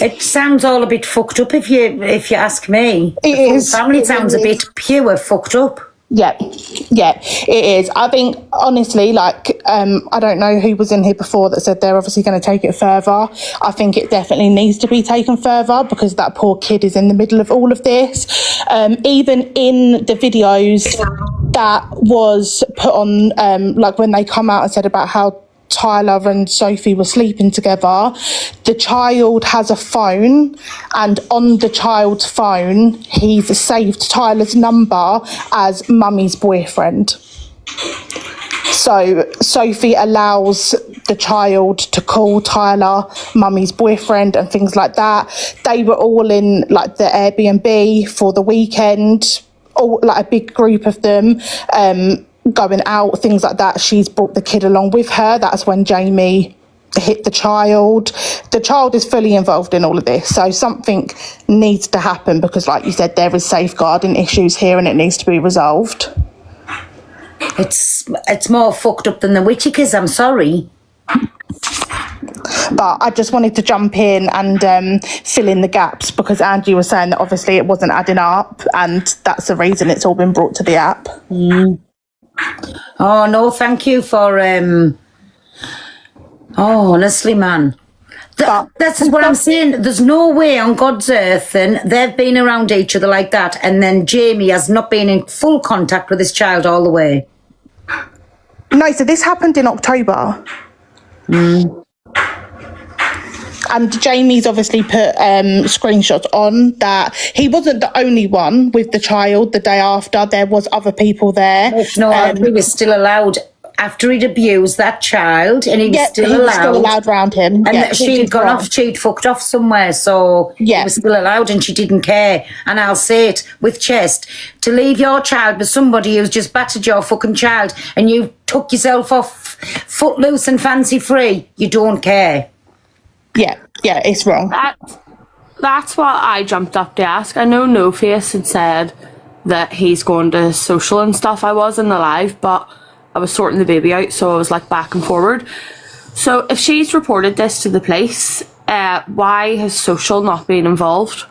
It sounds all a bit fucked up if you ask me. It is. Family sounds a bit pure fucked up. Yeah, it is. I think, honestly, like, I don't know who was in here before that said they're obviously going to take it further. I think it definitely needs to be taken further because that poor kid is in the middle of all of this. Even in the videos that was put on, like when they come out and said about how Tyler and Sophie were sleeping together, the child has a phone, and on the child's phone he's saved Tyler's number as mummy's boyfriend. So Sophie allows the child to call Tyler mummy's boyfriend and things like that. They were all in like the Airbnb for the weekend, all like a big group of them, going out, things like that. She's brought the kid along with her. That's when Jamie hit the child. The child is fully involved in all of this, so something needs to happen because, like you said, there is safeguarding issues here and it needs to be resolved. It's more fucked up than the Whittakers, I'm sorry. But I just wanted to jump in and fill in the gaps because Angie was saying that obviously it wasn't adding up, and that's the reason it's all been brought to the app. Oh no, thank you for honestly, man. This is what I'm saying. There's no way on God's earth and they've been around each other like that, and then Jamie has not been in full contact with his child all the way. No, so this happened in October. And Jamie's obviously put screenshots on that he wasn't the only one with the child the day after. There was other people there. No, he was still allowed after he'd abused that child, and he was still allowed around him. And she'd gone off, she'd fucked off somewhere, so he was still allowed and she didn't care. And I'll say it with chest, to leave your child with somebody who's just battered your fucking child and you took yourself off footloose and fancy free, you don't care. Yeah, it's wrong. That's what I jumped up to ask. I know No Face had said that he's going to social and stuff. I was in the live, but I was sorting the baby out, so I was like back and forward. So if she's reported this to the police, why has social not been involved?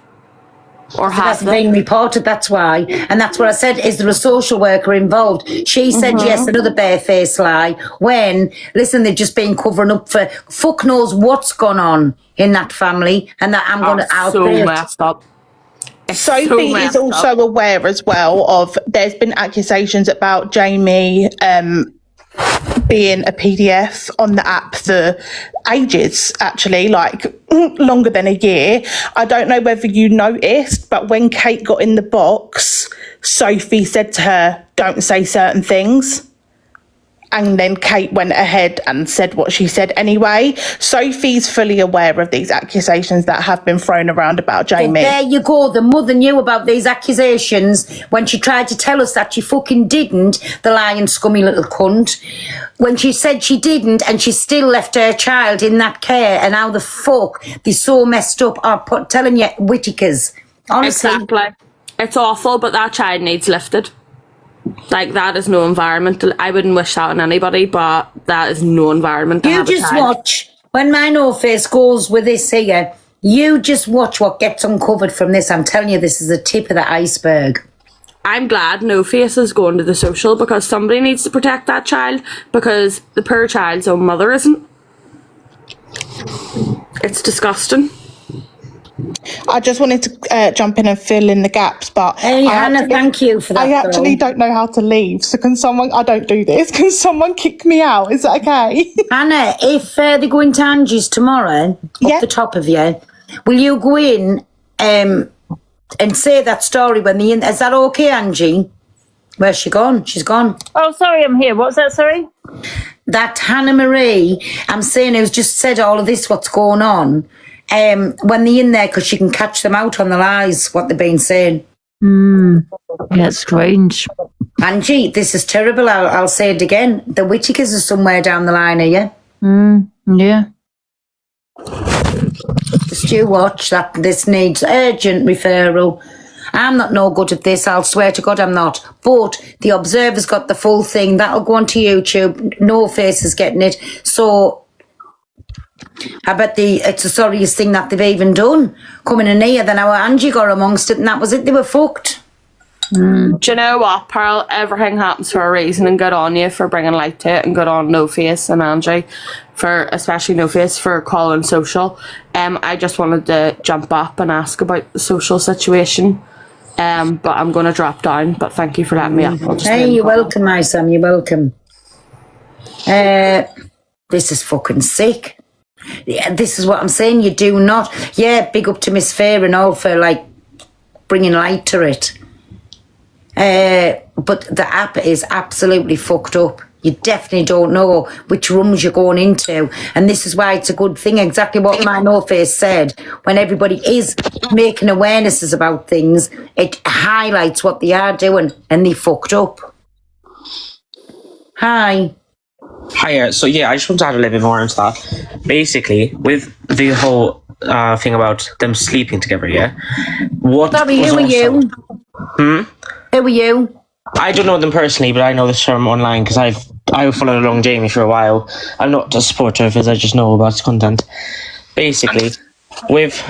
Or has been reported, that's why. And that's what I said, is there a social worker involved? She said yes, another barefaced lie, when, listen, they've just been covering up for fuck knows what's gone on in that family, and that I'm going to out so messed up. Sophie is also aware as well of, there's been accusations about Jamie being a PDF on the app for ages, actually, like longer than a year. I don't know whether you noticed, but when Kate got in the box, Sophie said to her, don't say certain things. And then Kate went ahead and said what she said anyway. Sophie's fully aware of these accusations that have been thrown around about Jamie. There you go. The mother knew about these accusations when she tried to tell us that she fucking didn't, the lying, scummy little cunt. When she said she didn't, and she still left her child in that care, and how the fuck they're so messed up. I'm telling you, Whittakers. Honestly. Exactly. It's awful, but that child needs lifted. Like, that is no environment. I wouldn't wish that on anybody, but that is no environment to have a child. You just watch, when my No Face goes with this here, you just watch what gets uncovered from this. I'm telling you, this is the tip of the iceberg. I'm glad No Face is going to the social, because somebody needs to protect that child, because the poor child's own mother isn't. It's disgusting. I just wanted to jump in and fill in the gaps, but Hannah, thank you for that. I actually don't know how to leave, so can someone, I don't do this, can someone kick me out? Is that okay? Hannah, if they go into Angie's tomorrow, up the top of you, will you go in and say that story when is that okay, Angie? Where's she gone? She's gone. Oh, sorry, I'm here. What's that, sorry? That Hannah Marie, I'm saying, who's just said all of this, what's going on, when they're in there, because she can catch them out on the lies, what they've been saying. Yeah, it's strange. Angie, this is terrible. I'll say it again. The Whittakers are somewhere down the line here. Yeah. Just you watch that. This needs urgent referral. I'm not no good at this. I'll swear to God I'm not. But the Observer's got the full thing. That'll go onto YouTube. No Face is getting it. So I bet it's the sorriest thing that they've even done. Coming in here, then our Angie got amongst it, and that was it. They were fucked. Do you know what, Pearl? Everything happens for a reason, and good on you for bringing light to it, and good on No Face and Angie, especially No Face, for calling social. I just wanted to jump up and ask about the social situation, but I'm going to drop down. But thank you for letting me up. Hey, you're welcome, my son. You're welcome. This is fucking sick. Yeah, this is what I'm saying. You do not. Yeah, big up to Miss Fair and all for like bringing light to it. But the app is absolutely fucked up. You definitely don't know which rooms you're going into. And this is why it's a good thing, exactly what my No Face said. When everybody is making awarenesses about things, it highlights what they are doing, and they fucked up. Hi. Hiya. So yeah, I just want to add a little bit more into that. Basically, with the whole thing about them sleeping together, yeah? Sorry, who are you? Who are you? I don't know them personally, but I know this from online because I followed along Jamie for a while. I'm not a supporter of his, I just know about his content. Basically, with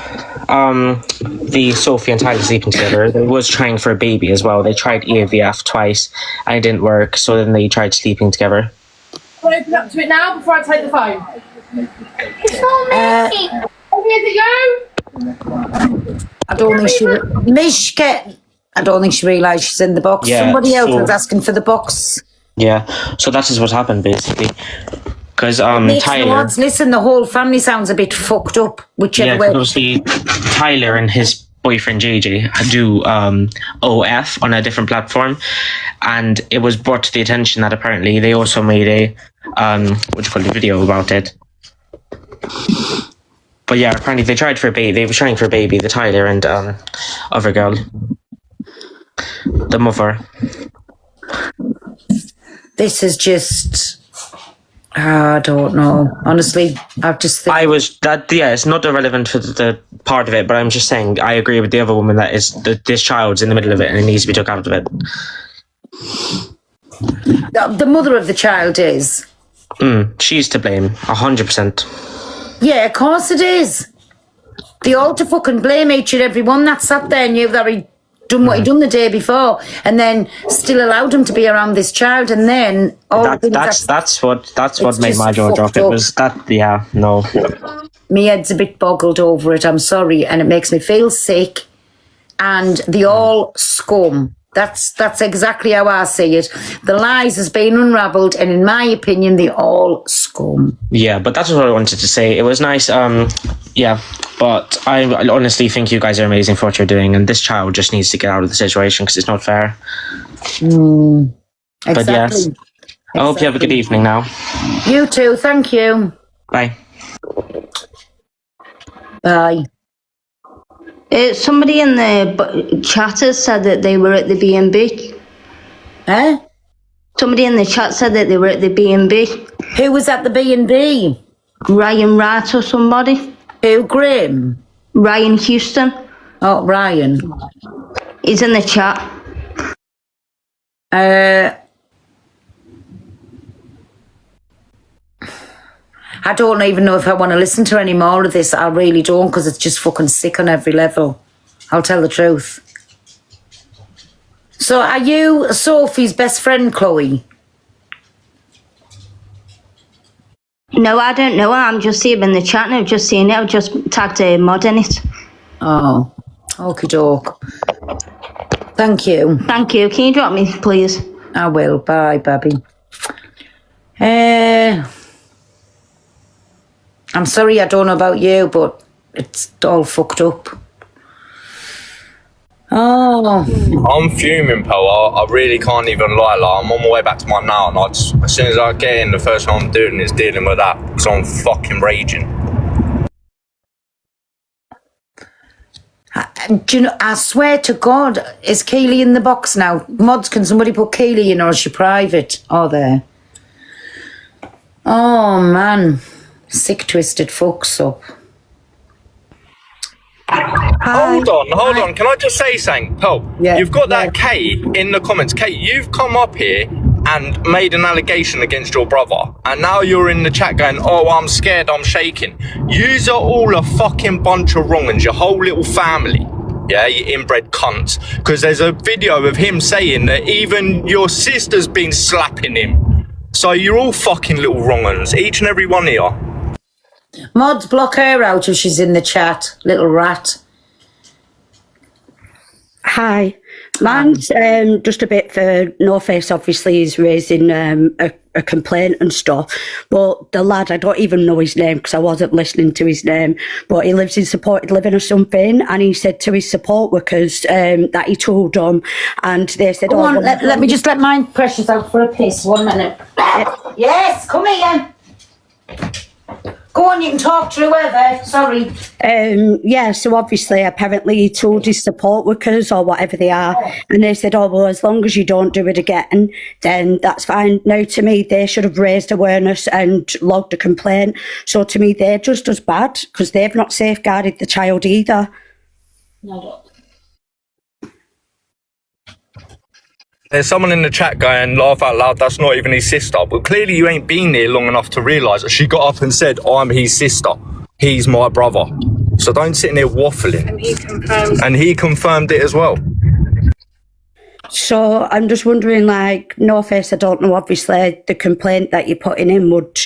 the Sophie and Tyler sleeping together, they was trying for a baby as well. They tried EAVF twice and it didn't work, so then they tried sleeping together. I'll open up to it now before I take the phone. It's not me. Is it you? I don't think she... Mishka! I don't think she realised she's in the box. Yeah, Somebody else was asking for the box. Yeah, so that is what happened basically. Because Tyler... Listen, the whole family sounds a bit fucked up, whichever way. Obviously, Tyler and his boyfriend JJ do OF on a different platform, and it was brought to the attention that apparently they also made a video about it. But yeah, apparently they tried for a baby. They were trying for a baby, the Tyler and other girl, the mother. This is just... I don't know. Honestly, I've just think... it's not irrelevant for the part of it, but I'm just saying I agree with the other woman that is this child's in the middle of it and it needs to be took out of it. The mother of the child is. She's to blame, 100%. Yeah, of course it is. They all to fucking blame each and every one that sat there and knew that he done what he done the day before, and then still allowed him to be around this child, and then that's what made my jaw drop. It was that, yeah, no. My head's a bit boggled over it. I'm sorry, and it makes me feel sick. And they all scum. That's exactly how I see it. The lies has been unravelled, and in my opinion, they all scum. Yeah, but that's what I wanted to say. It was nice. Yeah, but I honestly think you guys are amazing for what you're doing, and this child just needs to get out of the situation because it's not fair. Exactly. But yes, I hope you have a good evening now. You too. Thank you. Bye. Bye. Somebody in the chat has said that they were at the B&B. Eh? Somebody in the chat said that they were at the B&B. Who was at the B&B? Ryan Wright or somebody. Who, Graham? Ryan Houston. Oh, Ryan. He's in the chat. I don't even know if I want to listen to any more of this. I really don't, because it's just fucking sick on every level. I'll tell the truth. So are you Sophie's best friend, Chloe? No, I don't know her. I'm just here in the chat and I've just seen it. I've just tagged a mod in it. Oh, okie doke. Thank you. Thank you. Can you drop me, please? I will. Bye, Babby. I'm sorry, I don't know about you, but it's all fucked up. Oh. I'm fuming, Paul. I really can't even lie. Like, I'm on my way back to mine now, and as soon as I get in, the first thing I'm doing is dealing with that, because I'm fucking raging. Do you know, I swear to God, is Keely in the box now? Mods, can somebody put Keely in, or is she private? Oh, there. Oh, man. Sick, twisted fucks up. Hold on. Can I just say something? Pearl, you've got that Kate in the comments. Kate, you've come up here and made an allegation against your brother. And now you're in the chat going, oh, I'm scared, I'm shaking. Yous are all a fucking bunch of wrong-uns, your whole little family. Yeah, you inbred cunts. Because there's a video of him saying that even your sister's been slapping him. So you're all fucking little wrong-uns, each and every one of you. Mods, block her out if she's in the chat, little rat. Hi. Mine's just a bit for No Face, obviously, he's raising a complaint and stuff. But the lad, I don't even know his name because I wasn't listening to his name, but he lives in supported living or something, and he said to his support workers that he told them, and they said, Come on, let me just let mine precious out for a piss. 1 minute. Yes, come here. Go on, you can talk to whoever. Sorry. Yeah, so obviously, apparently he told his support workers or whatever they are, and they said, oh, well, as long as you don't do it again, then that's fine. Now, to me, they should have raised awareness and logged a complaint. So to me, they're just as bad because they've not safeguarded the child either. No. There's someone in the chat going, laugh out loud, that's not even his sister. But clearly you ain't been there long enough to realise that she got up and said, I'm his sister. He's my brother. So don't sit in there waffling. And he confirmed it as well. So I'm just wondering, like, No Face, I don't know, obviously, the complaint that you're putting in, would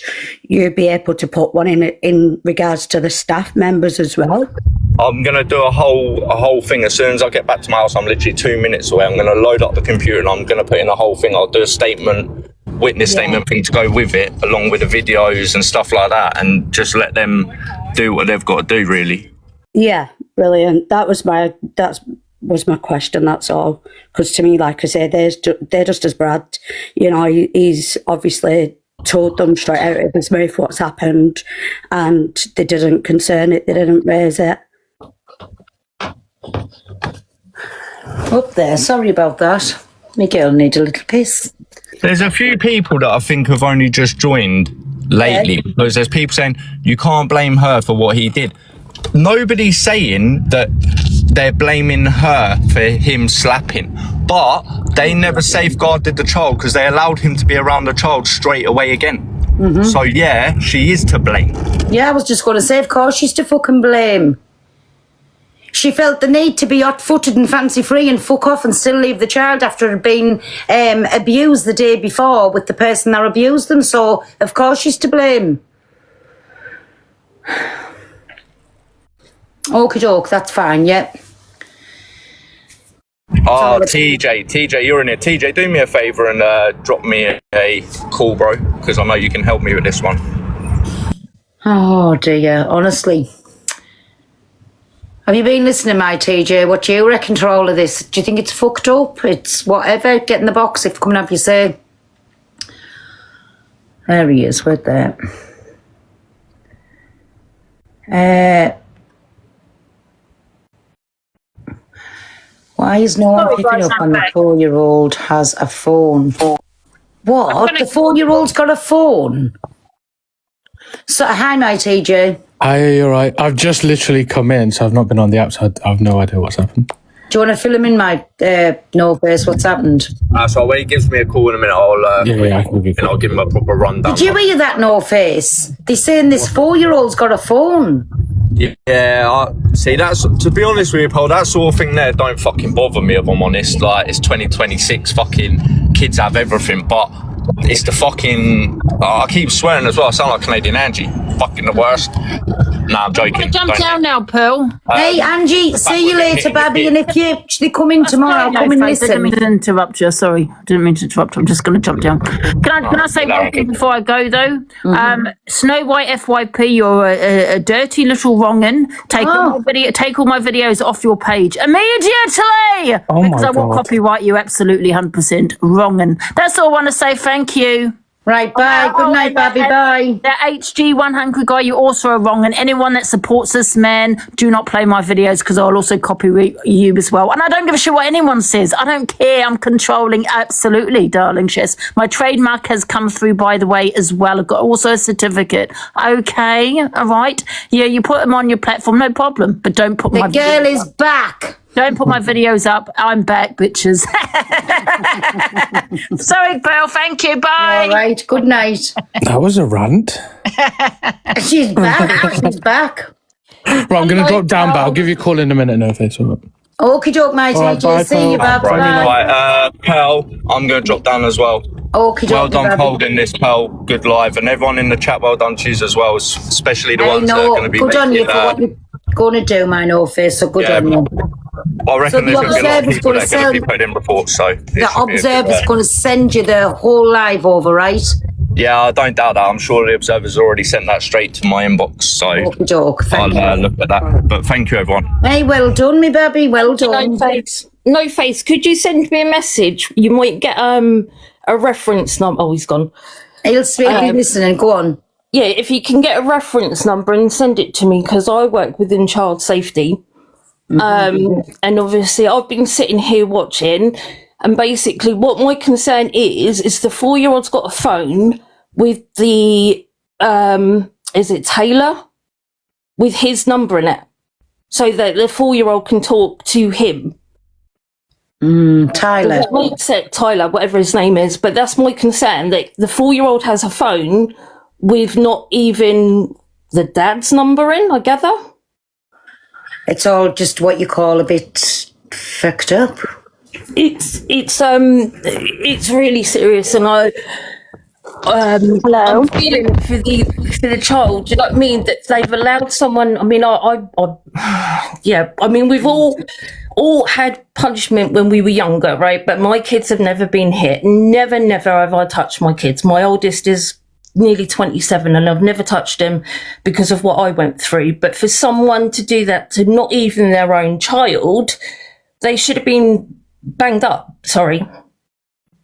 you be able to put one in regards to the staff members as well? I'm going to do a whole thing as soon as I get back to my house. I'm literally 2 minutes away. I'm going to load up the computer and I'm going to put in a whole thing. I'll do a statement, witness statement thing to go with it, along with the videos and stuff like that, and just let them do what they've got to do, really. Yeah, brilliant. That was my question, that's all. Because to me, like I say, they're just as bad. You know, he's obviously told them straight out of his mouth what's happened, and they didn't concern it, they didn't raise it. Up there, sorry about that. My girl need a little piss. There's a few people that I think have only just joined lately, because there's people saying you can't blame her for what he did. Nobody's saying that they're blaming her for him slapping, but they never safeguarded the child because they allowed him to be around the child straight away again. So yeah, she is to blame. Yeah, I was just going to say, of course she's to fucking blame. She felt the need to be hot-footed and fancy-free and fuck off and still leave the child after it had been abused the day before with the person that abused them. So, of course, she's to blame. Okie doke, that's fine, yep. Oh, TJ, you're in it. TJ, do me a favour and drop me a call, bro, because I know you can help me with this one. Oh, dear, honestly. Have you been listening, my TJ? What do you reckon to all of this? Do you think it's fucked up? It's whatever. Get in the box if you come and have your say. There he is, right there. Why is no one picking up on the 4-year-old has a phone? What? The 4-year-old's got a phone? So, hi, my TJ. Hi, you're right. I've just literally come in, so I've not been on the app, so I've no idea what's happened. Do you want to fill him in, my No Face? What's happened? So when he gives me a call in a minute, I'll give him a proper rundown. Did you hear that, No Face? They're saying this 4-year-old's got a phone. Yeah, see, that's, to be honest with you, Paul, that sort of thing there don't fucking bother me, if I'm honest. Like, it's 2026, fucking kids have everything, but it's the fucking, I keep swearing as well, I sound like Canadian Angie. Fucking the worst. Nah, I'm joking. Jump down now, Pearl. Hey, Angie, see you later, baby. And if you actually come in tomorrow, I'll come and listen. I didn't mean to interrupt you. Sorry, I didn't mean to interrupt. I'm just going to jump down. Can I say one thing before I go, though? Snow White FYP, you're a dirty little wrong'un. Take all my videos off your page immediately, because I will copyright you absolutely 100% wrong'un. That's all I want to say. Thank you. Right, bye. Good night, Babby. Bye. The HG1 Hungry Guy, you also are wrong. And anyone that supports this man, do not play my videos because I'll also copyright you as well. And I don't give a shit what anyone says. I don't care. I'm controlling absolutely, darling Shess. My trademark has come through, by the way, as well. I've got also a certificate. Okay, all right. Yeah, you put them on your platform, no problem. But don't put my girl is back. Don't put my videos up. I'm back, bitches. Sorry, Pearl. Thank you. Bye. All right. Good night. That was a rant. She's back. She's back. Right, I'm going to drop down, but I'll give you a call in a minute, no face. Okie doke, matey. All right, bye, See you, Pearl. Babs. Bye. Right, Pearl, I'm going to drop down as well. Okie Well doke, done Babby. holding this, Pearl. Good live. And everyone in the chat, well done to you as well, especially the I ones that are know. going to be Good on you making, for what you're going to do, my no face. So good on you. I reckon there's the going to be a lot of Observer's people gonna that are going to be send- putting in reports, so... The Observer's going to send you the whole live over, right? Yeah, I don't doubt that. I'm sure the Observer's already sent that straight to my inbox, so Okie doke. Thank I'll look at that. But thank you, everyone. Hey, well done, me baby. Well done. No face. Could you send me a message? You might get a reference number. Oh, he's gone. He'll speak. Listening. Go on. Yeah, if you can get a reference number and send it to me, because I work within child safety. And obviously I've been sitting here watching, and basically what my concern is the 4-year-old's got a phone with the is it Taylor, with his number in it, so that the 4-year-old can talk to him. Tyler. That makes it Tyler, whatever his name is. But that's my concern, that the 4-year-old has a phone with not even the dad's number in, I gather. It's all just what you call a bit fucked up. It's really serious, and I'm feeling for the child. Do you know what I mean? That they've allowed someone. I mean, I mean, we've all had punishment when we were younger, right? But my kids have never been hit. Never have I touched my kids. My oldest is nearly 27 and I've never touched him because of what I went through. But for someone to do that to not even their own child, they should have been banged up. Sorry.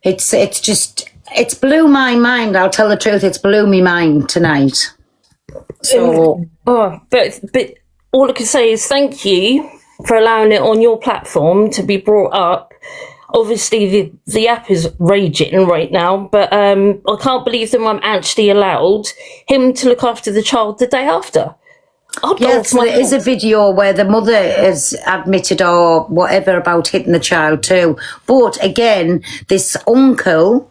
It's blew my mind. I'll tell the truth. It's blew me mind tonight. So, but all I can say is thank you for allowing it on your platform to be brought up. Obviously, the app is raging right now, but I can't believe that I'm actually allowed him to look after the child the day after. yes, there is a video where the mother has admitted or whatever about hitting the child too. But again, this uncle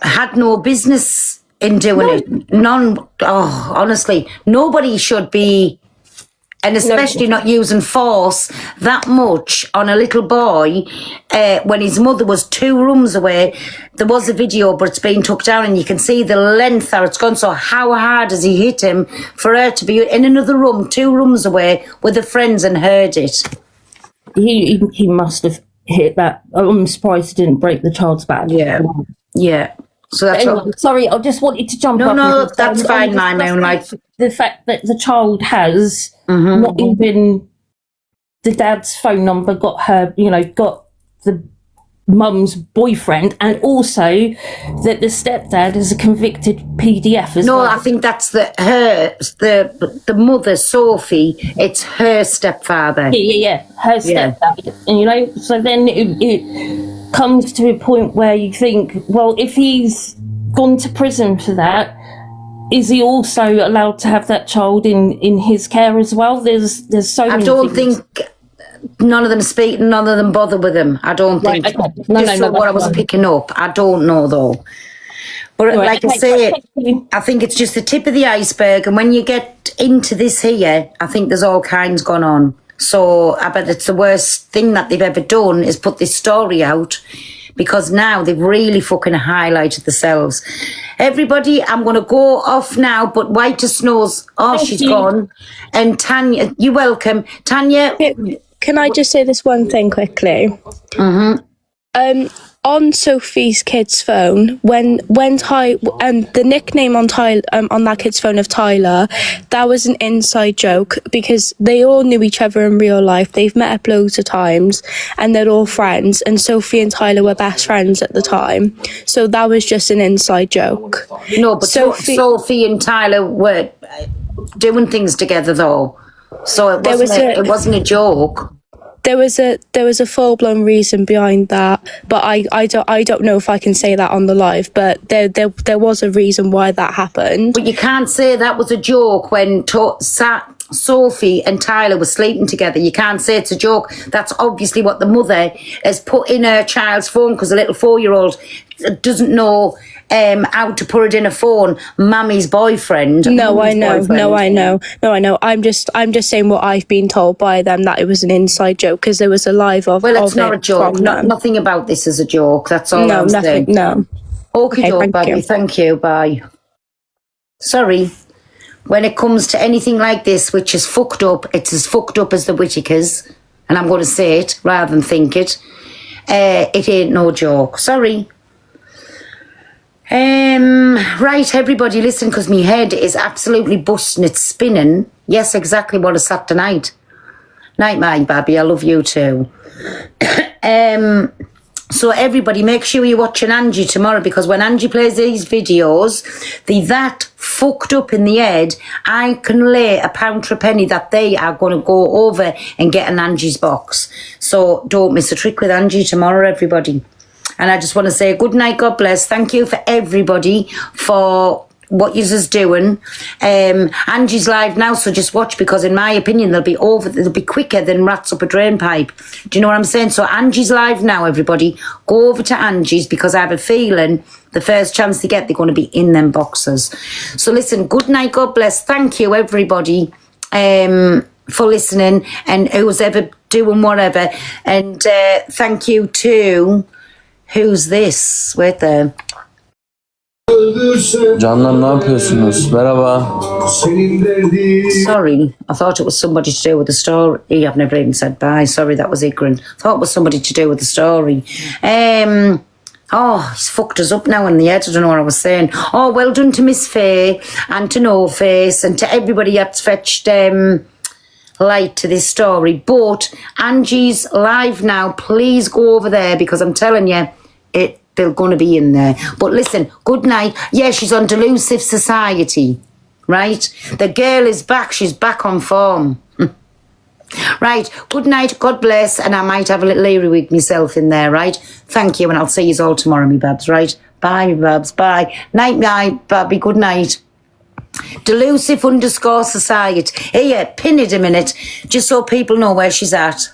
had no business in doing it. Honestly, nobody should be. And especially not using force that much on a little boy when his mother was 2 rooms away. There was a video, but it's been took down and you can see the length that it's gone. So how hard has he hit him for her to be in another room, 2 rooms away with her friends and heard it? He must have hit that. I'm surprised he didn't break the child's back. Yeah. So that's anyway, sorry, I just wanted to jump up. No, that's fine, my moonlight. The fact that the child has not even the dad's phone number, got her, got the mum's boyfriend, and also that the stepdad is a convicted PDF as well. No, I think that's the mother, Sophie. It's her stepfather. Yeah, her stepdad. And so then it comes to a point where you think, well, if he's gone to prison for that, is he also allowed to have that child in his care as well? There's so many. I don't think none of them speak, none of them bother with him. I don't think. Okay. What I was picking up. I don't know though. But like I say, I think it's just the tip of the iceberg. And when you get into this here, I think there's all kinds going on. So I bet it's the worst thing that they've ever done is put this story out, because now they've really fucking highlighted themselves. Everybody, I'm going to go off now, but White as Snows, she's gone. And Tanya, you're welcome. Tanya. Can I just say this one thing quickly? on Sophie's kid's phone, when the nickname on on that kid's phone of Tyler, that was an inside joke because they all knew each other in real life. They've met up loads of times and they're all friends, and Sophie and Tyler were best friends at the time. So that was just an inside joke. No, but Sophie and Tyler were doing things together though. So it wasn't a joke. There was a full blown reason behind that, but I don't know if I can say that on the live. But there was a reason why that happened. But you can't say that was a joke when Sophie and Tyler were sleeping together. You can't say it's a joke. That's obviously what the mother has put in her child's phone because a little 4-year-old doesn't know how to put it in a phone. Mummy's boyfriend. No, I know. I'm just saying what I've been told by them, that it was an inside joke because there was a live of. Well, it's not a joke. Nothing about this is a joke. That's all. No, nothing. No. Okay, baby. Thank you. Bye. Sorry. When it comes to anything like this, which is fucked up, it's as fucked up as the Whitakers, and I'm going to say it rather than think it. It ain't no joke. Sorry. Right, everybody, listen, because my head is absolutely busting. It's spinning. Yes, exactly what I said tonight. Night, my baby. I love you too. So everybody, make sure you're watching Angie tomorrow, because when Angie plays these videos, they're that fucked up in the head, I can lay a pound for a penny that they are going to go over and get an Angie's box. So don't miss a trick with Angie tomorrow, everybody. And I just want to say good night, God bless. Thank you for everybody for what you're doing. Angie's live now, so just watch, because in my opinion they'll be quicker than rats up a drain pipe. Do you know what I'm saying? So Angie's live now, everybody. Go over to Angie's, because I have a feeling the first chance they get, they're going to be in them boxes. So listen, good night, God bless. Thank you, everybody, for listening, and who's ever doing whatever. And thank you to... Who's this? Wait there. Canlar, ne yapıyorsunuz? Merhaba. Sorry, I thought it was somebody to do with the story. I've never even said bye. Sorry, that was ignorant. I thought it was somebody to do with the story. He's fucked us up now in the head. I don't know what I was saying. Oh, well done to Miss Faye and to No Face and to everybody that's fetched light to this story. But Angie's live now. Please go over there, because I'm telling you, they're going to be in there. But listen, good night. Yeah, she's on Delusive Society, right? The girl is back. She's back on form. Right, good night, God bless, and I might have a little earwig myself in there, right? Thank you, and I'll see you all tomorrow, me babs, right? Bye, me babs, bye. Night, babby, good night. Delusive _ Society. Here, pin it a minute, just so people know where she's at.